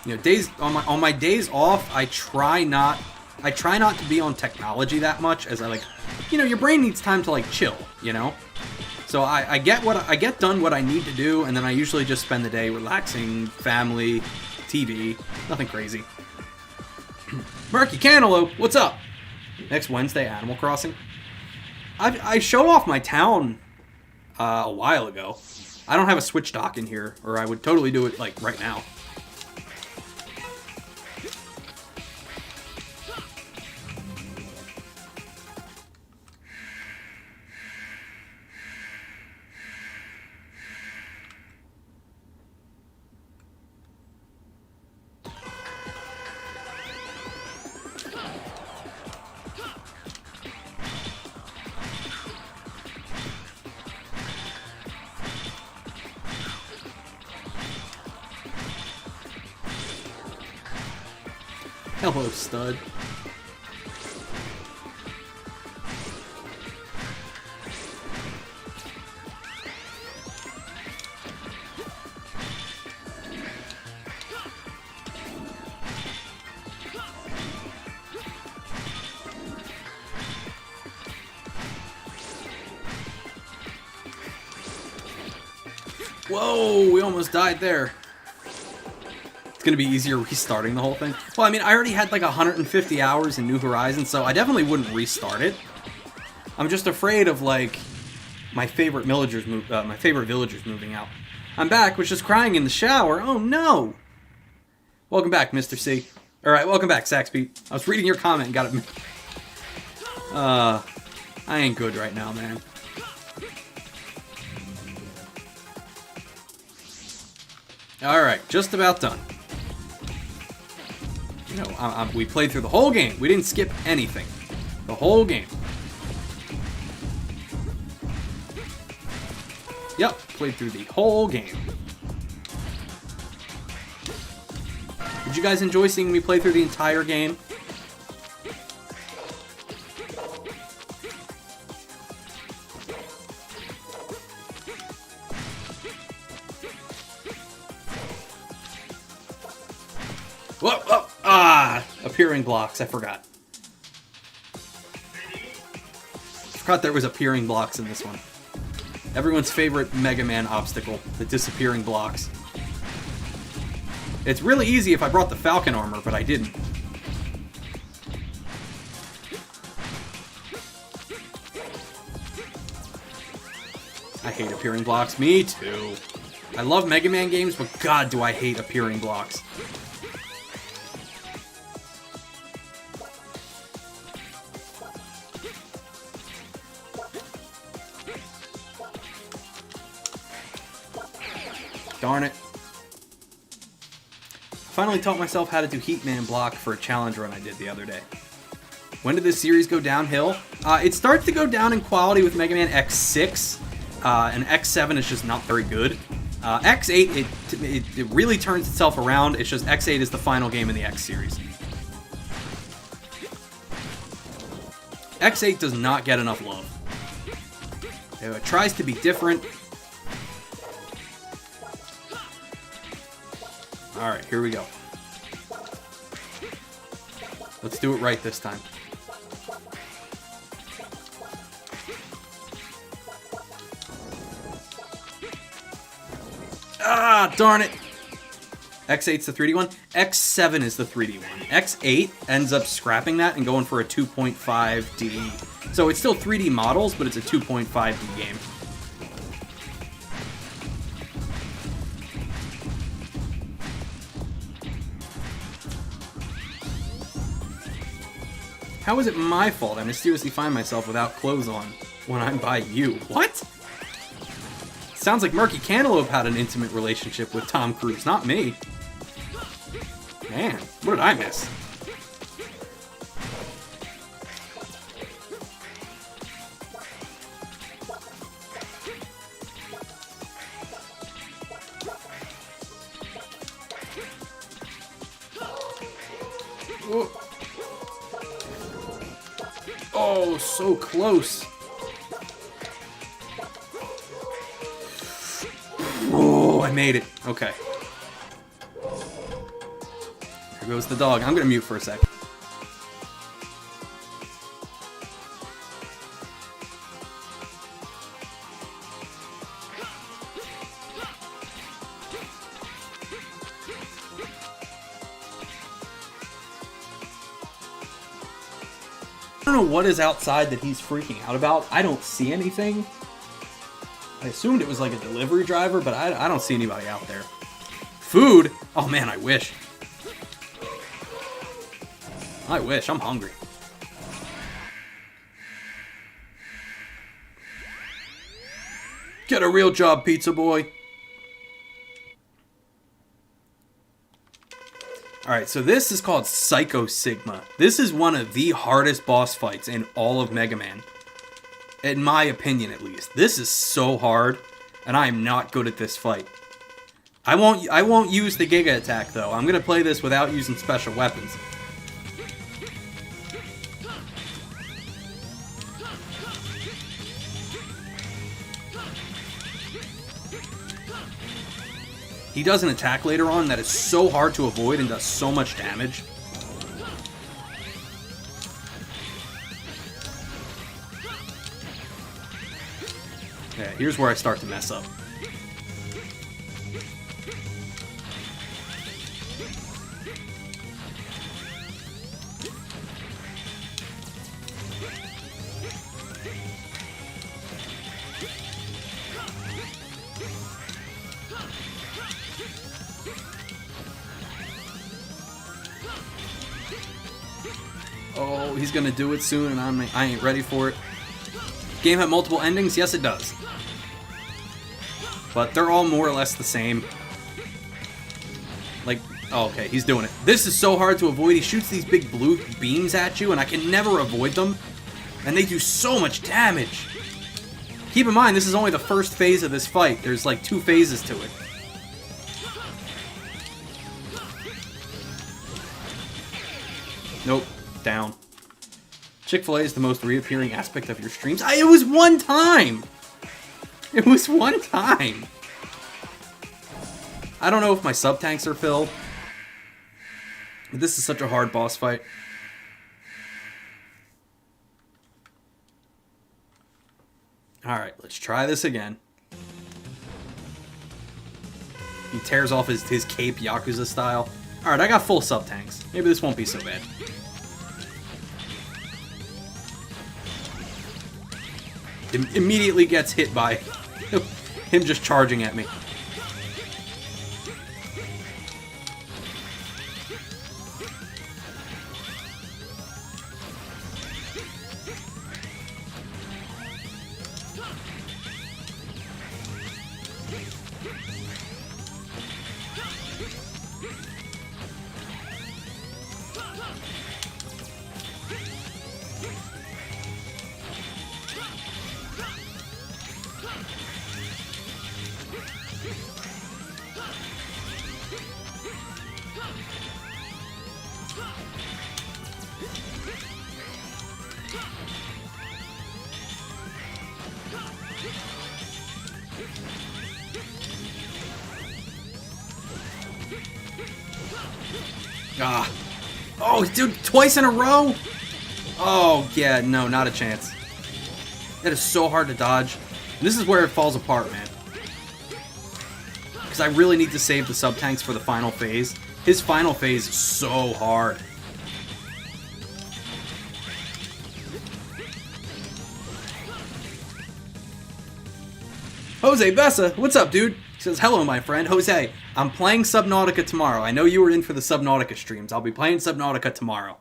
You know, on my days off, I try not to be on technology that much, as I like, you know, your brain needs time to like chill, you know? So I get done what I need to do, and then I usually just spend the day relaxing, family, TV, nothing crazy. Murky Cantaloupe, what's up? Next Wednesday, Animal Crossing. I showed off my town a while ago. I don't have a Switch dock in here, or I would totally do it like right now. Hello, stud. Whoa, we almost died there. It's going to be easier restarting the whole thing. Well, I mean, I already had like 150 hours in New Horizons, so I definitely wouldn't restart it. I'm just afraid of like, my favorite villagers moving out. I'm back, was just crying in the shower. Oh no! Welcome back, Mr. C. Alright, welcome back, Saxby. I was reading your comment and got it. I ain't good right now, man. Alright, just about done. You know, we played through the whole game. We didn't skip anything. The whole game. Yep, played through the whole game. Did you guys enjoy seeing me play through the entire game? Whoa, whoa, appearing blocks, I forgot. Forgot there was appearing blocks in this one. Everyone's favorite Mega Man obstacle, the disappearing blocks. It's really easy if I brought the Falcon Armor, but I didn't. I hate appearing blocks. Me too. I love Mega Man games, but God, do I hate appearing blocks. Darn it. Finally taught myself how to do Heatman block for a challenge run I did the other day. When did this series go downhill? It starts to go down in quality with Mega Man X6, and X7 is just not very good. X8, it really turns itself around. It's just X8 is the final game in the X series. X8 does not get enough love. It tries to be different. Alright, here we go. Let's do it right this time. Ah, darn it! X8's the 3D one. X7 is the 3D one. X8 ends up scrapping that and going for a 2.5D. So it's still 3D models, but it's a 2.5D game. How is it my fault I mysteriously find myself without clothes on when I'm by you? What? Sounds like Murky Cantaloupe had an intimate relationship with Tom Cruise, not me. Man, what did I miss? Whoa. Oh, so close. Oh, I made it. Okay. Here goes the dog. I'm gonna mute for a sec. I don't know what is outside that he's freaking out about. I don't see anything. I assumed it was like a delivery driver, but I don't see anybody out there. Food? Oh man, I wish. I wish. I'm hungry. Get a real job, pizza boy. Alright, so this is called Psycho Sigma. This is one of the hardest boss fights in all of Mega Man. In my opinion, at least. This is so hard, and I am not good at this fight. I won't use the Giga attack, though. I'm gonna play this without using special weapons. He does an attack later on that is so hard to avoid and does so much damage. Yeah, here's where I start to mess up. Oh, he's gonna do it soon, and I ain't ready for it. Game have multiple endings? Yes, it does. But they're all more or less the same. Like, oh, okay, he's doing it. This is so hard to avoid. He shoots these big blue beams at you, and I can never avoid them. And they do so much damage. Keep in mind, this is only the first phase of this fight. There's like 2 phases to it. Nope, down. Chick-fil-A is the most reappearing aspect of your streams. It was one time! It was one time! I don't know if my sub-tanks are filled. But this is such a hard boss fight. Alright, let's try this again. He tears off his cape Yakuza style. Alright, I got full sub-tanks. Maybe this won't be so bad. Immediately gets hit by him just charging at me. Ah. Oh, dude, twice in a row? Oh, yeah, no, not a chance. That is so hard to dodge. And this is where it falls apart, man. Because I really need to save the sub-tanks for the final phase. His final phase is so hard. Jose Bessa, what's up, dude? He says, hello, my friend. Jose, I'm playing Subnautica tomorrow. I know you were in for the Subnautica streams. I'll be playing Subnautica tomorrow.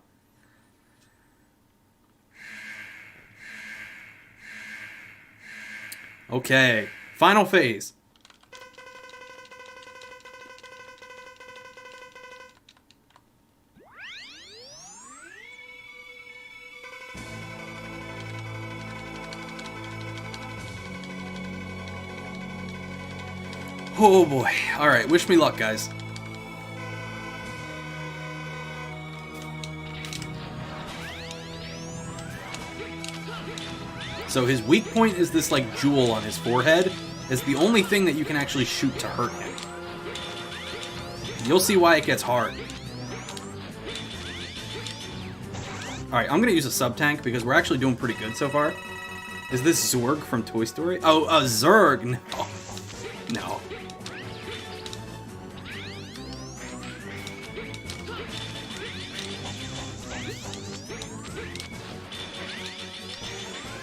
Okay, final phase. Oh boy. Alright, wish me luck, guys. So his weak point is this, like, jewel on his forehead. It's the only thing that you can actually shoot to hurt him. You'll see why it gets hard. Alright, I'm gonna use a sub-tank because we're actually doing pretty good so far. Is this Zorg from Toy Story? Oh, Zurg! No. No.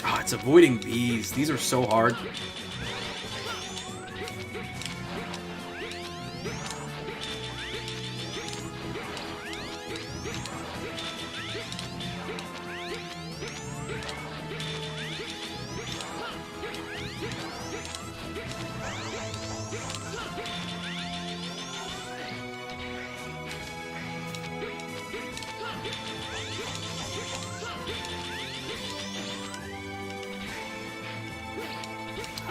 Oh, it's avoiding these. These are so hard.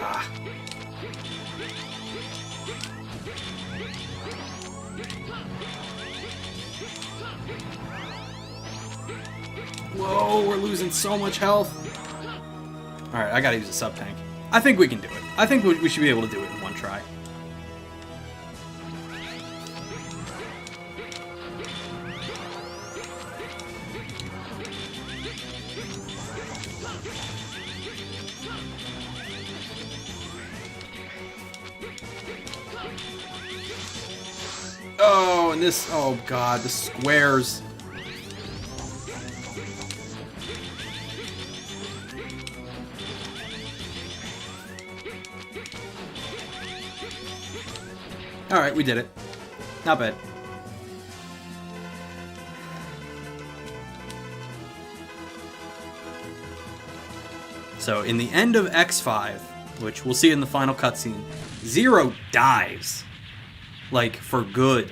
Ah. Whoa, we're losing so much health. Alright, I gotta use a sub-tank. I think we can do it. I think we should be able to do it in one try. Oh, and this, oh god, the squares. Alright, we did it. Not bad. So in the end of X5, which we'll see in the final cutscene, Zero dies. Like, for good.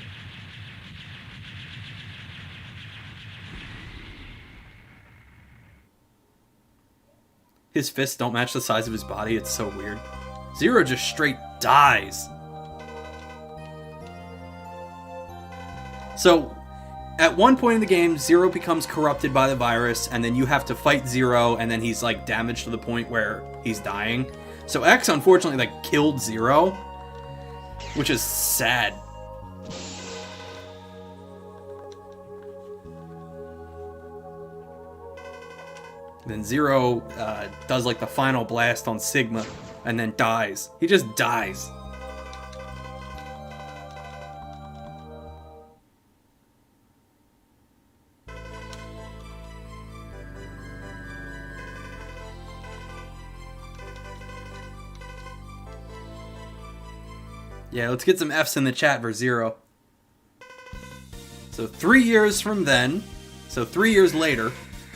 His fists don't match the size of his body. It's so weird. Zero just straight dies. So, at one point in the game, Zero becomes corrupted by the virus, and then you have to fight Zero, and then he's, like, damaged to the point where he's dying. So X, unfortunately, like, killed Zero, which is sad. Then Zero does like the final blast on Sigma and then dies. He just dies. Yeah, let's get some Fs in the chat for Zero. So 3 years from then, so 3 years later,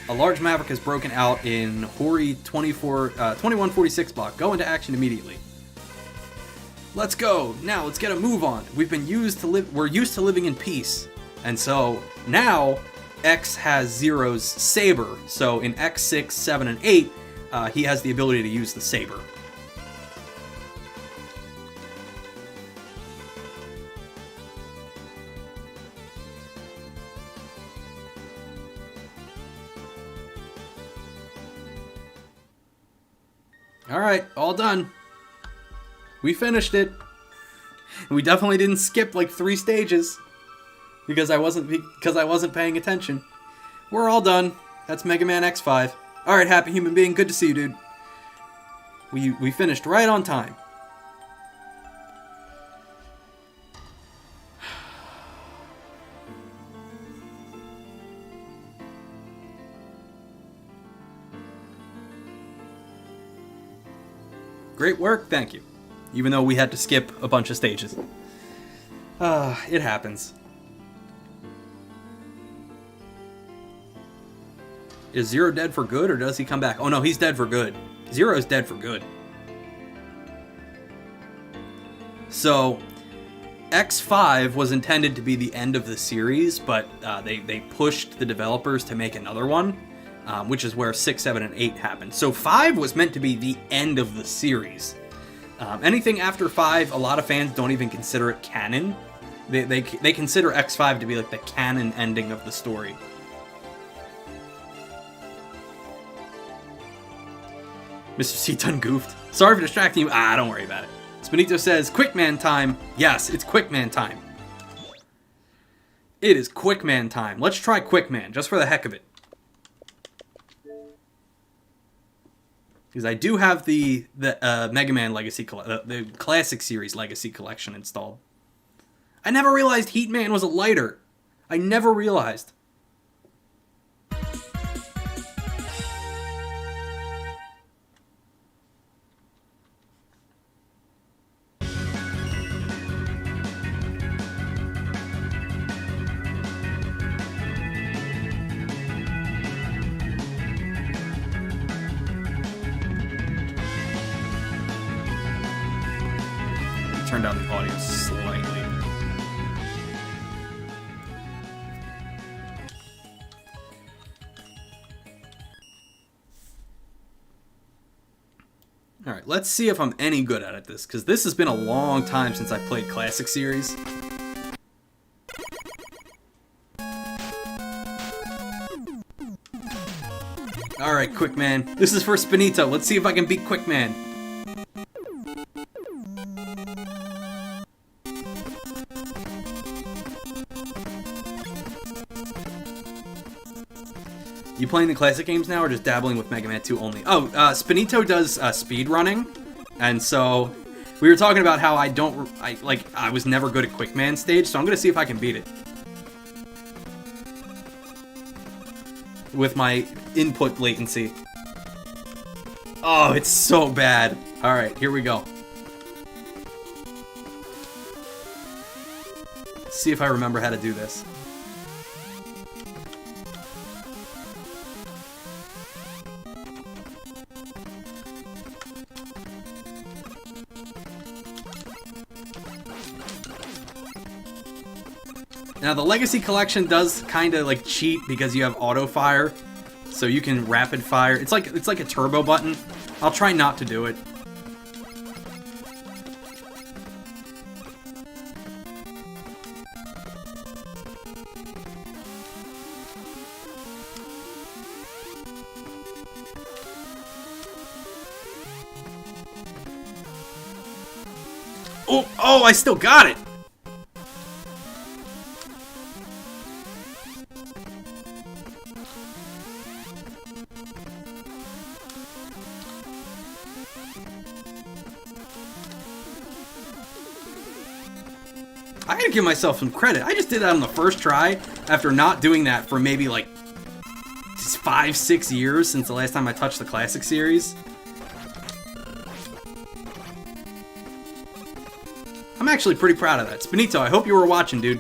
a large maverick has broken out in Hori 2146 block. Go into action immediately. Let's go. Now let's get a move on. We're used to living in peace. And so now X has Zero's saber. So in X, 6, 7, and 8, he has the ability to use the saber. Alright, all done. We finished it. We definitely didn't skip like 3 stages because I wasn't paying attention. We're all done. That's Mega Man X5. Alright, happy human being, good to see you, dude. We finished right on time. Great work, thank you. Even though we had to skip a bunch of stages. It happens. Is Zero dead for good, or does he come back? Oh no, he's dead for good. Zero's dead for good. So, X5 was intended to be the end of the series, but they pushed the developers to make another one. Which is where 6, 7, and 8 happened. So 5 was meant to be the end of the series. Anything after 5, a lot of fans don't even consider it canon. They consider X5 to be like the canon ending of the story. Mr. C-Ton goofed. Sorry for distracting you. Don't worry about it. Spinito says, Quickman time. Yes, it's Quickman time. It is Quickman time. Let's try Quickman, just for the heck of it. Because I do have the Mega Man Legacy, the Classic Series Legacy Collection installed. I never realized Heatman was a lighter. I never realized. Turn down the audio slightly. Alright, let's see if I'm any good at this, because this has been a long time since I played Classic Series. Alright, Quickman. This is for Spinito. Let's see if I can beat Quickman. You playing the classic games now, or just dabbling with Mega Man 2 only? Oh, Spinito does speed running, and so we were talking about how I was never good at Quickman stage, so I'm gonna see if I can beat it with my input latency. Oh, it's so bad. All right, here we go. Let's see if I remember how to do this. Now the Legacy Collection does kind of like cheat because you have auto fire, so you can rapid fire. It's like a turbo button. I'll try not to do it. Oh, I still got it! I gotta give myself some credit. I just did that on the first try after not doing that for maybe like 5-6 years since the last time I touched the Classic Series. I'm actually pretty proud of that. Spinito, I hope you were watching, dude.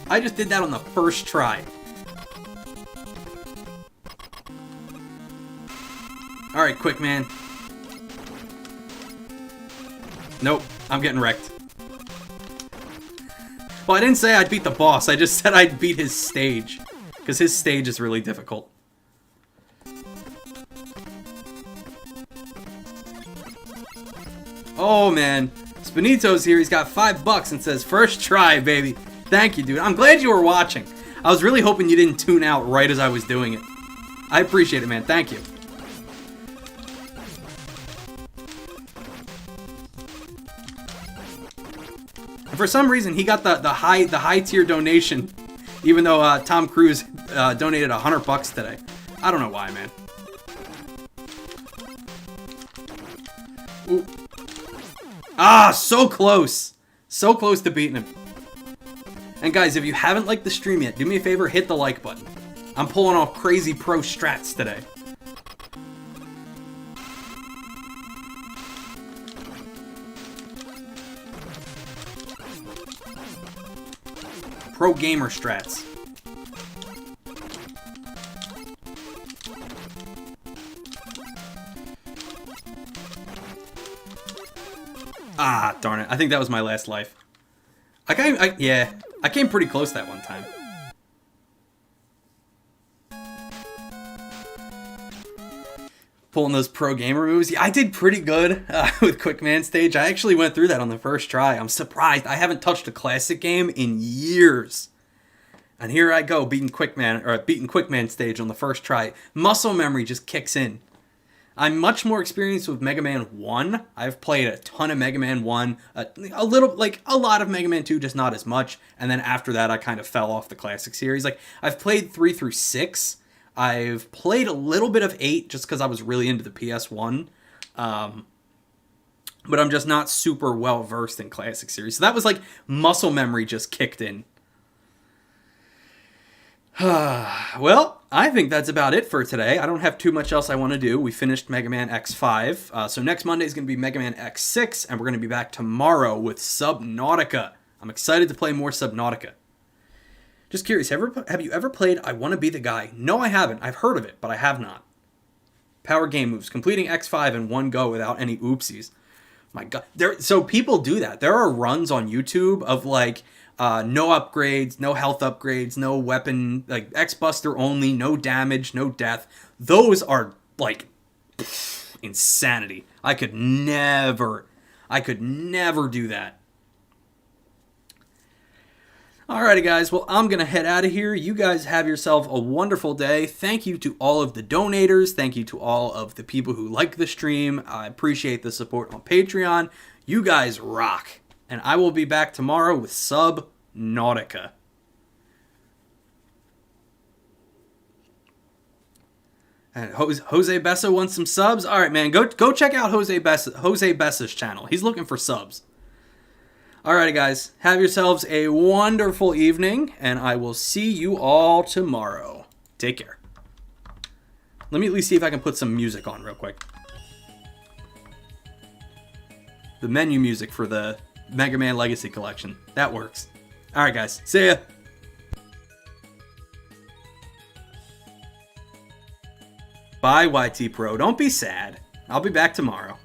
I just did that on the first try. Alright, quick man. Nope, I'm getting wrecked. Well, I didn't say I'd beat the boss, I just said I'd beat his stage. Because his stage is really difficult. Oh man, Spinito's here, he's got $5 and says, first try, baby. Thank you, dude. I'm glad you were watching. I was really hoping you didn't tune out right as I was doing it. I appreciate it, man. Thank you. And for some reason, he got the high tier donation, even though Tom Cruise donated $100 today. I don't know why, man. Ooh. Ah, so close. So close to beating him. And guys, if you haven't liked the stream yet, do me a favor, hit the like button. I'm pulling off crazy pro strats today. Pro gamer strats. Ah, darn it. I think that was my last life. Yeah, I came pretty close that one time. Pulling those pro gamer moves. Yeah, I did pretty good with Quick Man stage. I actually went through that on the first try. I'm surprised. I haven't touched a classic game in years. And here I go, beating Quick Man stage on the first try. Muscle memory just kicks in. I'm much more experienced with Mega Man 1. I've played a ton of Mega Man 1, a lot of Mega Man 2, just not as much. And then after that, I kind of fell off the classic series. Like, I've played 3 through 6. I've played a little bit of 8 just because I was really into the PS1. But I'm just not super well versed in classic series. So that was like muscle memory just kicked in. Well, I think that's about it for today. I don't have too much else I want to do. We finished Mega Man X5. So next Monday is going to be Mega Man X6, and we're going to be back tomorrow with Subnautica. I'm excited to play more Subnautica. Just curious, have you ever played I Want to Be the Guy? No, I haven't. I've heard of it, but I have not. Power game moves. Completing X5 in one go without any oopsies. My God. So people do that. There are runs on YouTube of like... no upgrades, no health upgrades, no weapon, like X-Buster only, no damage, no death. Those are like insanity. I could never do that. Alrighty guys, well I'm going to head out of here. You guys have yourself a wonderful day. Thank you to all of the donators. Thank you to all of the people who like the stream. I appreciate the support on Patreon. You guys rock. And I will be back tomorrow with Subnautica. And Jose Bessa wants some subs? Alright, man. Go check out Jose Bessa's channel. He's looking for subs. Alrighty, guys. Have yourselves a wonderful evening. And I will see you all tomorrow. Take care. Let me at least see if I can put some music on real quick. The menu music for the Mega Man Legacy Collection. That works. Alright guys, see ya! Bye YT Pro, don't be sad. I'll be back tomorrow.